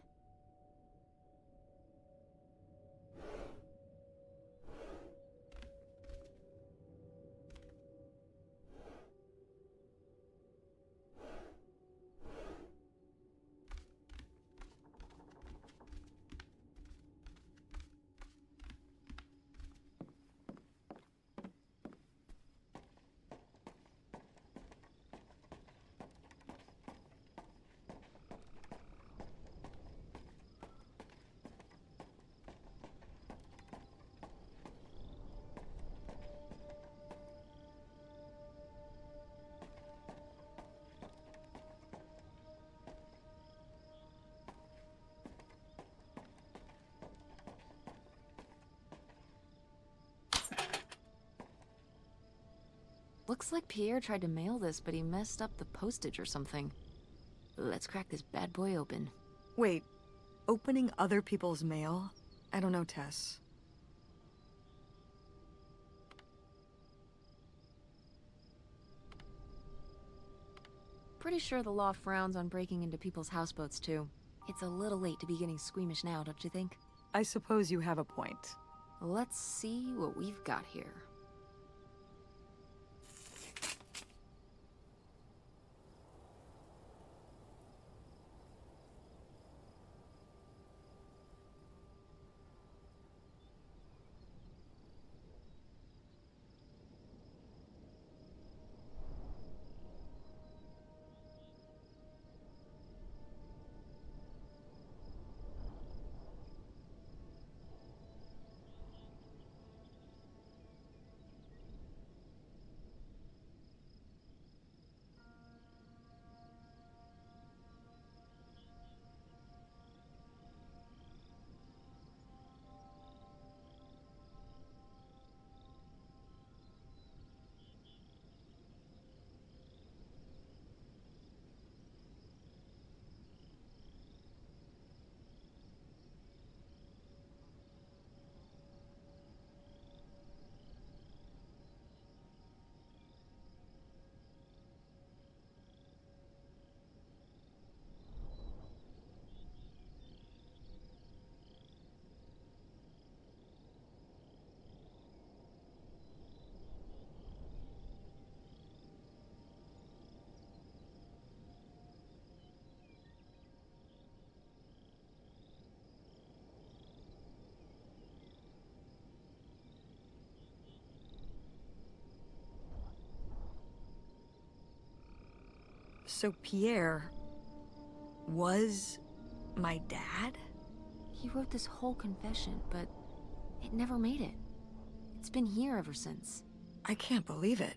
Looks like Pierre tried to mail this, but he messed up the postage or something. Let's crack this bad boy open. Wait, opening other people's mail? I don't know, Tess. Pretty sure the law frowns on breaking into people's houseboats, too. It's a little late to be getting squeamish now, don't you think? I suppose you have a point. Let's see what we've got here. So Pierre was my dad? He wrote this whole confession, but it never made it. It's been here ever since. I can't believe it.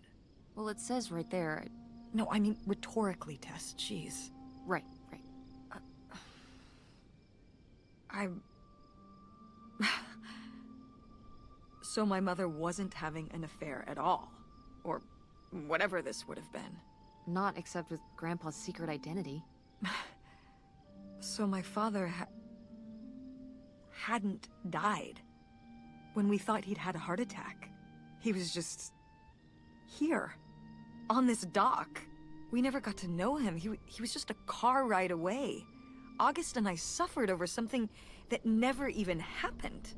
Well, it says right there. No, I mean rhetorically, Tess. Jeez. Right. I'm... So my mother wasn't having an affair at all? Or whatever this would have been. Not except with Grandpa's secret identity. So my father hadn't died when we thought he'd had a heart attack. He was just here, on this dock. We never got to know him. He was just a car ride away. August and I suffered over something that never even happened.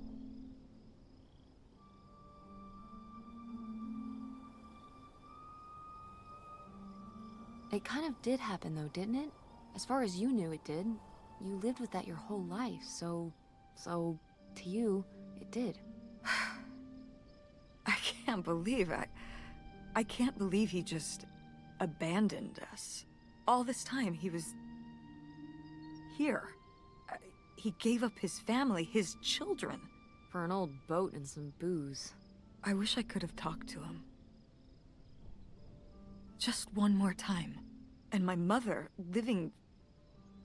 It kind of did happen though, didn't it? As far as you knew, it did. You lived with that your whole life, so to you, it did. I can't believe I can't believe he just abandoned us. All this time, he was here. He gave up his family, his children. For an old boat and some booze. I wish I could have talked to him. Just one more time. And my mother living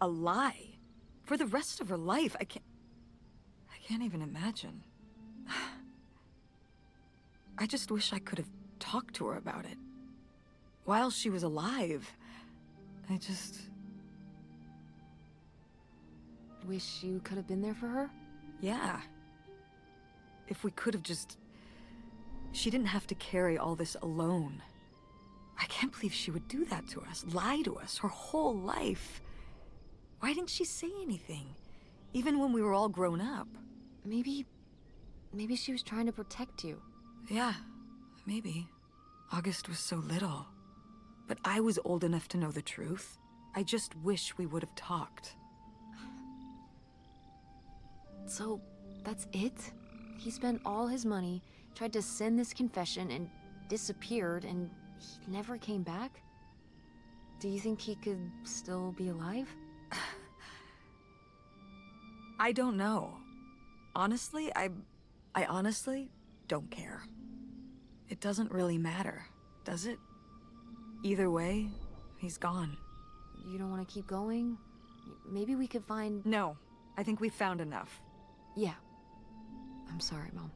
a lie for the rest of her life. I can't even imagine. I just wish I could have talked to her about it. While she was alive, I just... Wish you could have been there for her? Yeah. If we could have just... She didn't have to carry all this alone. I can't believe she would do that to us, lie to us, her whole life. Why didn't she say anything? Even when we were all grown up. Maybe she was trying to protect you. Yeah, maybe. August was so little. But I was old enough to know the truth. I just wish we would have talked. So, that's it? He spent all his money, tried to send this confession, and disappeared, and he never came back? Do you think he could still be alive? I don't know. Honestly, I honestly don't care. It doesn't really matter, does it? Either way, he's gone. You don't want to keep going? Maybe we could find... No, I think we found enough. Yeah. I'm sorry, Mom.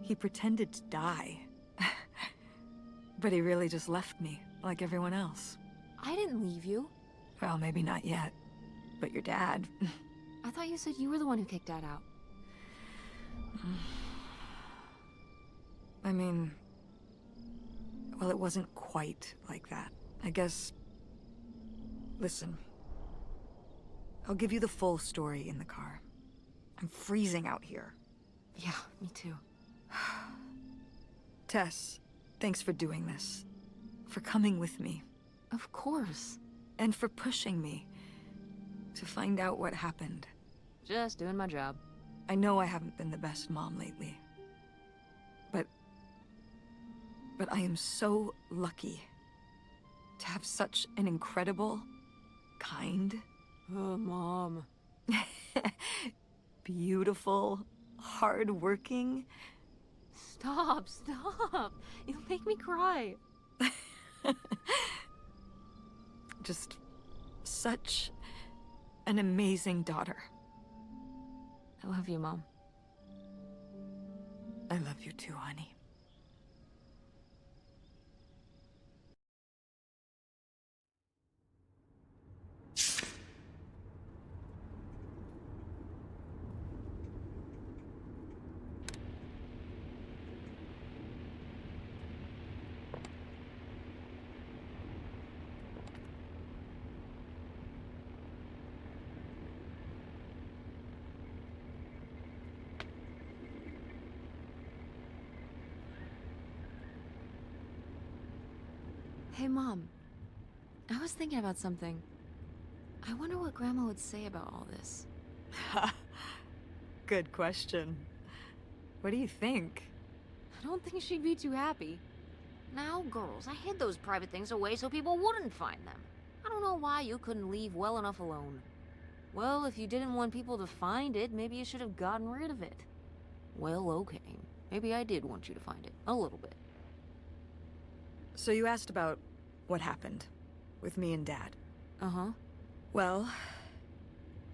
He pretended to die. But he really just left me, like everyone else. I didn't leave you. Well, maybe not yet. But your dad... I thought you said you were the one who kicked Dad out. I mean... Well, it wasn't quite like that. I guess... Listen. I'll give you the full story in the car. I'm freezing out here. Yeah, me too. Tess, thanks for doing this. For coming with me. Of course. And for pushing me to find out what happened. Just doing my job. I know I haven't been the best mom lately. But I am so lucky to have such an incredible, kind, Oh, Mom. beautiful, hard-working... Stop. You'll make me cry. just such an amazing daughter. I love you, Mom. I love you too, honey. Hey, Mom. I was thinking about something. I wonder what Grandma would say about all this. Good question. What do you think? I don't think she'd be too happy. Now, girls, I hid those private things away so people wouldn't find them. I don't know why you couldn't leave well enough alone. Well, if you didn't want people to find it, maybe you should have gotten rid of it. Well, okay. Maybe I did want you to find it. A little bit. So you asked about what happened with me and Dad. Uh-huh. Well,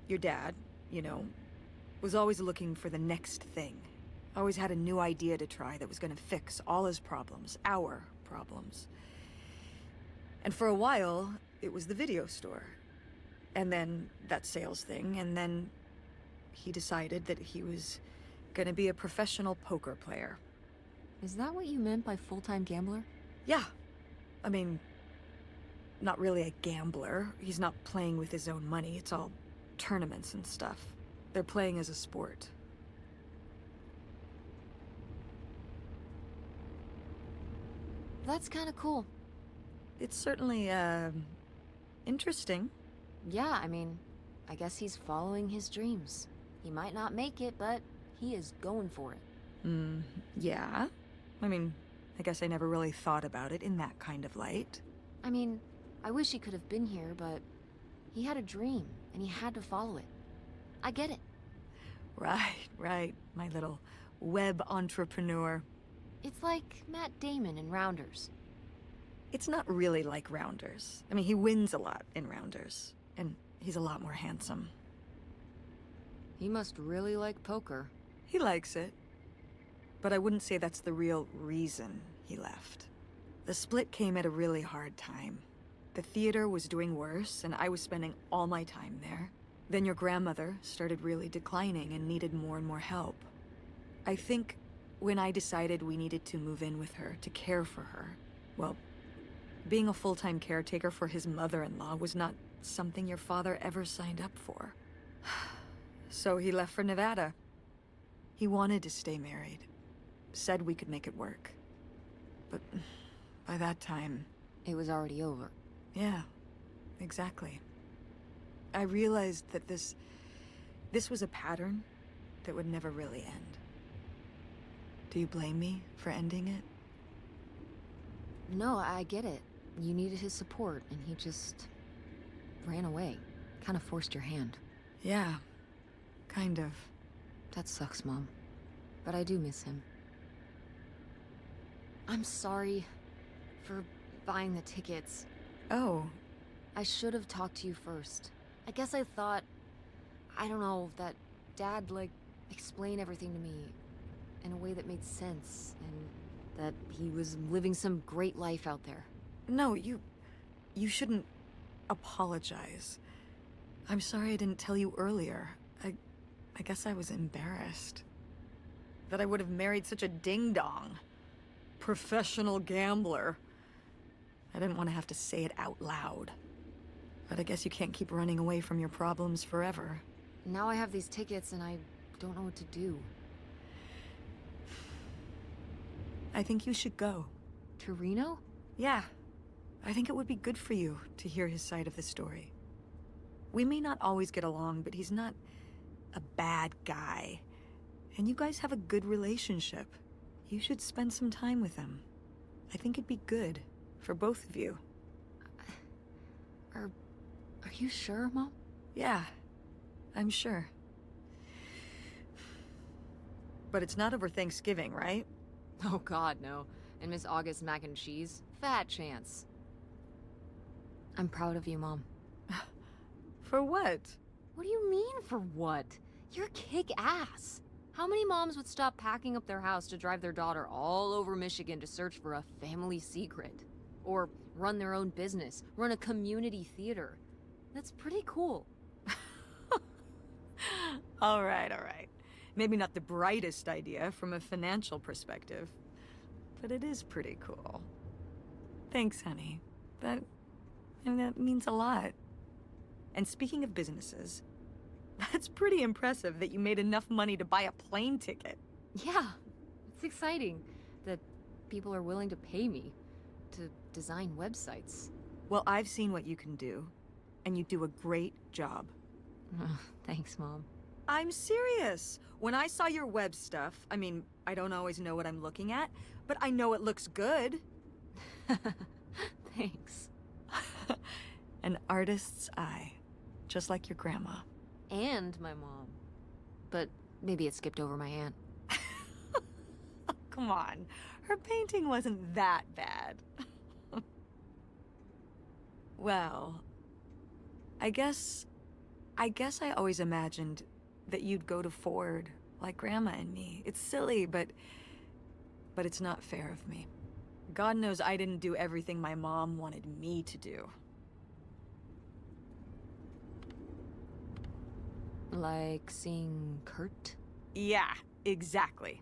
your dad, you know, was always looking for the next thing. Always had a new idea to try that was gonna fix all his problems, our problems. And for a while, it was the video store. And then that sales thing, and then he decided that he was gonna be a professional poker player. Is that what you meant by full-time gambler? Yeah. I mean, not really a gambler. He's not playing with his own money. It's all tournaments and stuff. They're playing as a sport. That's kind of cool. It's certainly, interesting. Yeah, I mean, I guess he's following his dreams. He might not make it, but he is going for it. Yeah. I mean, I guess I never really thought about it in that kind of light. I mean, I wish he could have been here, but he had a dream, and he had to follow it. I get it. Right, my little web entrepreneur. It's like Matt Damon in Rounders. It's not really like Rounders. I mean, he wins a lot in Rounders, and he's a lot more handsome. He must really like poker. He likes it. But I wouldn't say that's the real reason he left. The split came at a really hard time. The theater was doing worse, and I was spending all my time there. Then your grandmother started really declining and needed more and more help. I think when I decided we needed to move in with her to care for her, well, being a full-time caretaker for his mother-in-law was not something your father ever signed up for. So he left for Nevada. He wanted to stay married. Said we could make it work. But by that time... It was already over. Yeah, exactly. I realized that this was a pattern that would never really end. Do you blame me for ending it? No, I get it. You needed his support, and he just ran away. Kind of forced your hand. Yeah, kind of. That sucks, Mom. But I do miss him. I'm sorry for buying the tickets. Oh, I should have talked to you first. I guess I thought, I don't know, that Dad, explained everything to me in a way that made sense, and that he was living some great life out there. no, you shouldn't apologize. I'm sorry I didn't tell you earlier. I guess I was embarrassed. That I would have married such a ding-dong. Professional gambler. I didn't want to have to say it out loud. But I guess you can't keep running away from your problems forever. Now I have these tickets and I don't know what to do. I think you should go. To Reno? Yeah. I think it would be good for you to hear his side of the story. We may not always get along, but he's not a bad guy. And you guys have a good relationship. You should spend some time with him. I think it'd be good for both of you. Are you sure, Mom? Yeah, I'm sure. But it's not over Thanksgiving, right? Oh God, no. And Miss August mac and cheese? Fat chance. I'm proud of you, Mom. For what? What do you mean, for what? You're kick-ass. How many moms would stop packing up their house to drive their daughter all over Michigan to search for a family secret? Or run their own business, run a community theater? That's pretty cool. All right. Maybe not the brightest idea from a financial perspective, but it is pretty cool. Thanks, honey. That means a lot. And speaking of businesses, that's pretty impressive that you made enough money to buy a plane ticket. Yeah, it's exciting that people are willing to pay me to design websites. Well, I've seen what you can do, and you do a great job. Thanks, Mom. I'm serious. When I saw your web stuff, I mean, I don't always know what I'm looking at, but I know it looks good. Thanks. An artist's eye, just like your grandma. And my mom. But maybe it skipped over my aunt. Oh, come on. Her painting wasn't that bad. Well, I guess I always imagined that you'd go to Ford like Grandma and me. It's silly, but it's not fair of me. God knows I didn't do everything my mom wanted me to do. Like seeing Kurt? Yeah, exactly.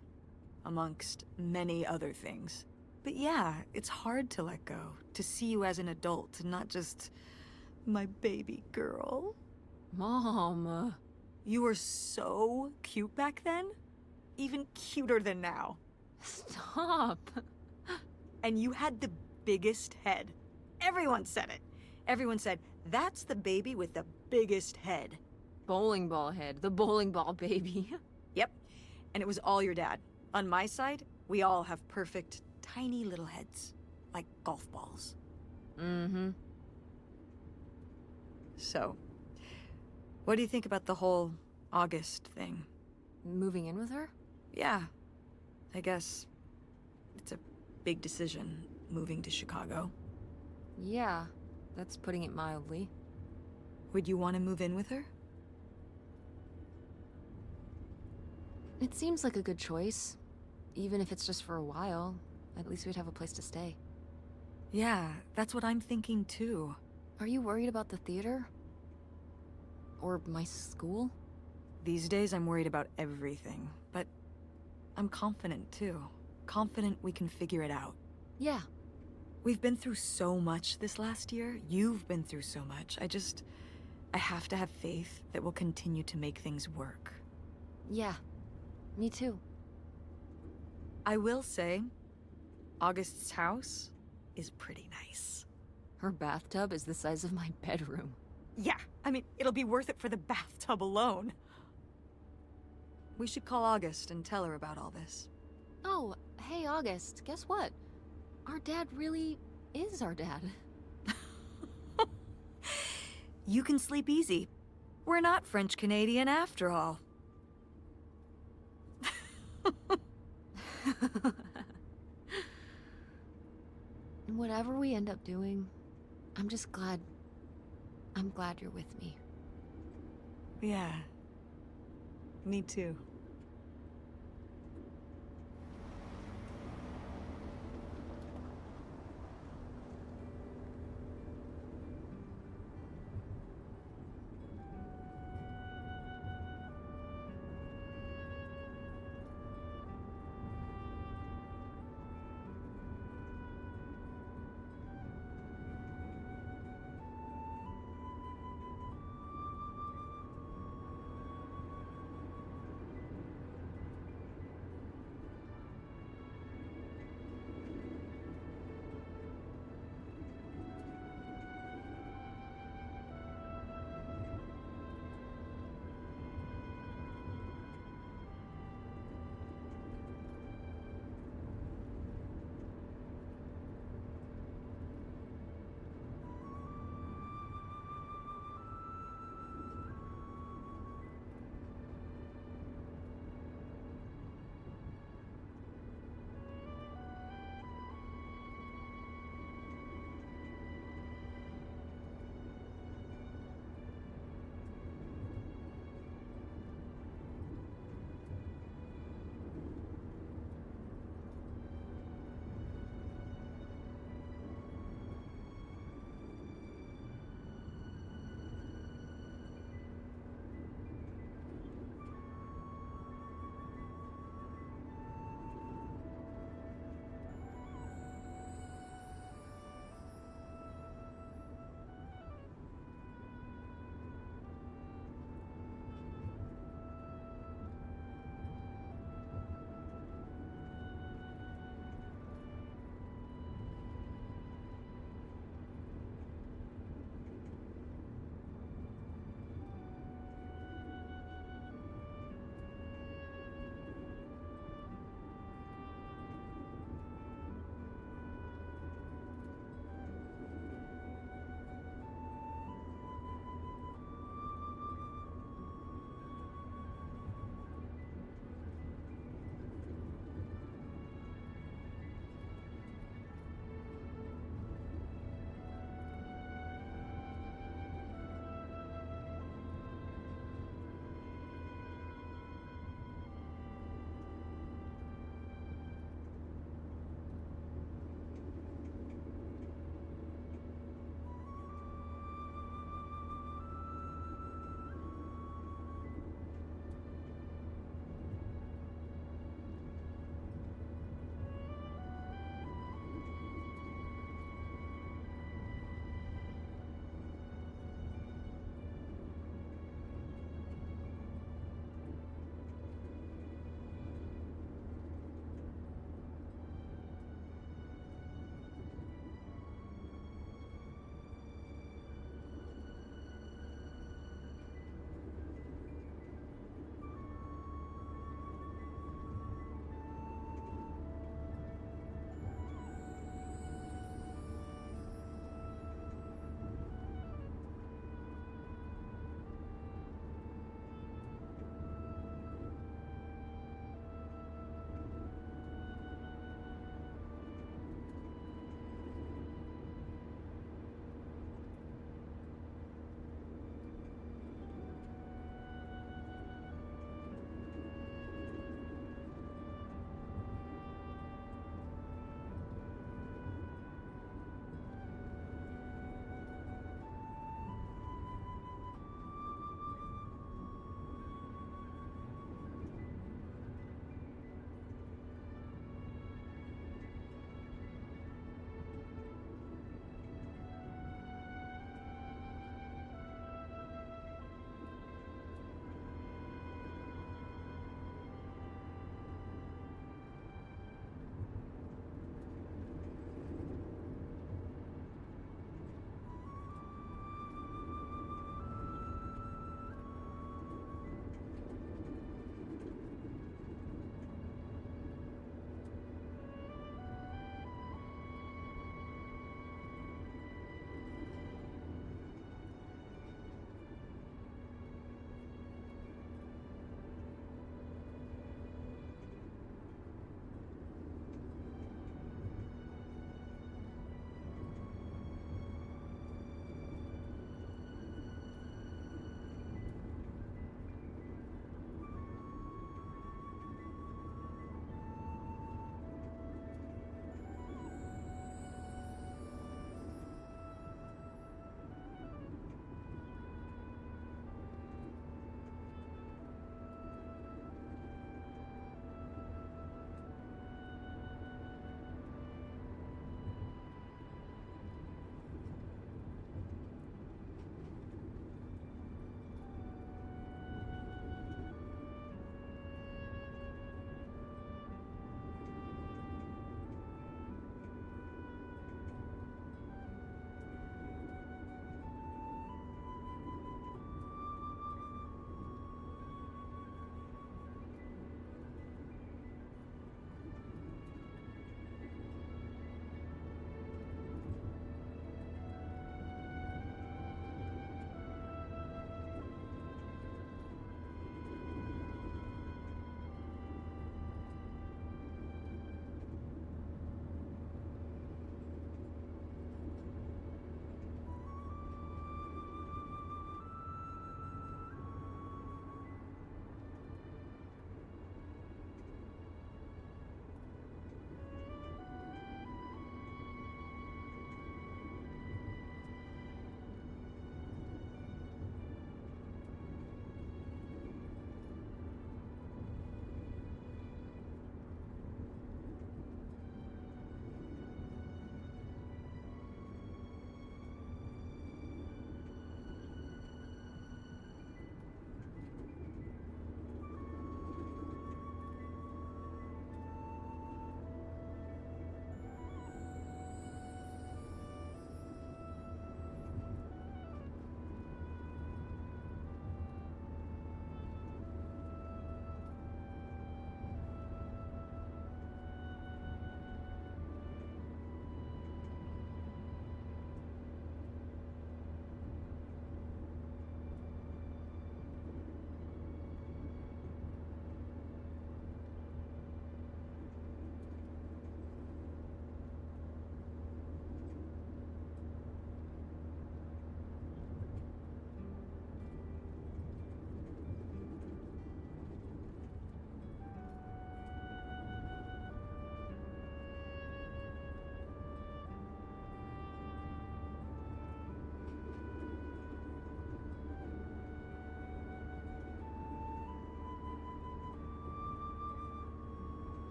Amongst many other things. But yeah, it's hard to let go, to see you as an adult, not just my baby girl. Mom. You were so cute back then. Even cuter than now. Stop. And you had the biggest head. Everyone said it. Everyone said, that's the baby with the biggest head. Bowling ball head. The bowling ball baby. Yep. And it was all your dad. On my side, we all have perfect, tiny little heads. Like golf balls. Mm-hmm. So, what do you think about the whole August thing? Moving in with her? Yeah. I guess it's a big decision, moving to Chicago. Yeah, that's putting it mildly. Would you want to move in with her? It seems like a good choice. Even if it's just for a while, at least we'd have a place to stay. Yeah, that's what I'm thinking too. Are you worried about the theater? Or my school? These days I'm worried about everything, but I'm confident too. Confident we can figure it out. Yeah. We've been through so much this last year. You've been through so much. I have to have faith that we'll continue to make things work. Yeah. Me too. I will say, August's house is pretty nice. Her bathtub is the size of my bedroom. Yeah, I mean, it'll be worth it for the bathtub alone. We should call August and tell her about all this. Oh, hey August, guess what? Our dad really is our dad. You can sleep easy. We're not French-Canadian after all. Whatever we end up doing, I'm glad you're with me. Yeah. Me too.